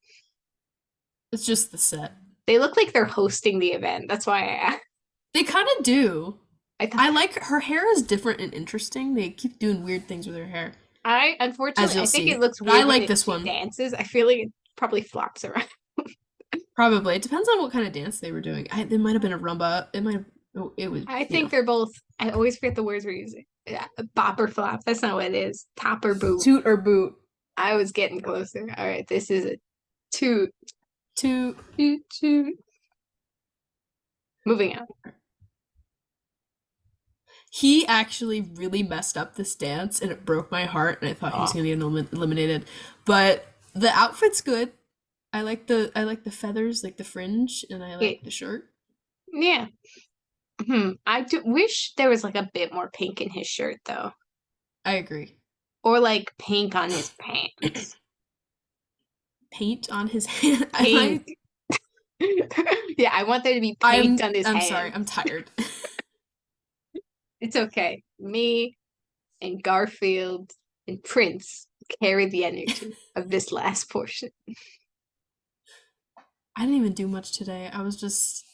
It's just the set. They look like they're hosting the event. That's why I asked. They kind of do. I like her hair is different and interesting. They keep doing weird things with her hair. Unfortunately, I think it looks weird. I like this one. Dances. I feel like it probably flops around. Probably. It depends on what kind of dance they were doing. It might have been a rumba. It was. I think they're both. I always forget the words we're using. Yeah, bop or flop. That's not what it is. Top or boot. Toot or boot. I was getting closer. All right, this is a toot. Toot. Toot, toot. Moving on. He actually really messed up this dance, and it broke my heart. And I thought he was going to get eliminated. But the outfit's good. I like the feathers, like the fringe, and I like the shirt. Yeah. I wish there was like a bit more pink in his shirt, though. I agree. Or like pink on his pants. Paint on his hand. Paint. Yeah, I want there to be paint on his hand. I'm sorry, I'm tired. It's okay. Me and Garfield and Prince carry the energy of this last portion. I didn't even do much today. I was just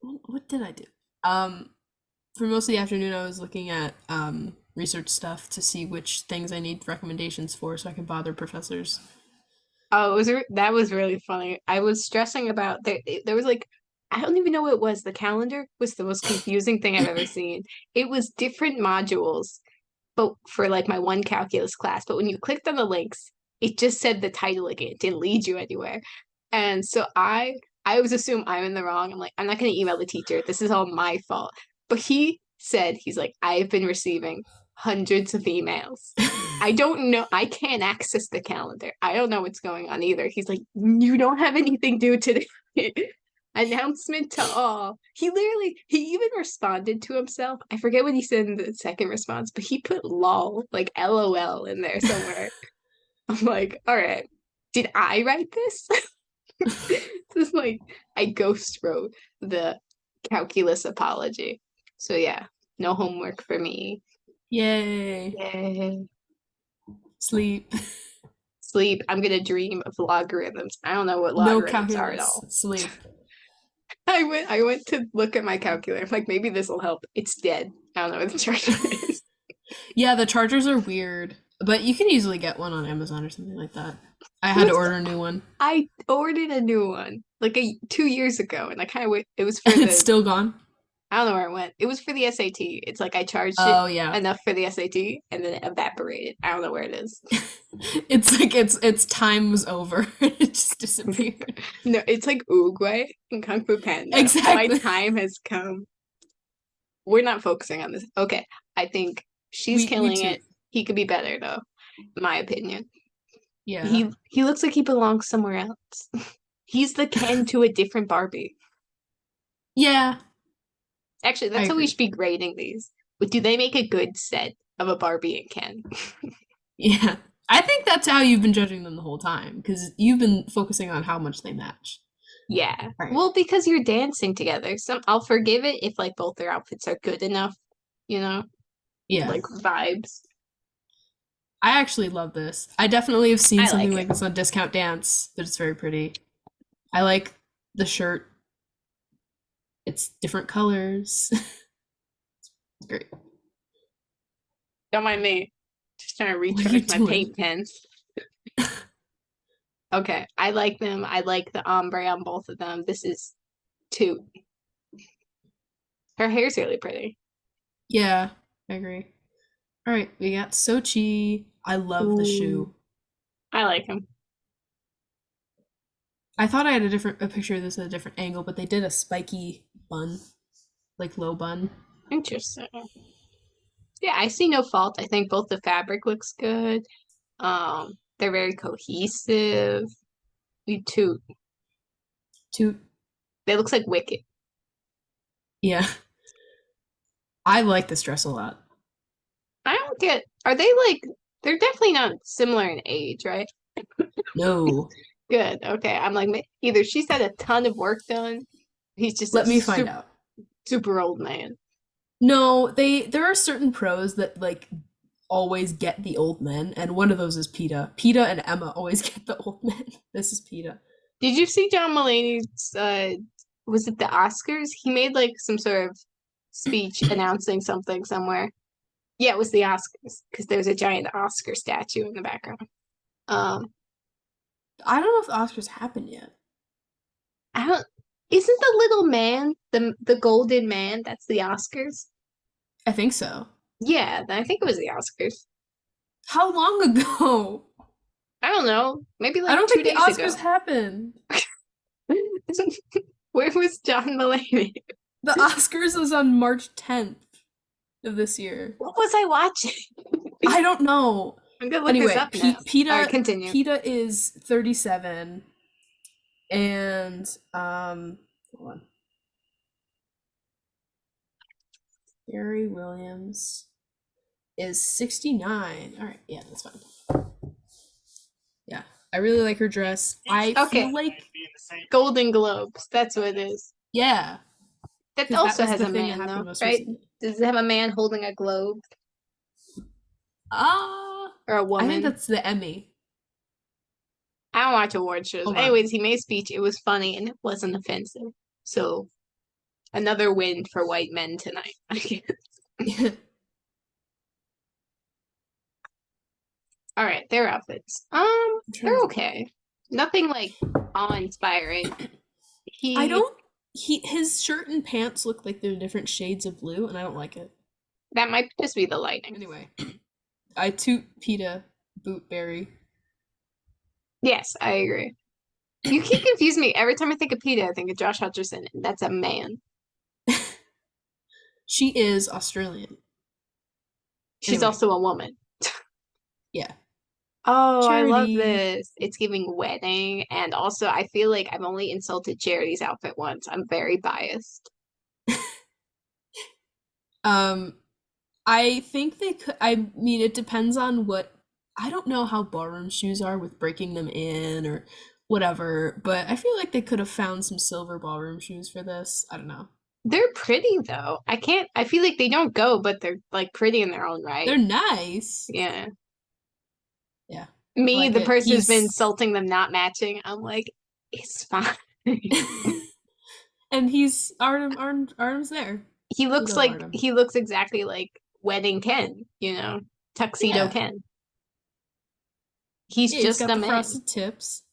what did I do? For most of the afternoon I was looking at research stuff to see which things I need recommendations for so I can bother professors. Oh, that was really funny. I was stressing about there was like I don't even know what it was. The calendar was the most confusing thing I've ever seen. It was different modules, but for like my one calculus class. But when you clicked on the links, it just said the title again. It didn't lead you anywhere. And so I always assume I'm in the wrong. I'm like, I'm not going to email the teacher. This is all my fault. But he's like, I've been receiving hundreds of emails. I don't know. I can't access the calendar. I don't know what's going on either. He's like, you don't have anything due today. Announcement to all. He even responded to himself. I forget what he said in the second response, but he put lol, like LOL in there somewhere. I'm like, all right, did I write this? This is like, I ghost wrote the calculus apology. So yeah, no homework for me. Yay. Yay. Sleep. Sleep. I'm gonna dream of logarithms. I don't know what No logarithms are at calculus. all. Sleep. I went to look at my calculator. I'm like, maybe this will help. It's dead. I don't know what the charger is. Yeah, the chargers are weird, but you can easily get one on Amazon or something like that. I had to What's order a new one, I ordered a new one like 2 years ago, and I kind of went. It was for and it's the still gone. I don't know where it went. It was for the SAT. It's like I charged it Oh yeah. enough for the SAT, and then it evaporated. I don't know where it is. It's like its time was over. It just disappeared. No, it's like Uruguay in Kung Fu Panda. My Exactly. time has come. We're not focusing on this. Okay, I think she's We killing too. it. He could be better though, in my opinion. Yeah. He looks like he belongs somewhere else. He's the Ken to a different Barbie. Yeah, Actually, I that's how we agree. should be grading these. But do they make a good set of a Barbie and Ken? Yeah. I think that's how you've been judging them the whole time because you've been focusing on how much they match. Yeah. Right. Well, because you're dancing together. I'll forgive it if like both their outfits are good enough, you know, Yeah. like vibes. I actually love this. I definitely have seen I something like like it. this on Discount Dance, that it's very pretty. I like the shirt. It's different colors. It's great. Don't mind me. Just trying to What are you recharge my doing? paint pens. Okay. I like them. I like the ombre on both of them. This is two. Her hair's really pretty. Yeah, I agree. All right, we got Sochi. I love the Ooh. shoe. I like him. I thought I had a picture of this at a different angle, but they did a spiky bun, like low bun. Interesting. Yeah, I see no fault. I think both the fabric looks good. They're very cohesive. You two, Too, they looks like Wicked. yeah. I like this dress a lot. I don't get. Are they like? They're definitely not similar in age, right? No, Good. Okay. I'm like either she's had a ton of work done. He's just a let me find super out. super old man. No, there are certain pros that like always get the old men, and one of those is PETA. PETA and Emma always get the old men. This is PETA. Did you see John Mulaney's? Was it the Oscars? He made like some sort of speech announcing something somewhere. Yeah, it was the Oscars because there's a giant Oscar statue in the background. Um, I don't know if the Oscars happened yet. I don't. Isn't the little man the golden man? That's the Oscars. I think so. Yeah, I think it was the Oscars. How long ago? I don't know. Maybe I like don't two think the days Oscars ago. happened. Where was John Mulaney? The Oscars was on March 10th of this year. What was I watching? I don't know. I'm gonna look this Anyway, up now. All right, PETA continue. PETA is 37 and hold on. Gary Williams is 69. All right, yeah, that's fine. Yeah. I really like her dress. I Okay, feel like Golden Globes. That's what it is. yeah, That because that also was has the a thing that man happened though, most right? recently. Does it have a man holding a globe Ah, or a I think woman? that's the Emmy. I don't watch award shows. Hold on. Anyways, he made a speech. It was funny and it wasn't offensive. So another win for white men tonight. All right, their outfits. They're okay. Nothing like awe-inspiring. I He don't his shirt and pants look like they're different shades of blue and I don't like it. That might just be the lighting. Anyway, I toot PETA Bootberry. Yes, I agree. You keep confusing me. Every time I think of PETA, I think of Josh Hutcherson, and that's a man. She is Australian. She's Anyway, also a woman. yeah. Oh, I love Charity. this. It's giving wedding, and also I feel like I've only insulted Charity's outfit once. I'm very biased. Um I think they could I mean it depends on what I don't know how ballroom shoes are with breaking them in or whatever, but I feel like they could have found some silver ballroom shoes for this. I don't know. They're pretty though. I feel like they don't go, but they're like pretty in their own right. They're nice. Yeah. Yeah, I Me, like the it. person who's been He's insulting them not matching, I'm like, it's fine. and he's Artem's there. We love Artem. He looks exactly like Wedding Ken, you know, Tuxedo Yeah. Ken. He's Yeah, he's just got a the man. frosted tips.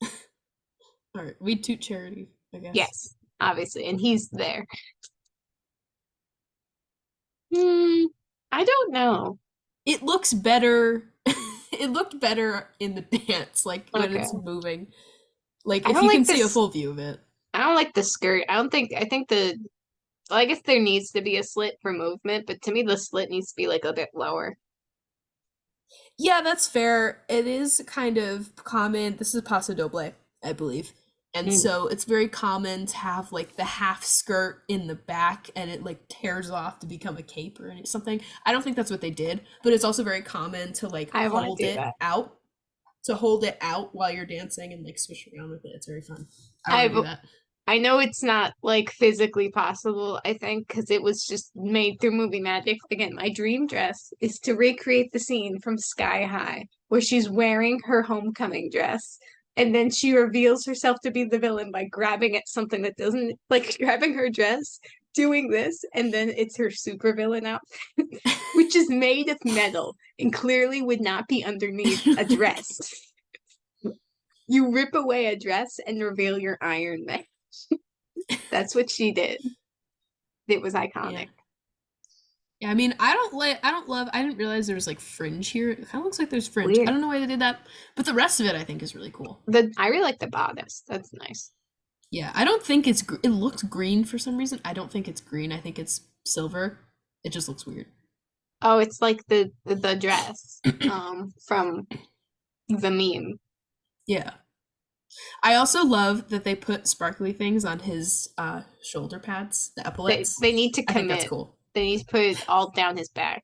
All right, we toot charity, I guess. Yes, obviously, and he's there. Hmm, I don't know. It looks better. It looked better in the dance, like when Okay. it's moving. Like I if don't you can like see a this. full view of it. I don't like the skirt. I think well, I guess there needs to be a slit for movement, but to me, the slit needs to be like a bit lower. Yeah, that's fair. It is kind of common. This is Paso Doble, I believe. And Mm. so it's very common to have like the half skirt in the back and it like tears off to become a cape or something. I don't think that's what they did, but it's also very common to like I want hold to do it that. out, to hold it out while you're dancing and like swish around with it. It's very fun. I want to I've do that. I know it's not like physically possible, I think, because it was just made through movie magic. Again, my dream dress is to recreate the scene from Sky High, where she's wearing her homecoming dress, and then she reveals herself to be the villain by grabbing at something that doesn't, like grabbing her dress, doing this, and then it's her supervillain outfit, which is made of metal and clearly would not be underneath a dress. You rip away a dress and reveal your Iron Man. That's what she did. It was Yeah. iconic. Yeah, I mean, I didn't realize there was like fringe here. It kind of looks like there's fringe. I Weird. don't know why they did that, but the rest of it I think is really cool. The I really like the bodice. That's nice. Yeah, I don't think it looks green for some reason. I don't think it's green. I think it's silver. It just looks weird. Oh, it's like the dress from the meme. Yeah. I also love that they put sparkly things on his shoulder pads, the epaulets. They need to I think that's commit. cool. They need to put it all down his back.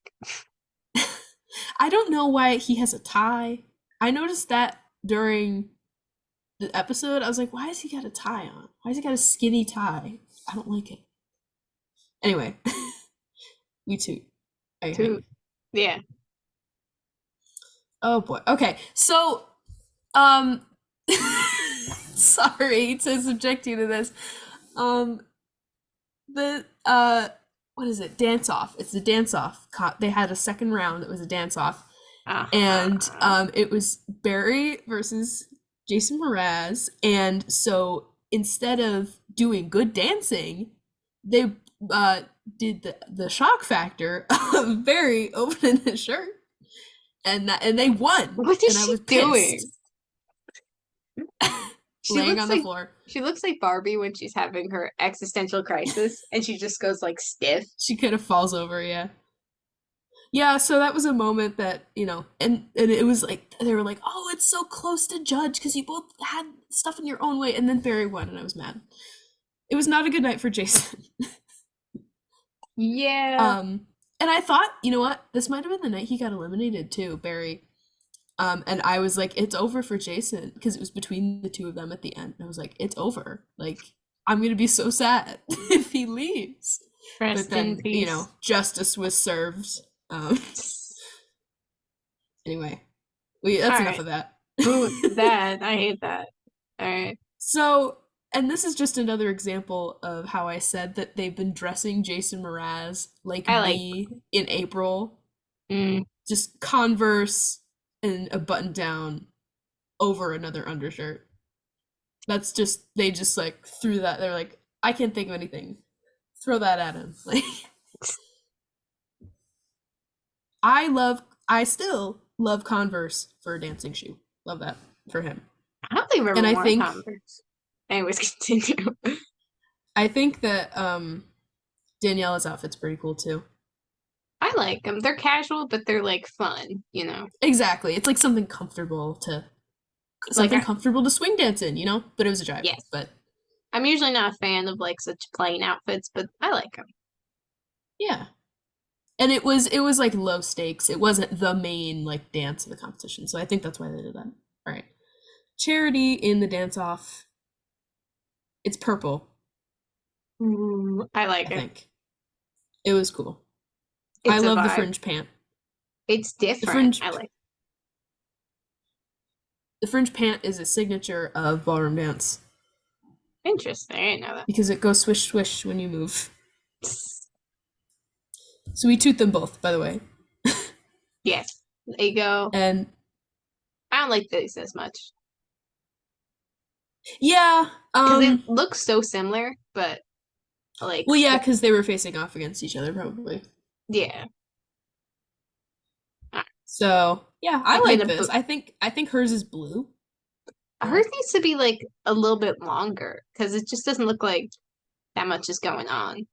I don't know why he has a tie. I noticed that during the episode. I was like, why has he got a tie on? Why has he got a skinny tie? I don't like it. Anyway, we too. To yeah. Oh boy. Okay. So, um sorry to subject you to this. Um the what is it? Dance off. It's the dance off. They had a second round that was a dance off. And it was Barry versus Jason Mraz. And so instead of doing good dancing, they did the shock factor of Barry opening his shirt. And they won. What is and I she was doing? pissed. She Laying looks on the like floor. she looks like Barbie when she's having her existential crisis and she just goes like stiff. She kind of falls over, yeah. Yeah, so that was a moment that, and it was like they were like, "Oh, it's so close to judge because you both had stuff in your own way." And then Barry won, and I was mad. It was not a good night for Jason. Yeah. And I thought, you know what? This might have been the night he got eliminated too, Barry. And I was like, it's over for Jason because it was between the two of them at the end. And I was like, it's over. Like, I'm gonna be so sad if he leaves. Rest But then, in peace. justice was served. Anyway, that's enough right. of that. Ooh, that I hate that. All right. So, and this is just another example of how I said that they've been dressing Jason Mraz like me in April. Just Converse and a button down over another undershirt. That's just they just like threw that. They're like, I can't think of anything. Throw that at him. Like, I still love Converse for a dancing shoe. Love that for him. I don't think I've ever worn think Converse. Anyways, continue. I think that Daniela's outfit's pretty cool too. I like them. They're casual, but they're like fun, Exactly. It's like something comfortable to comfortable to swing dance in, But it was a drive. Yes. But I'm usually not a fan of like such plain outfits, but I like them. Yeah. And it was like low stakes. It wasn't the main like dance of the competition. So I think that's why they did that. All right. Charity in the dance off. It's purple. Ooh, I like I it. think. It was cool. I It's a love the vibe. fringe pant. It's The different. fringe I like. the fringe pant is a signature of ballroom dance Interesting. I didn't know that. because it goes swish swish when you move. So we toot them both, by the way. Yes. There you go. And I don't like this as much yeah, because it looks so similar, but like, well, yeah, because they were facing off against each other, probably. yeah. I- So yeah, I I'm like gonna this. put I think hers is blue. hers Red. needs to be like a little bit longer because it just doesn't look like that much is going on.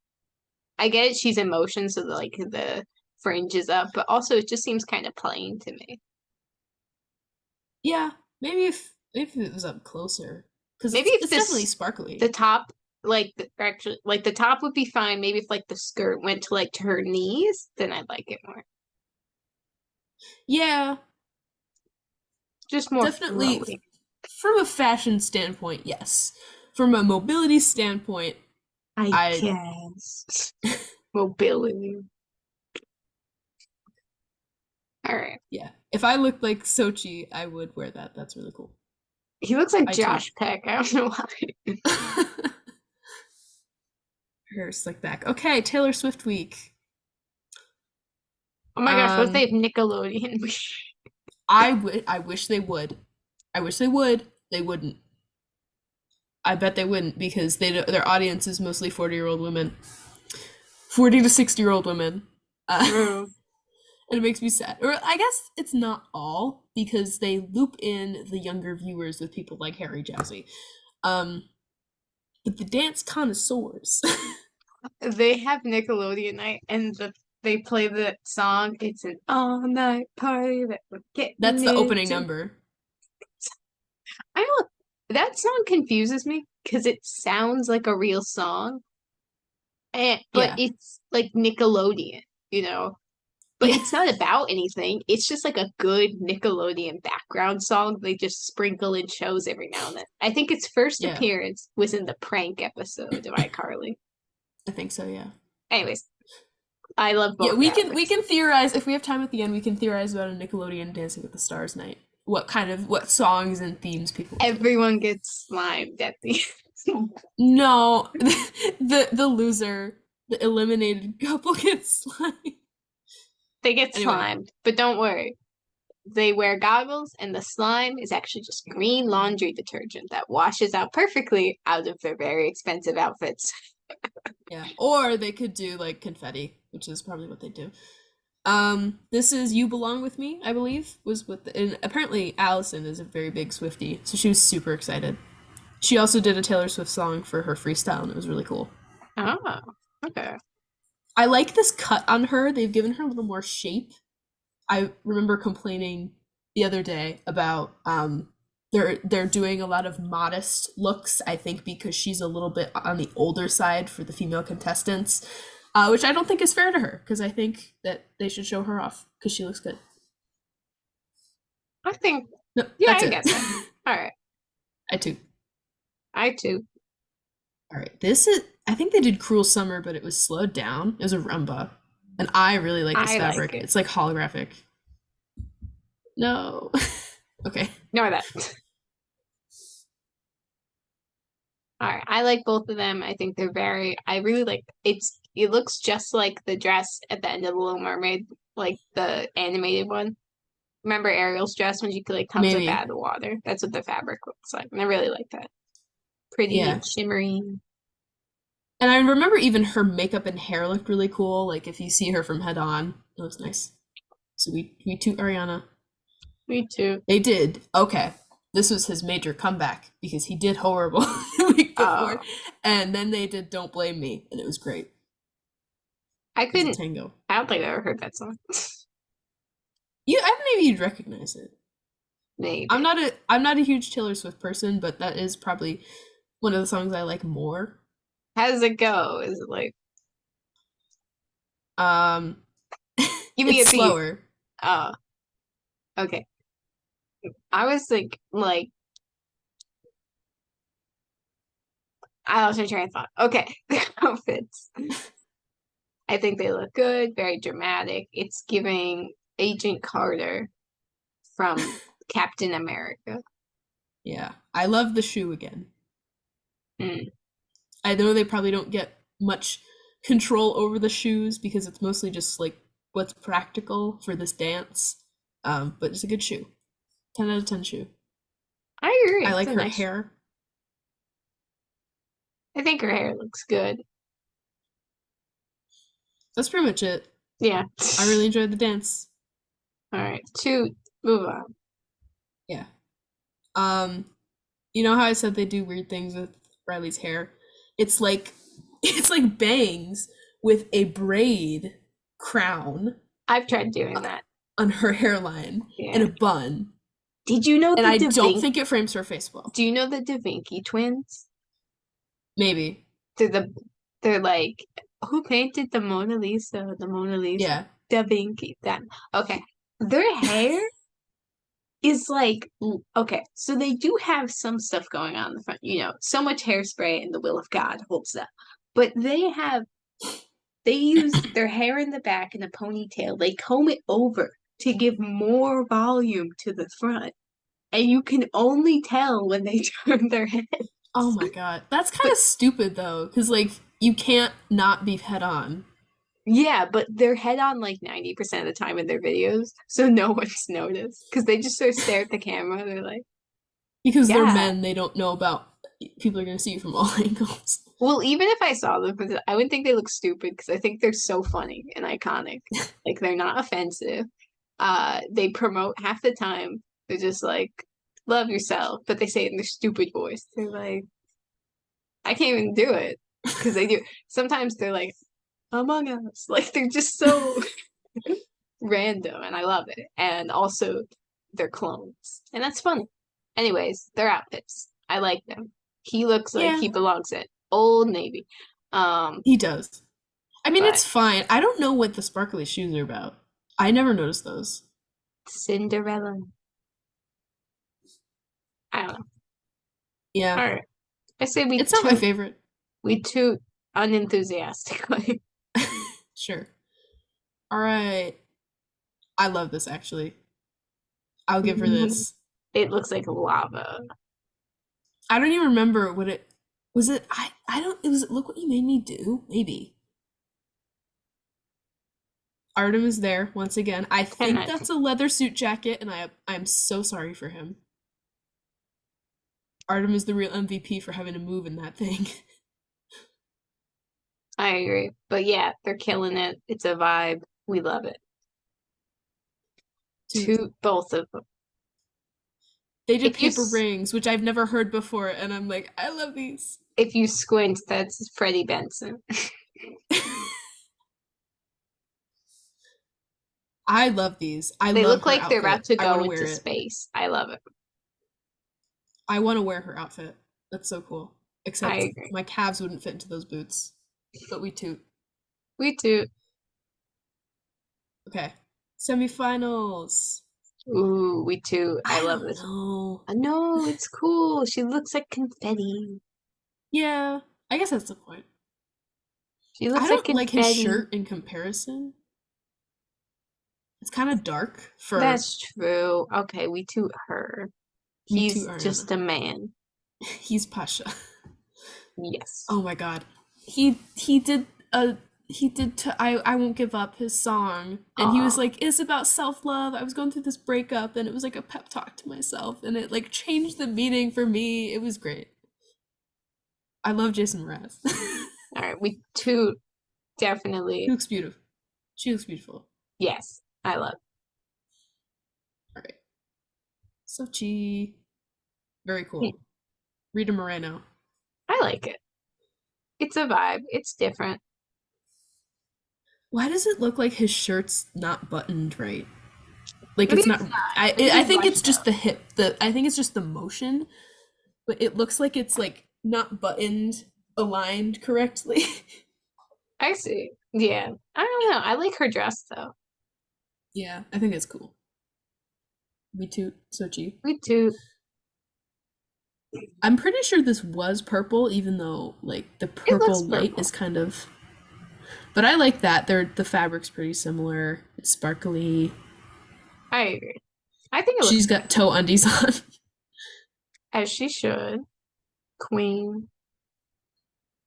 I get it, she's in motion, so the fringe is up, but also it just seems kind of plain to me. Yeah, maybe if it was up closer, because Maybe it's if it's definitely this sparkly. the top actually like the top would be fine. Maybe if like the skirt went to like to her knees, then I'd like it more. Yeah, Just more definitely flowy. from a fashion standpoint, yes. From a mobility standpoint, I I guess. Mobility. All right. yeah. If I looked like Sochi, I would wear that. That's really cool. He looks like I too. Josh Peck. I don't know why. Her slick back. Okay, Taylor Swift week. Oh my gosh, what if they Um, have Nickelodeon? I wish they would. I wish they would. They wouldn't. I bet they wouldn't because their audience is mostly 40-year-old women. 40 to 60-year-old women. True. And it makes me sad. Or I guess it's not all because they loop in the younger viewers with people like Harry Jazzy. Um, but the dance connoisseurs. They have Nickelodeon night and they play the song. It's an all night party that we're That's getting the opening into. number. I don't that song confuses me because it sounds like a real song. But Yeah. it's like Nickelodeon, you know. But Yeah. it's not about anything. It's just like a good Nickelodeon background song they just sprinkle in shows every now and then. I think its first Yeah. appearance was in the prank episode of iCarly. I think so, yeah. Anyways, I love Yeah, both we outfits. can theorize if we have time at the end, we can theorize about a Nickelodeon Dancing with the Stars night. What songs and themes people would do. Everyone gets slimed at the No, the loser, the eliminated couple gets slimed. they get Anyway, slimed, but don't worry. They wear goggles and the slime is actually just green laundry detergent that washes out perfectly out of their very expensive outfits. yeah. Or they could do like confetti, which is probably what they do. This is "You Belong with Me," I believe, was with and apparently Allison is a very big Swiftie, so she was super excited. She also did a Taylor Swift song for her freestyle, and it was really cool. Oh, okay. I like this cut on her. They've given her a little more shape. I remember complaining the other day about they're doing a lot of modest looks, I think because she's a little bit on the older side for the female contestants, which I don't think is fair to her because I think that they should show her off because she looks good. I think, No, yeah, that's I it. get that. All right. I too. I too. All right, this is. I think they did "Cruel Summer," but it was slowed down. It was a rumba, and I really like this I like fabric. it. It's like holographic. No. Okay. Know that. All right. I like both of them. I think they're I really like it looks just like the dress at the end of The Little Mermaid, like the animated one. Remember Ariel's dress when she like comes up out Maybe. of the water? That's what the fabric looks like. And I really like that. Pretty Yeah. and shimmery. And I remember even her makeup and hair looked really cool. Like if you see her from head on, it was nice. So we toot Ariana. Me too. They did. Okay. This was his major comeback because he did horrible the week before. Oh, And then they did Don't Blame Me, and it was great. I It was a couldn't. tango. I don't think I ever heard that song. Maybe you'd recognize it. Maybe. I'm not a huge Taylor Swift person, but that is probably one of the songs I like more. How does it go? Is it like Um give me it's a beat? slower. Oh, okay. I was like I lost my train of thought. Okay, their outfits. I think they look good, very dramatic. It's giving Agent Carter from Captain America. Yeah, I love the shoe again. Mm. I know they probably don't get much control over the shoes because it's mostly just like what's practical for this dance. But it's a good shoe. 10 out of 10 shoe. I agree. I It's like a her nice. hair. I think her hair looks good. That's pretty much it. Yeah. I really enjoyed the dance. All right. Two. Move on. Yeah. Um, you know how I said they do weird things with Riley's hair? It's like it's like bangs with a braid crown I've tried doing that. on her hairline and Yeah. a bun. Did you know And the I Da don't Vinci? think it frames her face well. Do you know the Da Vinci twins? Maybe. They're the. They're like, who painted the Mona Lisa? The Mona Lisa. Yeah. Da Vinci. Them. Okay. Their hair is like okay, so they do have some stuff going on in the front, so much hairspray and the will of God holds up. But they use their hair in the back in a ponytail. They comb it over to give more volume to the front. And you can only tell when they turn their heads. Oh my god. That's kind But of stupid though, because like you can't not be head on. yeah, but they're head on like 90% of the time in their videos, so no one's noticed. Because they just sort of stare at the camera. They're like, Because they're yeah. men, they don't know about people are gonna see you from all angles. Well, even if I saw them, I wouldn't think they look stupid because I think they're so funny and iconic. Like they're not offensive. They promote half the time. They're just like, love yourself, but they say it in their stupid voice. They're like, I can't even do it because they do. Sometimes they're like, Among Us. Like they're just so random, and I love it. And also, they're clones, and that's funny. Anyways, their outfits. I like them. He looks like Yeah, he belongs at Old Navy. Um, he does. I mean, but it's fine. I don't know what the sparkly shoes are about. I never noticed those. Cinderella. I don't know. Yeah, All right. I say it's not my favorite. we toot unenthusiastically. Sure. All right. I love this actually. I'll give her this. It looks like lava. I don't even remember what it was. I don't. It was Look What You Made Me Do. Maybe Artem is there once again. I think Can that's a leather suit jacket, and I'm so sorry for him. Artem is the real MVP for having to move in that thing. I agree. But yeah, they're killing it. It's a vibe. We love it. Toot. Toot both of them. They did If you paper rings, which I've never heard before, and I'm like, I love these. if you squint, that's Freddie Benson. I love these. I They love look her like they're about outfit. to I want go to wear into it. space. I love it. I want to wear her outfit. That's so cool. I Except agree. my calves wouldn't fit into those boots. But we toot. We toot. Okay. Semifinals. Ooh, we toot. I I love don't this one. know. No, it's cool. She looks like confetti. Yeah, I guess that's the point. She I looks like don't like his confetti. shirt in comparison. It's kind of dark for That's true. Okay, we toot her. me too, He's Ariana. just a man. He's Pasha. Yes. Oh my god. He did a he did to I won't give up his song, and he was Aw. like, it's about self-love. I was going through this breakup and it was like a pep talk to myself, and it like changed the meaning for me. It was great. I love Jason Mraz. All right, we toot She definitely. looks beautiful. She looks beautiful. Yes, I love. All right. Sochi. Very It. cool. Rita Moreno. I like it. It's a vibe. It's different. Why does it look like his shirt's not buttoned right? Like Maybe it's not. it's not. I Maybe I it's think it's rushed just up. the hip. I think it's just the motion, but it looks like it's like not buttoned, aligned correctly. I see. Yeah. I don't know. I like her dress though. Yeah, I think it's cool. Me too, Sochi. We toot. I'm pretty sure this was purple, even though like the It looks purple light purple. is kind of. But I like that. The fabric's pretty similar. It's sparkly. I agree. I think it looks She's good. got toe undies on. As she should. Queen.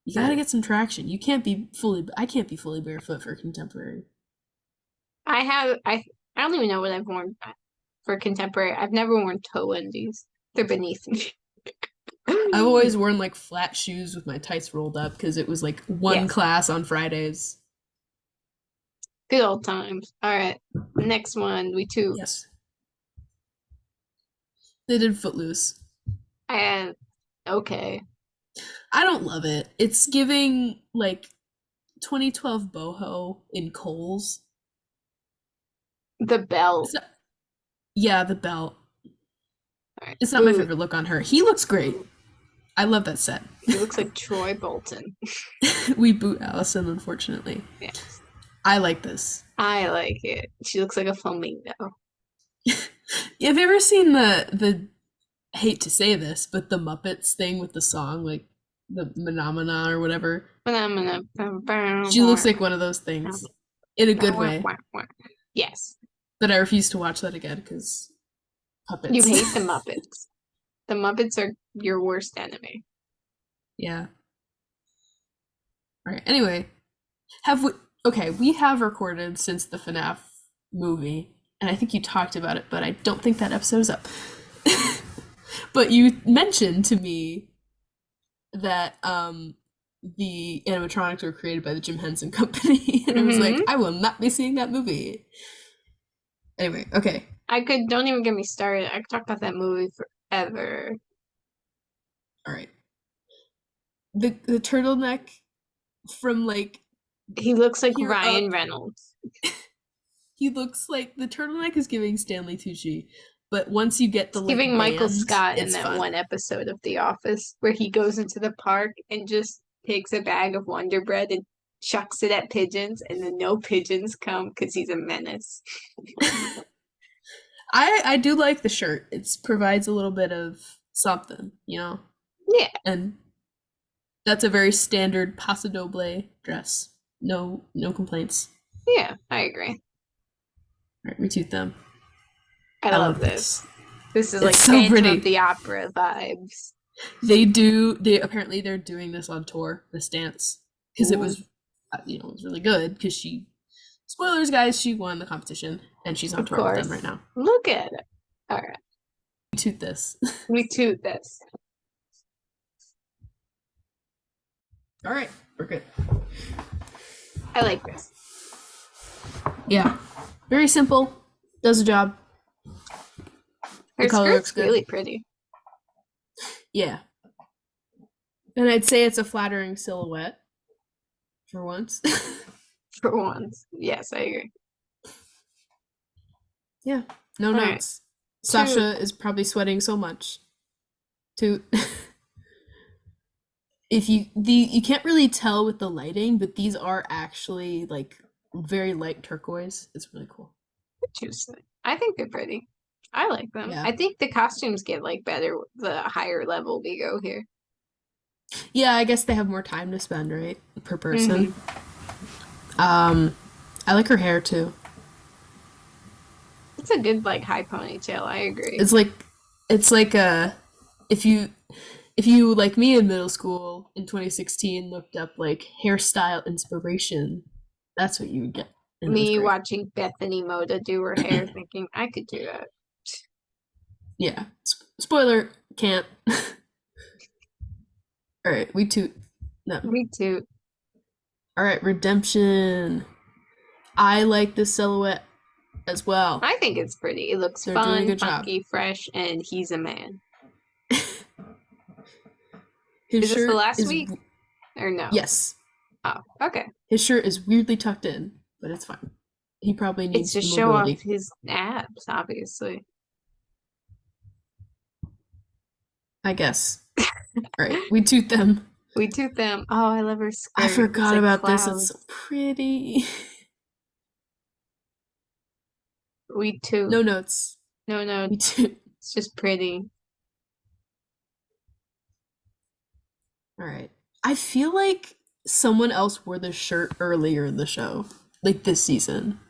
You gotta But get some traction. You can't be fully. I can't be fully barefoot for contemporary. I don't even know what I've worn for contemporary. I've never worn toe undies. They're beneath me. I've always worn like flat shoes with my tights rolled up because it was like one Yes. class on Fridays. Good old times. All right. Next one, we two. Yes, they did Footloose. And okay. I don't love it. It's giving like 2012 boho in Kohl's. The belt. It's not- yeah, the belt. All right. It's not my Ooh, favorite look on her. He looks great. I love that set. he looks like Troy Bolton. We boot Allison, unfortunately. Yes. I like this. I like it. She looks like a flamingo. Have you ever seen the I hate to say this, but the Muppets thing with the song, like the Menomina or whatever? She looks like one of those things in a good way. Yes. But I refuse to watch that again because You puppets. hate the Muppets. The Muppets are your worst enemy. Yeah. All right. Anyway, have we? Okay, we have recorded since the FNAF movie, and I think you talked about it, but I don't think that episode is up. But you mentioned to me that the animatronics were created by the Jim Henson Company, and I was like, Hmm. I will not be seeing that movie. Anyway, okay. Don't even get me started. I could talk about that movie forever. All right. The turtleneck from like He looks like here Ryan up, Reynolds. he looks like the turtleneck is giving Stanley Tucci, but once you get the It's like giving Michael band, Scott in it's that fun. one episode of The Office where he goes into the park and just takes a bag of Wonder Bread and chucks it at pigeons, and then no pigeons come because he's a menace. I do like the shirt. It provides a little bit of something, you know, Yeah, and that's a very standard Paso Doble dress. No complaints. yeah, I agree. All right, we toot them. I I love love this. this. This is It's like so Phantom of pretty. the Opera vibes. They do. They apparently they're doing this on tour. This dance because it Ooh, was, it was really good. Because she, spoilers, guys, she won the competition and she's on of tour with them course. right now. Look at it. All right, We toot this. we toot this. All right, we're good. I like this. Yeah, very simple. Does the job. Her The color looks skirt's good. really pretty Yeah, and I'd say it's a flattering silhouette for once. for once. Yes, I agree. Yeah, no All right, notes. toot. Sasha is probably sweating so much. To if you can't really tell with the lighting, but these are actually like very light turquoise. It's really cool. Interesting. I think they're pretty. I like them. Yeah. I think the costumes get like better the higher level we go here. Yeah, I guess they have more time to spend, right? Per person. Hmm. I like her hair too. It's a good like high ponytail. I agree. It's like a if you like me in middle school in 2016 looked up like hairstyle inspiration, that's what you would get in those Me grades. watching Bethany Moda do her hair, thinking I could do that. Yeah. Spoiler, can't. All right, we toot. No. Me too. All right, redemption. I like this silhouette as well. I think it's pretty. It looks They're doing a fun, good job. funky, fresh, and he's a man. His Is this the shirt last is week or no? yes. Oh, okay. His shirt is weirdly tucked in, but it's fine. He probably It's needs to the show off mobility. his abs, obviously. I guess. All right, we toot them. We toot them. Oh, I love her skirt. I It's forgot like about clouds. this. It's so pretty. We toot. No notes. No, We toot. it's just pretty. All right. I feel like someone else wore this shirt earlier in the show, like this season.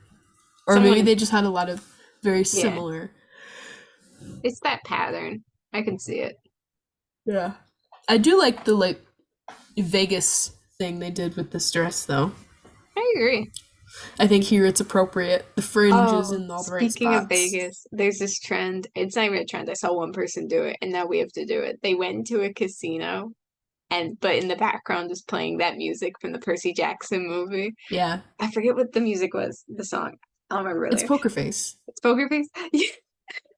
Or maybe Someone, they just had a lot of very yeah, similar. it's that pattern. I can see it. Yeah. I do like the like Vegas thing they did with this dress though. I agree. I think here it's appropriate. The fringe is Oh, in all the right speaking of spots. Vegas, there's this trend. It's not even a trend. I saw one person do it, and now we have to do it. They went into a casino, and but in the background is playing that music from the Percy Jackson movie. Yeah. I forget what the music was, the song. I don't remember It's earlier. Poker Face. It's Poker Face. Yeah.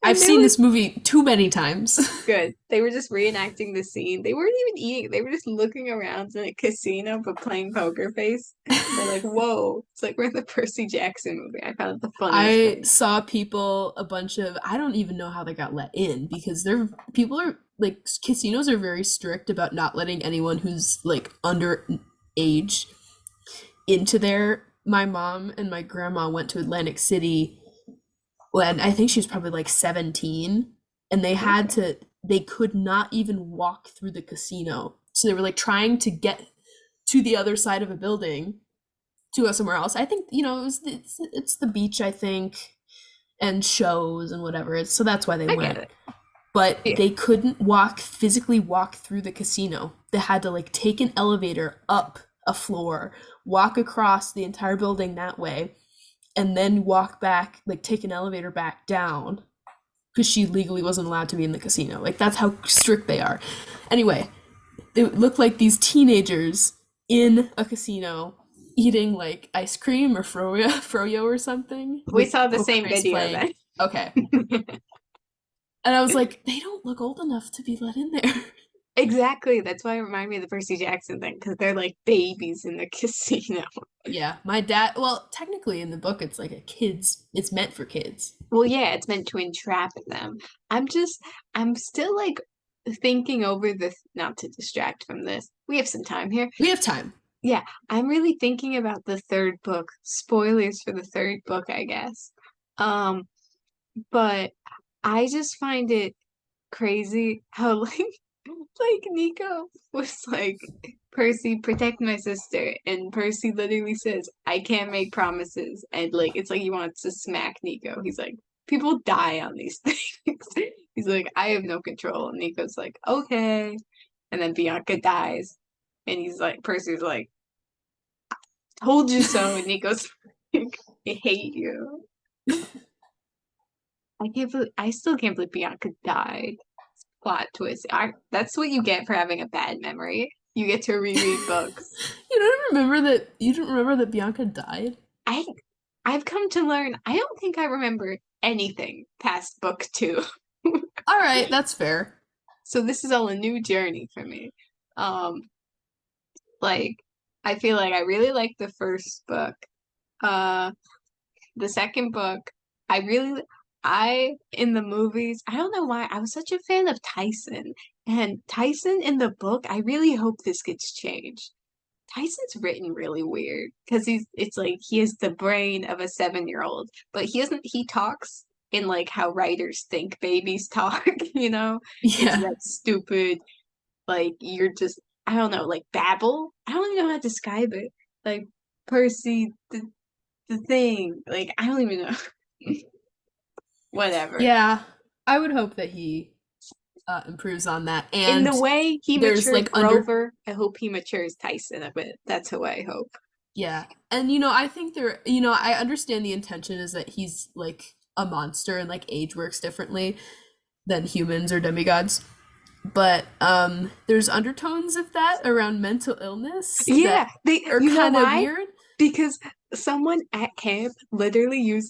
I've And they seen were this movie too many times. good. They were just reenacting the scene. They weren't even eating. They were just looking around in a casino but playing Poker Face. They're like, whoa. It's like we're in the Percy Jackson movie. I found it the funniest I thing. saw people, a bunch of, I don't even know how they got let in because they're, people are, like, casinos are very strict about not letting anyone who's, like, under age into there. My mom and my grandma went to Atlantic City when I think she was probably like 17, and they had Okay. to, they could not even walk through the casino. So they were like trying to get to the other side of a building to go somewhere else. I think, it's the beach, I think, and shows and whatever. So that's why they I get went. it. But Yeah. they couldn't physically walk through the casino. They had to like take an elevator up a floor, walk across the entire building that way, and then walk back, like take an elevator back down because she legally wasn't allowed to be in the casino. Like that's how strict they are. Anyway, they look like these teenagers in a casino eating like ice cream or froyo or something We with saw the Poker same Face video playing. then. Okay. And I was like, they don't look old enough to be let in there. Exactly. That's why it reminded me of the Percy Jackson thing, because they're like babies in the casino. Yeah, my dad, well, technically in the book it's like a kids, it's meant for kids. Well, yeah, it's meant to entrap them. I'm just, I'm still like thinking over this, not to distract from this. We have some time here. We have time. Yeah, I'm really thinking about the third book. Spoilers for the third book, I guess. Um, but I just find it crazy how like Nico was like, Percy, protect my sister, and Percy literally says, I can't make promises, and like it's like he wants to smack Nico. He's like, people die on these things. He's like, I have no control. And Nico's like, okay. And then Bianca dies. And he's like, Percy's like, told you so. And Nico's like, I hate you. I still can't believe Bianca died. Plot twist. That's what you get for having a bad memory. You get to reread books. You don't remember that Bianca died? I I've come to learn I don't think I remember anything past book two. All right, that's fair. So this is all a new journey for me. Um like I feel like I really like the first book. Uh the second book, I in the movies, I don't know why I was such a fan of Tyson. And Tyson in the book, I really hope this gets changed. Tyson's written really weird because it's like he has the brain of a 7-year-old, but he talks in like how writers think babies talk, you know? It's Yeah. that stupid, like you're just, I don't know, like babble. I don't even know how to describe it. Like Percy, the thing. Like I don't even know. Whatever. Yeah. I would hope that he improves on that. In the And way he there's matured like under Grover, I hope he matures Tyson a bit. That's who I hope. yeah. And I think I understand the intention is that he's like a monster and like age works differently than humans or demigods. But there's undertones of that around mental illness Yeah, that they are you know kind of why? weird. Because someone at camp literally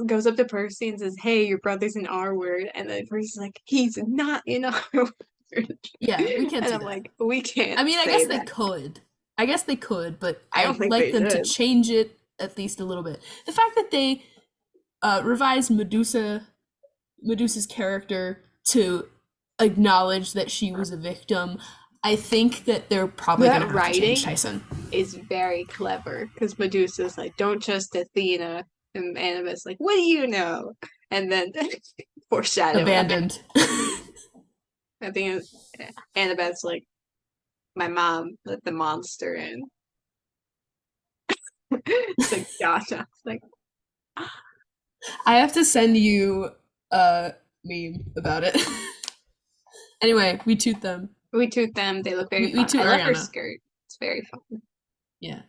goes up to Percy and says, "Hey, your brother's an R word," and then Percy's like, "He's not an R word," Yeah, we can't and do I'm that. like, "We I can't mean, I guess say they that." could. I guess they could, but I don't I'd think like they them to should. change it at least a little bit. The fact that they revised Medusa's character to acknowledge that she was a victim, I think that they're probably That gonna have to change writing Tyson. is very clever because Medusa's like, "Don't trust Athena," and Annabeth's like, "What do you know?" And then foreshadowing. Abandoned. I think Annabeth's like, My mom let the monster in. It's like gotcha. It's like I have to send you a meme about it. Anyway, we toot them. we toot them. They look very We fun. toot I love her Ariana. skirt. It's very fun. Yeah.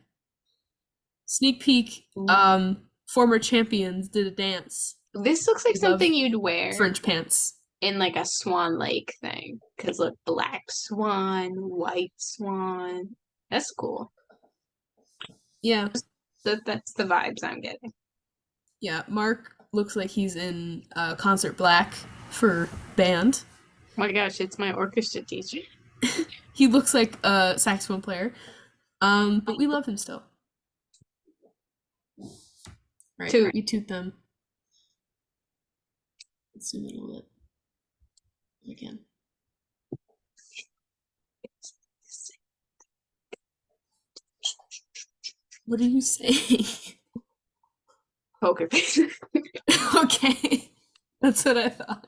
Sneak peek. Ooh. Former champions did a dance. This looks like We love something you'd wear French pants. in like a Swan Lake thing. Cause look, black swan, white swan. That's cool. Yeah. That's the vibes I'm getting. Yeah. Mark looks like he's in concert black for band. Oh my gosh, it's my orchestra teacher. He looks like a saxophone player. But we love him still. Right, Toot. we toot them. Let's zoom in a little bit. Again. What are you saying? Poker face. Okay. That's what I thought.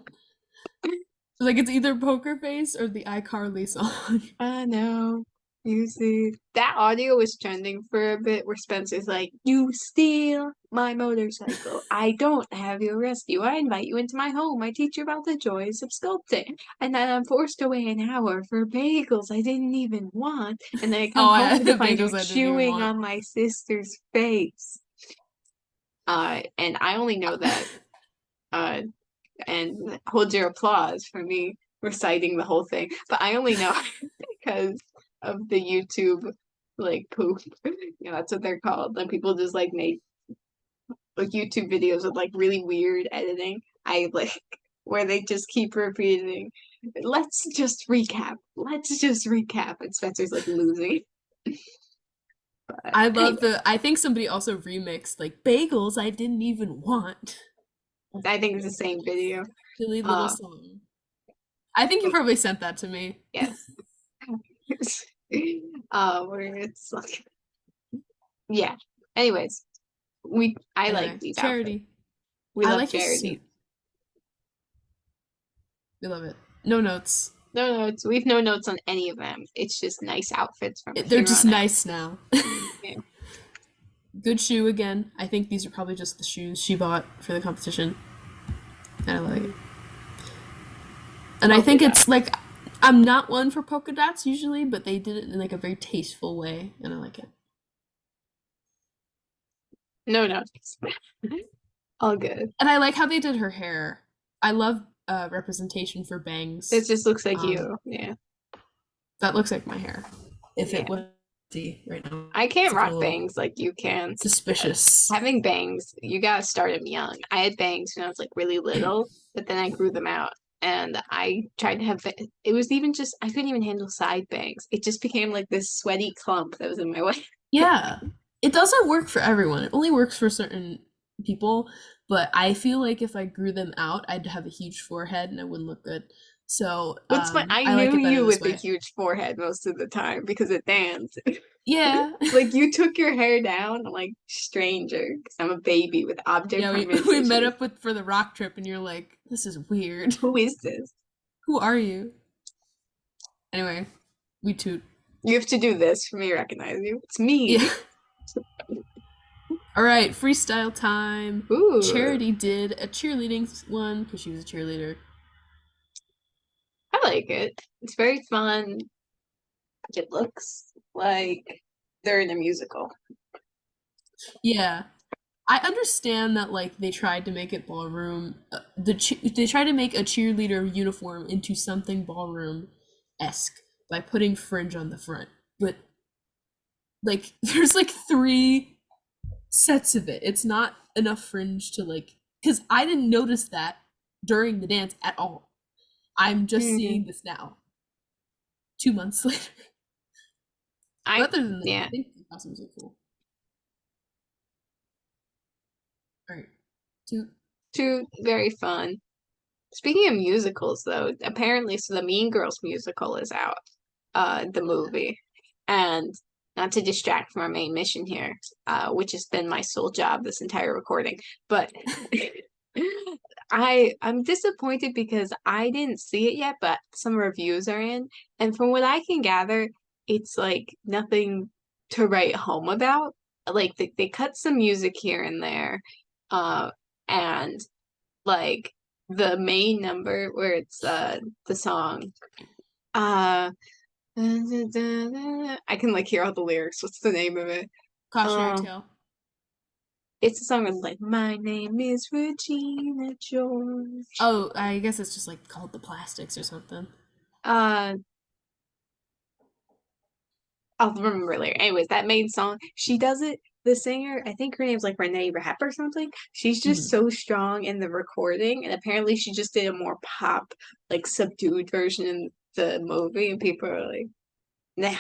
Like it's either Poker Face or the iCarly song. I know. You see, that audio was trending for a bit where Spencer's like, "You steal my motorcycle. I don't have your rescue. I invite you into my home. I teach you about the joys of sculpting. And then I'm forced away an hour for bagels I didn't even want. And then I come home The to find you bagels I didn't even chewing want. on my sister's face." And I only know that. And hold your applause for me reciting the whole thing. But I only know because of the YouTube like poop. That's what they're called. When people just like make like YouTube videos with like really weird editing. I like where they just keep repeating, let's just recap. Let's just recap. And Spencer's like losing. But I love anyway, I think somebody also remixed like bagels I didn't even want. I think it's the same video. Silly little song. I think you probably sent that to me. Yes. Where it's like yeah. Anyways, I Anyway, like these outfits. Charity. We I love like his Charity. suit. We love it. No notes. No notes. We've no notes on any of them. It's just nice outfits from They're here just on out. nice now. Yeah. Good shoe again. I think these are probably just the shoes she bought for the competition. And I like it. And I think it's like I'm not one for polka dots usually, but they did it in like a very tasteful way, and I like it. No notes. All good. And I like how they did her hair. I love representation for bangs. It just looks like you. Yeah. That looks like my hair. If Yeah. it was see right now. I can't It's a rock little bangs like you can. Suspicious. Having bangs, you gotta start them young. I had bangs when I was like really little, but then I grew them out. And I tried to have it was even just I couldn't even handle side bangs. It just became like this sweaty clump that was in my way. Yeah. It doesn't work for everyone. It only works for certain people, but I feel like if I grew them out, I'd have a huge forehead and I wouldn't look good. So What's fun? I like knew it better you this with a way. huge forehead most of the time because of dance. Yeah. Like you took your hair down like stranger because I'm a baby with object Yeah, permanence we met issues. up for the rock trip and you're like, this is weird. Who is this? Who are you? Anyway, we toot. You have to do this for me to recognize you. It's me. Yeah. All right, freestyle time. Ooh. Charity did a cheerleading one because she was a cheerleader. I like it. It's very fun. It looks like they're in a musical. Yeah. I understand that like they tried to make it ballroom. They tried to make a cheerleader uniform into something ballroom-esque by putting fringe on the front. But like there's like 3 sets of it. It's not enough fringe to like cuz I didn't notice that during the dance at all. I'm just seeing this now. 2 months later. Other than that, I think the costumes are cool. All right. Two very fun. Speaking of musicals, though, apparently, so the Mean Girls musical is out, the movie, and not to distract from our main mission here, which has been my sole job this entire recording, but I'm disappointed because I didn't see it yet, but some reviews are in, and from what I can gather, it's like nothing to write home about. Like they cut some music here and there, and like the main number where it's the song, uh, I can like hear all the lyrics. What's the name of it? Cautionary Um, tale. it's a song with like my name is Regina George. Oh, I guess it's just like called the Plastics or something. Uh, I'll remember later. Anyways, that main song, she does it. The singer, I think her name's like Renee Rapp or something. She's just Mhm. so strong in the recording, and apparently she just did a more pop, like subdued version in the movie, and people are like, nah.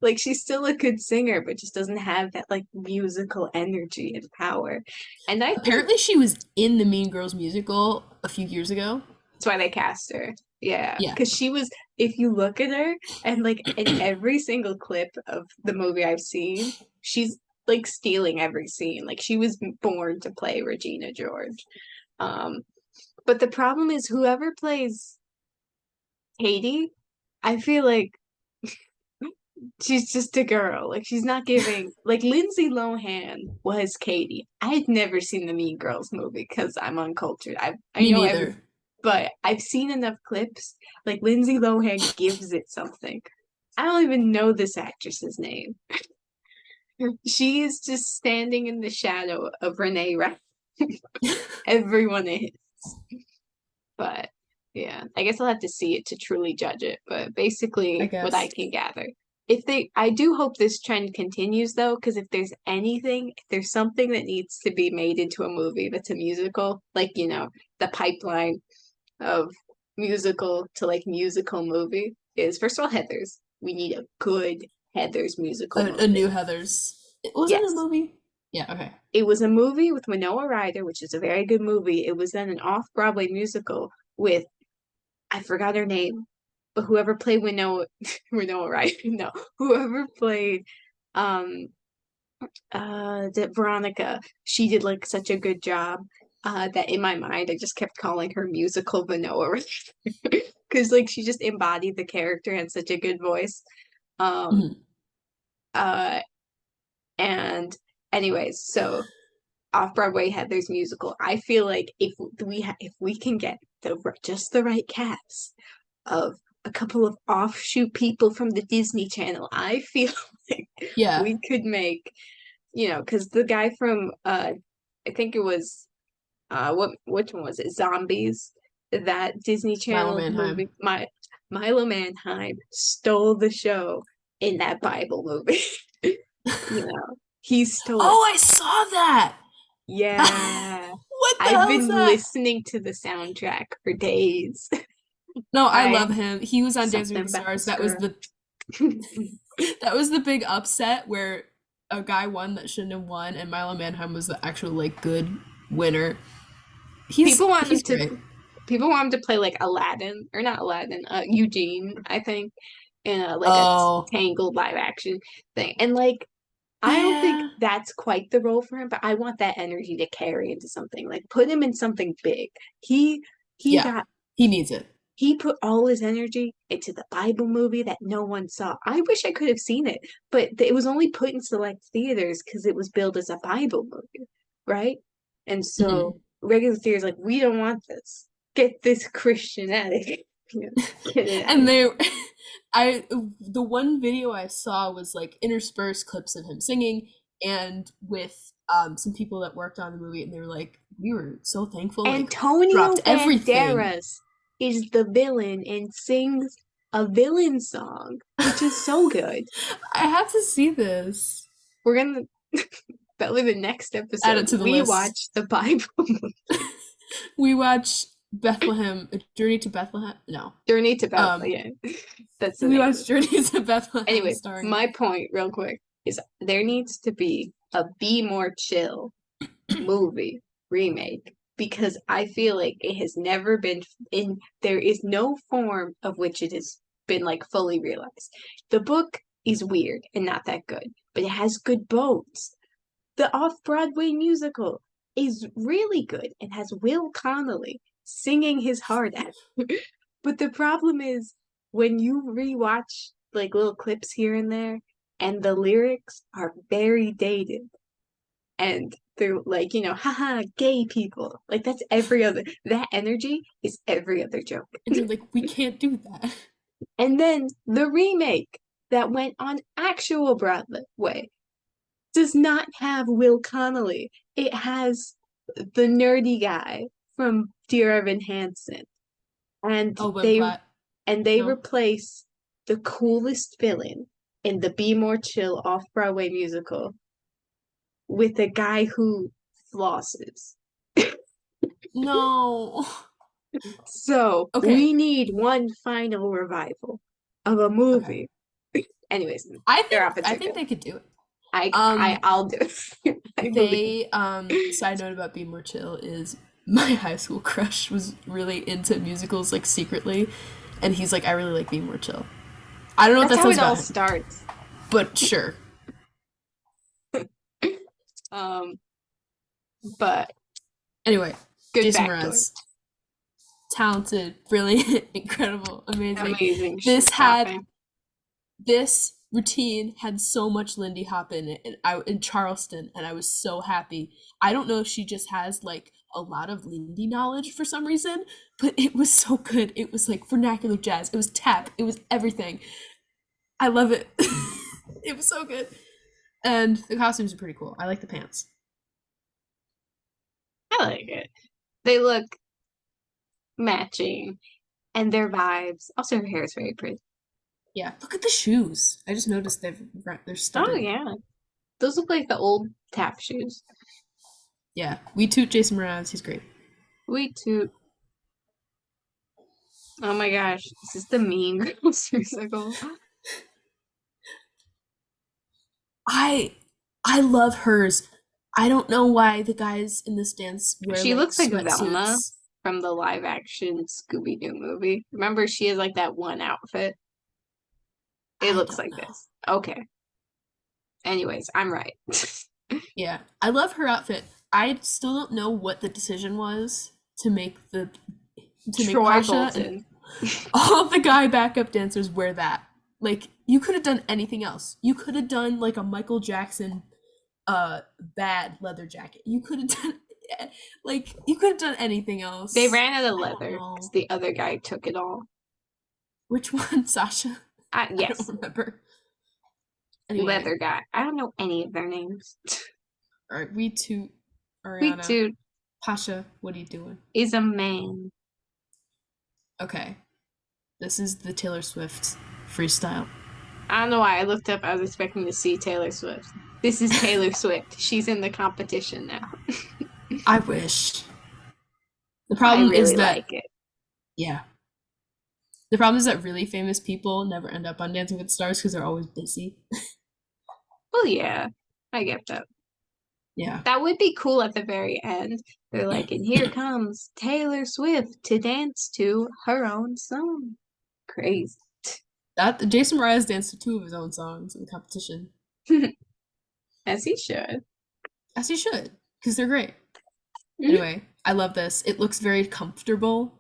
Like she's still a good singer, but just doesn't have that like musical energy and power. And I think Apparently, she was in the Mean Girls musical a few years ago. that's why they cast her. Yeah, Yeah. because she was, if you look at her and like in every single clip of the movie I've seen, she's like stealing every scene. Like she was born to play Regina George. Um, but the problem is whoever plays Katie, I feel like she's just a girl. Like she's not giving like Lindsay Lohan was Katie. I had never seen the Mean Girls movie because I'm uncultured. I Me know every, neither. but I've seen enough clips. Like Lindsay Lohan gives it something. I don't even know this actress's name. She is just standing in the shadow of Renee Rapp. Everyone is. But yeah, I guess I'll have to see it to truly judge it. But I basically, what I guess. can gather, if they, I do hope this trend continues though, because if there's anything, if there's something that needs to be made into a movie that's a musical, like the pipeline of musical to like musical movie is first of all Heather's. We need a good Heather's musical A movie. new Heathers. Was it a Yes, movie? Yeah, okay. it was a movie with Winona Ryder, which is a very good movie. It was then an off-Broadway musical with I forgot her name, but whoever played Winona Winona Ryder, no, whoever played um Veronica, she did like such a good job that in my mind I just kept calling her musical Winona Ryder because like she just embodied the character and such a good voice. Um Mhm. uh and anyways, so off Broadway Heather's musical. I feel like if we can get just the right cast of a couple of offshoot people from the Disney Channel, I feel like Yeah. we could make, because the guy from I think it was which one was it? Zombies, that Disney Milo Channel Manheim. movie. Milo Manheim stole the show in that Bible movie. He stole it. Oh, I saw that! Yeah. What the I've hell is been that? listening to the soundtrack for days. No, I I love him. He was on Dancing with something the about Stars. this That was girl. the that was the big upset where a guy won that shouldn't have won, and Milo Manheim was the actual like good winner. He's People want him he's to great. people want him to play like Aladdin or not Aladdin, Eugene, I think, in like a Oh, Tangled live action thing. And like I don't think yeah. that's quite the role for him, but I want that energy to carry into something. Like put him in something big. He he Yeah. got He needs it. he put all his energy into the Bible movie that no one saw. I wish I could have seen it, but it was only put in select theaters because it was billed as a Bible movie, right? And so Mhm. regular theaters like, we don't want this. Get this Christian out of here. Get it out of And here. they I the one video I saw was like interspersed clips of him singing and with some people that worked on the movie and they were like, we were so thankful, like Antonio dropped everything. Banderas is the villain and sings a villain song, which is so good. I have to see this. We're gonna Probably the next Add episode, it to the we list. watch the Bible We watch Bethlehem, A Journey to Bethlehem. No. Journey to Um, Bethlehem. Yeah, that's the we name of watched it. Journey to Bethlehem Anyways, starring. my point, real quick, is there needs to be a Be More Chill movie remake because I feel like it has never been in. There is no form of which it has been like fully realized. The book is weird and not that good, but it has good bones. The off-Broadway musical is really good and has Will Connolly singing his heart out. But the problem is when you rewatch like little clips here and there, and the lyrics are very dated. And they're like, haha, gay people. Like that's every other that energy is every other joke. And you're like, we can't do that. And then the remake that went on actual Broadway does not have Will Connolly. It has the nerdy guy from Dear Evan Hansen. And Oh, Ben they Platt. and they No. replace the coolest villain in the Be More Chill off-Broadway musical with a guy who flosses. No. So Okay. we need one final revival of a Okay. movie. Anyways, I their think outfits I are think good. they could do it. I'll do it. I believe. They side note about being more chill is my high school crush was really into musicals like secretly, and he's like, I really like being more chill. I don't know what That's that how says it all about him, starts. but sure. Um, but Anyway, good Jason backstory. Mraz, talented, brilliant, incredible, amazing. Amazing. This had Shopping. this routine had so much Lindy Hop in it, and I in Charleston, and I was so happy. I don't know if she just has like a lot of Lindy knowledge for some reason, but it was so good. It was like vernacular jazz. It was tap. It was everything. I love it. It was so good, and the costumes are pretty cool. I like the pants. I like it. They look matching and their vibes. Also, her hair is very pretty. Yeah, look at the shoes. I just noticed they're Oh studded. yeah, those look like the old tap shoes. Yeah, we toot Jason Mraz. He's great. We too. Oh my gosh, this is the Mean Girls musical. I I love hers. I don't know why the guys in this dance wear She like looks like Velma sweatsuits. from the live action Scooby Doo movie. Remember, she has like that one outfit. It I looks don't like know. this. Okay. Anyways, I'm right. Yeah, I love her outfit. I still don't know what the decision was to make Troy Pasha and Bolton. all the guy backup dancers wear that. Like you could have done anything else. You could have done like a Michael Jackson bad leather jacket. You could have done like you could have done anything else. They ran out of I don't leather know. because the other guy took it all. Which one, Sasha? I don't Yes, remember. Anyway, leather guy. I don't know any of their names. all right, we toot We Ariana. too Pasha, what are you doing? is a man. Okay, this is the Taylor Swift freestyle. I don't know why I looked up. I was expecting to see Taylor Swift. This is Taylor Swift. She's in the competition now. I wish. The I problem is really that like it. yeah. The problem is that really famous people never end up on Dancing with the Stars because they're always busy. Well, yeah, I get that. Yeah. That would be cool at the very end. They're like, and here comes Taylor Swift to dance to her own song. Crazy. That Jason Mraz danced to two of his own songs in the competition. As he should. As he should, because they're great. Mhm. Anyway, I love this. It looks very comfortable.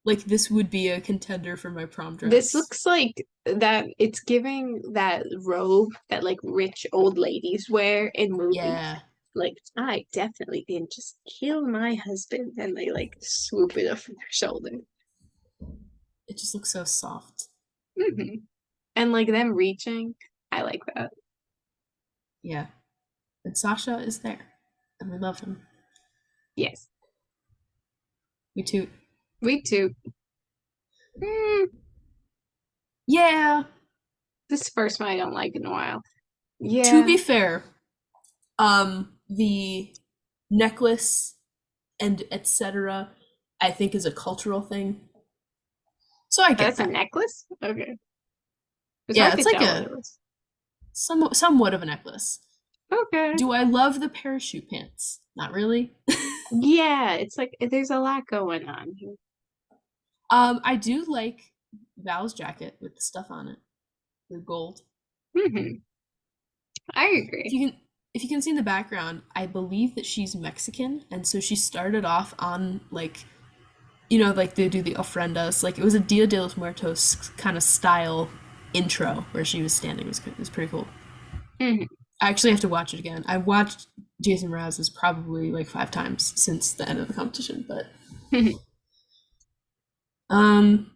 Like this would be a contender for my prom dress. This looks like that it's giving that robe that like rich old ladies wear in movies. Yeah. Like, I definitely didn't just kill my husband, and they like swoop it up from their shoulder. It just looks so soft. Hmm. And like them reaching, I like that. Yeah. And Sasha is there. And we love him. Yes, We toot. we too. Mm, Yeah. this first one I don't like in a while. Yeah. To be fair, the necklace and etc. I think is a cultural thing. So I get That's that. a necklace? Okay. Yeah, it's like tell what it was. somewhat of a necklace. Okay. Do I love the parachute pants? Not really. Yeah, it's like there's a lot going on here. I do like Val's jacket with the stuff on it, the gold. Hmm. I agree. If you can see in the background, I believe that she's Mexican, and so she started off on like, like they do the ofrendas, like it was a Dia de los Muertos kind of style intro where she was standing was pretty cool. Mhm. I actually have to watch it again. I've watched Jason Mraz's probably like 5 times since the end of the competition, but um,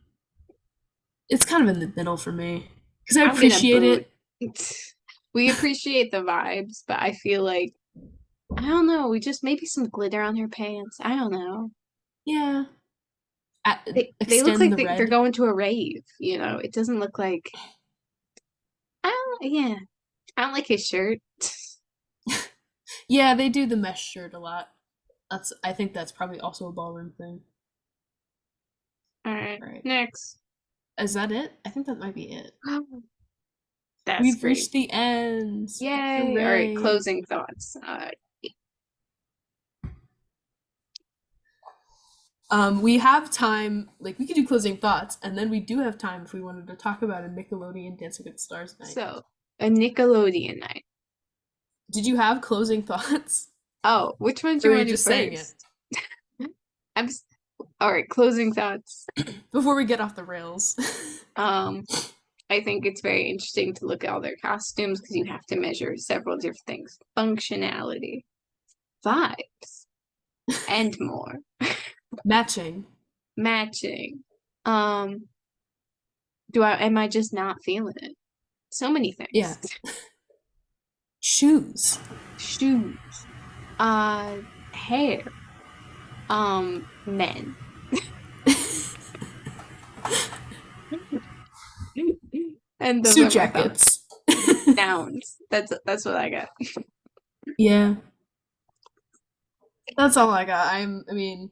it's kind of in the middle for me because I I'm gonna appreciate boot. it. We appreciate the vibes, but I feel like I don't know. We just maybe some glitter on her pants. I don't know. Yeah, They look extend like the they're red. going to a rave. You know, it doesn't look like. I don't. Yeah, I don't like his shirt. Yeah, they do the mesh shirt a lot. I think that's probably also a ballroom thing. All right, All right, next. is that it? I think that might be it. That's We've great. reached the end. Yay! All right, Hooray! closing thoughts. We have time, like we could do closing thoughts, and then we do have time if we wanted to talk about a Nickelodeon Dancing with the Stars night. So, a Nickelodeon night. Did you have closing thoughts? Oh, which one do Or you were you want to do just saying it? first? All right, closing thoughts. Before we get off the rails. Um, I think it's very interesting to look at all their costumes because you have to measure several different things: functionality, vibes, and more. Matching. Matching. Um, am I just not feeling it? So many Yeah. things. Shoes. Shoes. Hair. Men. And those Suit are my thoughts. jackets. Nouns. That's what I got. Yeah. That's all I got. I mean,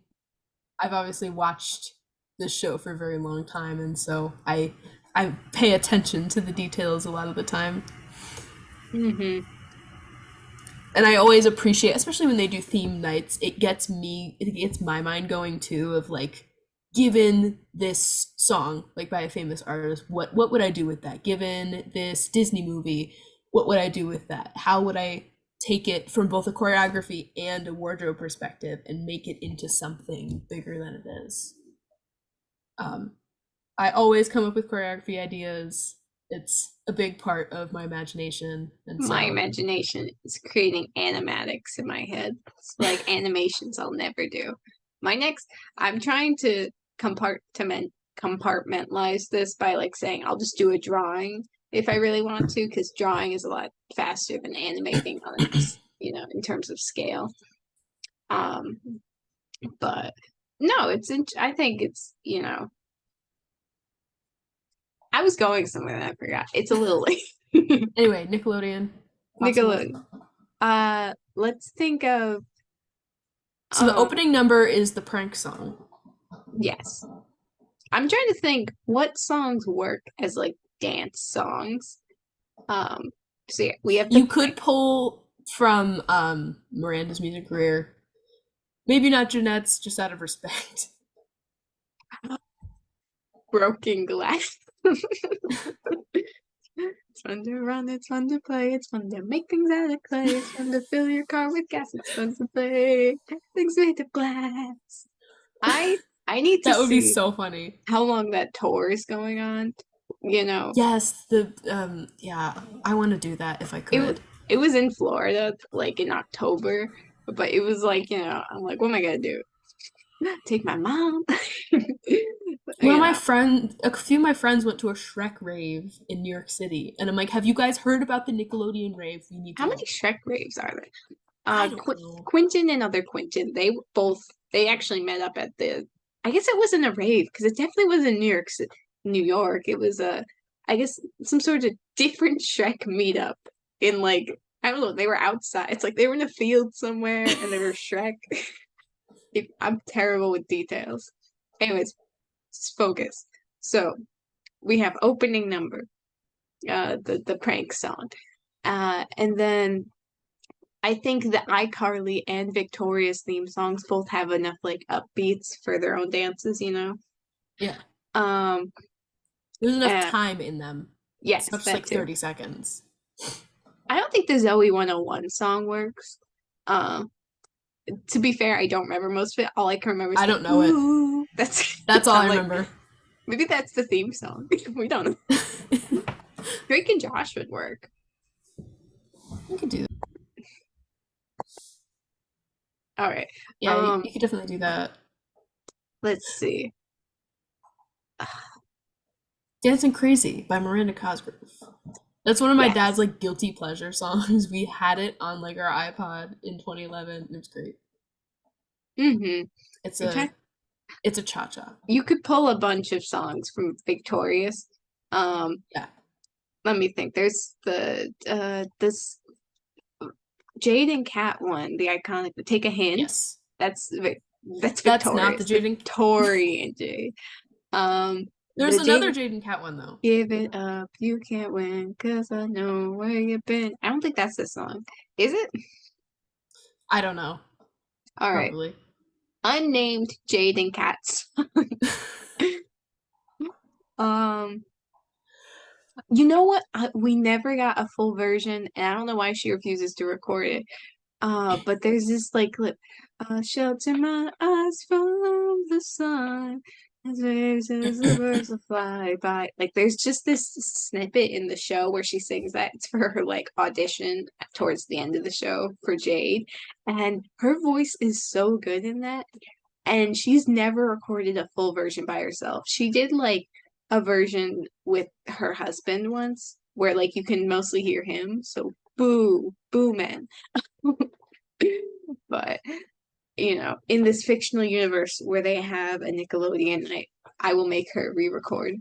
I've obviously watched this show for a very long time, and so I pay attention to the details a lot of the time. Hmm. And I always appreciate, especially when they do theme nights, it gets my mind going too of like, given this song, like by a famous artist, what would I do with that? Given this Disney movie, what would I do with that? How would I take it from both a choreography and a wardrobe perspective and make it into something bigger than it is? Um, I always come up with choreography ideas. It's a big part of my imagination, and My so imagination is creating animatics in my head. It's like animations I'll never do. I'm trying to compartmentalize this by like saying I'll just do a drawing if I really want to, because drawing is a lot faster than animating on in terms of scale. Um, but no, I think I was going somewhere and I forgot. It's a little late. anyway, Nickelodeon. Possibly. Nickelodeon. Let's think of So the opening number is the prank song. yes. I'm trying to think what songs work as like dance songs. So yeah, we have the You could pull from Miranda's music career. Maybe not Jeanette's, just out of respect. broken glass. It's fun to run, it's fun to play, it's fun to make things out of clay, it's fun to fill your car with gas, it's fun to play things made of glass. I need to That would be see so funny. how long that tour is going on. Yes, yeah, I want to do that if I could. It was in Florida like in October, but it was like, I'm like, what am I gonna do? Take my mom? A few of my friends went to a Shrek rave in New York City, and I'm like, have you guys heard about the Nickelodeon rave? We need to How go. many Shrek raves are there? I don't know. Quentin and other Quentin, they actually met up at I guess it wasn't a rave because it definitely was in New York. It was I guess some sort of different Shrek meetup in like I don't know. They were outside. It's like they were in a field somewhere and they were Shrek. I'm terrible with details. Anyways, let's focus. So we have opening number, the prank song, and then I think the iCarly and Victoria's theme songs both have enough like upbeats for their own dances. Yeah, Um, there's enough uh, time in them. yes, It's not just that like too. 30 seconds. I don't think the Zoe 101 song works. Um, to be fair, I don't remember most of it. All I can remember is I don't know it. ooh. That's That's all I like, remember. maybe that's the theme song. We don't know. Drake and Josh would work. We could do that. All right. Yeah, you could definitely do that. Let's see. Dancing Crazy by Miranda Cosgrove. That's one of my Yes. dad's like guilty pleasure songs. We had it on like our iPod in 2011. It's great. Mm-hmm. It's Okay. a cha-cha. You could pull a bunch of songs from Victorious. Yeah. Let me think. There's this Jade and Cat one, the iconic Take a Hint. Yes. That's That's Victorious. not the Jade and Tori and Jade. There's the another Jade and Cat one though. Give it up, you can't win, 'cause I know where you've been. I don't think that's the song. Is it? I don't know. All right. Probably. Unnamed Jade and Cat song. You know what? We never got a full version, and I don't know why she refuses to record it. But there's this like clip. Shelter my eyes from the sun, as waves as the birds will fly by. Like, there's just this snippet in the show where she sings that. It's for her like audition towards the end of the show for Jade, and her voice is so good in that. And she's never recorded a full version by herself. She did like a version with her husband once, where like you can mostly hear him. So boo, boo man. But you know, in this fictional universe where they have a Nickelodeon night, I will make her re-record.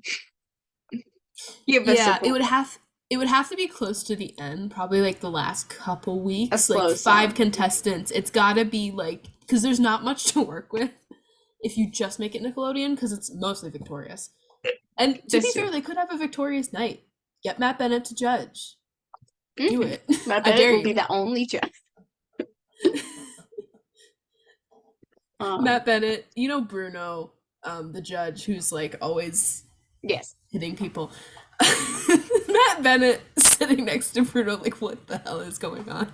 Yeah, it would have to be close to the end, probably like the last couple weeks, slow like 5 song. contestants. It's got to be like because there's not much to work with if you just make it Nickelodeon because it's mostly Victorious. And to be fair, they could have a Victorious night. Get Matt Bennett to judge. Do it. Matt I Bennett dare will you. be the only judge. Matt Bennett, you know Bruno, the judge who's like always Yes. hitting people. Matt Bennett sitting next to Bruno, like, what the hell is going on?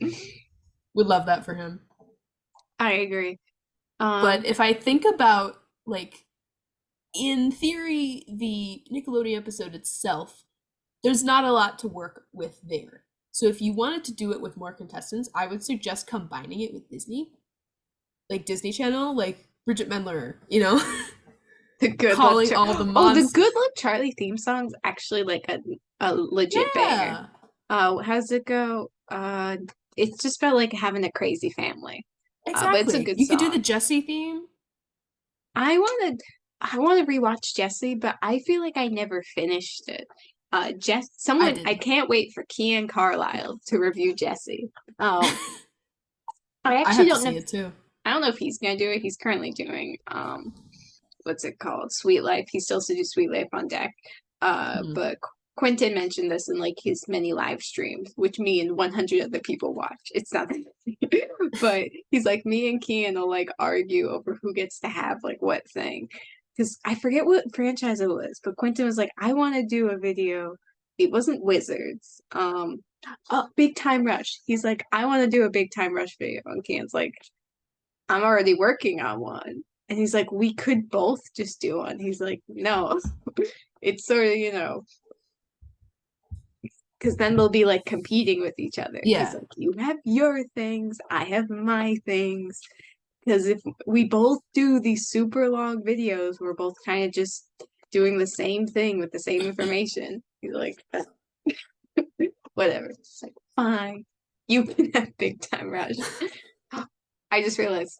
Would love that for him. I agree. But if I think about, like, in theory, the Nickelodeon episode itself, there's not a lot to work with there. So if you wanted to do it with more contestants, I would suggest combining it with Disney. Like Disney Channel, like Bridget Mendler, you know? The Good calling Luck all the the Good Luck Charlie theme song's actually like a legit banger. How's it go? It's just about like having a crazy family. Exactly. But it's a good you song. could do the Jessie theme. I want to rewatch Jessie, but I feel like I never finished it. I can't wait for Kian Carlisle to review Jessie. I actually don't know. See it too. I don't know if he's gonna do it. He's currently doing what's it called? Sweet Life. He still has to do Sweet Life on deck. But Quentin mentioned this in like his many live streams, which me and 100 other people watch. It's not but he's like, me and Kian will like argue over who gets to have like what thing. Because I forget what franchise it was, but Quentin was like, I want to do a video. It wasn't Wizards. Big Time Rush. He's like, I want to do a Big Time Rush video. And Kian's like, I'm already working on one. And he's like, we could both just do one. He's like, no. It's sort of, you know, because then they'll be like competing with each other. Yeah. He's like, you have your things, I have my things. Because if we both do these super long videos, we're both kind of just doing the same thing with the same information. He's like, whatever. It's like, fine. You can have Big Time Rush. I just realized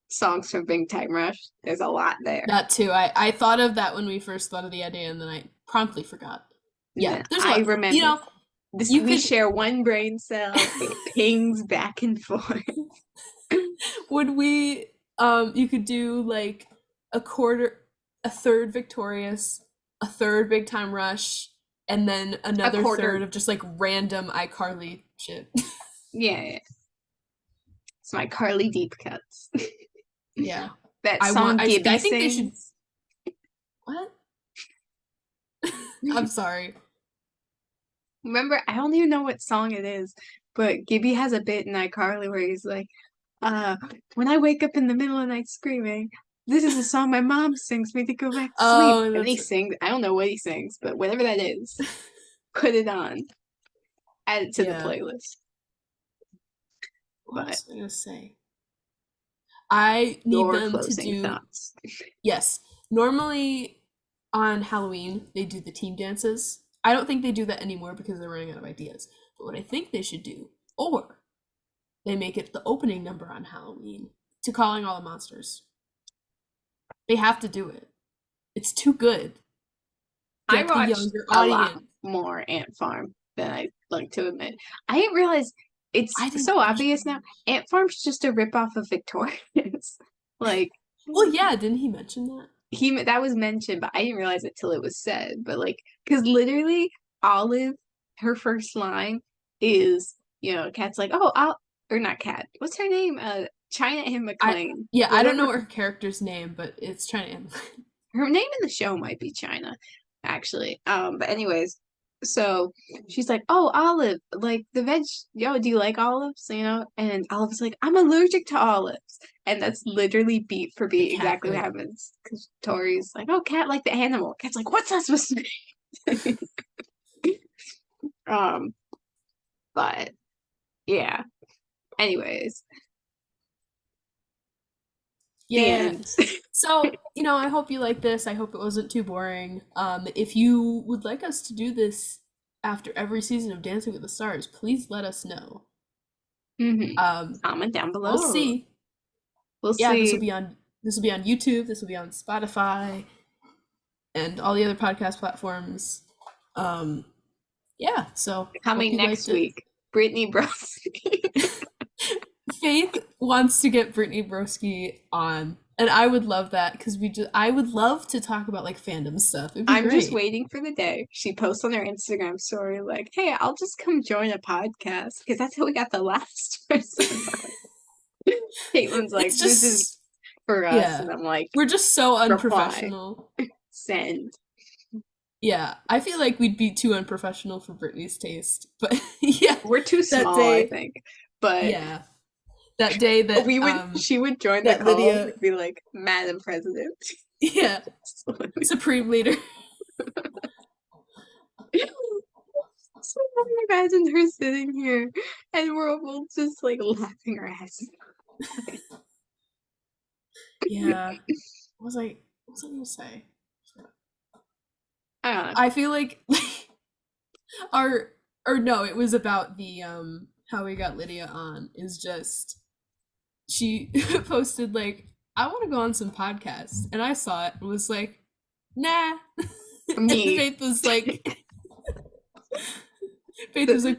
songs from Big Time Rush. There's a lot there. That too. I thought of that when we first thought of the idea, and then I promptly forgot. Yeah, there's a lot. I remember. You know, we share one brain cell. It pings back and forth. Would we? You could do like a third Victorious, a third Big Time Rush, and then another third of just like random iCarly shit. Yeah. It's my Carly deep cuts. Yeah. That song Gibby I think sings. they should. What? I'm sorry. Remember, I don't even know what song it is, but Gibby has a bit in iCarly where he's like, when I wake up in the middle of the night screaming, this is the song my mom sings me to go back to sleep. Oh, And he that's sings, I don't know what he sings, but whatever that is, put it on, add it to the yeah. playlist. What But was I gonna say? I need your them to closing do thoughts. yes. Normally on Halloween they do the team dances. I don't think they do that anymore because they're running out of ideas. But what I think they should do, or they make it the opening number on Halloween to Calling All the Monsters. They have to do it. It's too good. I Get the watched younger a lot audience. more Ant Farm than I like to admit. I didn't realize it's I didn't so watch obvious now. them. Ant Farm's just a ripoff of Victorious. Like Well, yeah, didn't he mention that? that was mentioned, but I didn't realize it till it was said. But like, because literally Olive, her first line is, Kat's like, oh, I'll or not Kat. What's her name? China Anne I McClain. yeah, I don't know Whatever her character's name, but it's trying to end. her name in the show might be China, actually. But anyways, so she's like, "Oh, olive, like the veg. Yo, do you like olives? And Olive's like, "I'm allergic to olives," and that's literally beat for The beat cat exactly what bit. happens. Because Tori's like, "Oh, cat like the animal." Cat's like, "What's that supposed to be?" um, but yeah. Anyways, the Yeah. end. So, I hope you like this. I hope it wasn't too boring. If you would like us to do this after every season of Dancing with the Stars, please let us know. Comment down We'll below. see. We'll Yeah, see. this will be on YouTube, this will be on Spotify and all the other podcast platforms. Um yeah, so hope Coming you liked next it. week, Brittany Broski. Faith wants to get Brittany Broski on, and I would love that because I would love to talk about like fandom stuff. It'd be I'm just great. waiting for the day she posts on her Instagram story, like, "Hey, I'll just come join a podcast," because that's how we got the last person. Caitlin's like, It's "This is just for us," yeah. and I'm like, We're just so "Reply, unprofessional. send." Yeah, I feel like we'd be too unprofessional for Brittany's taste. But yeah, We're too that small, I day, think, but yeah, that day that she would join the that call Lydia, and be like, "Madam President." yeah, Supreme Leader. So I imagine her sitting here and we're all just like laughing our asses Yeah. What was I gonna say? off. I feel like our or no, it was about the how we got Lydia on is just she posted like I want to go on some podcasts and I saw it and was like, nah. And Me. Faith was like,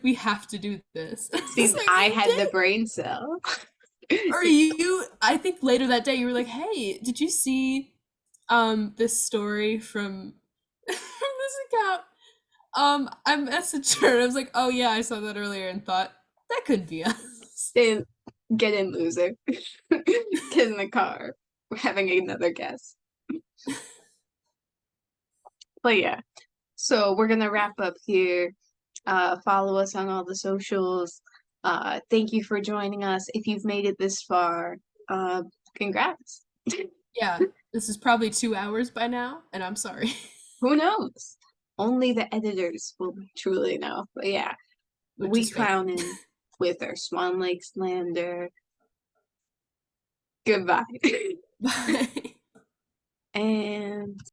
we have to do this. See, Like, I you had the did. brain cell. Or I think later that day you were like, hey, did you see this story from from this account? I messaged her and I was like, oh yeah, I saw that earlier and thought that could be us. Then get in, loser. Get in the car. We're having another guest. But yeah. So we're gonna wrap up here. Follow us on all the socials. Thank you for joining us. If you've made it this far, congrats. Yeah, this is probably 2 hours by now, and I'm sorry. Who knows? Only the editors will truly know. But yeah, Which we is fake. clowning with our Swan Lake slander. Goodbye. Bye. And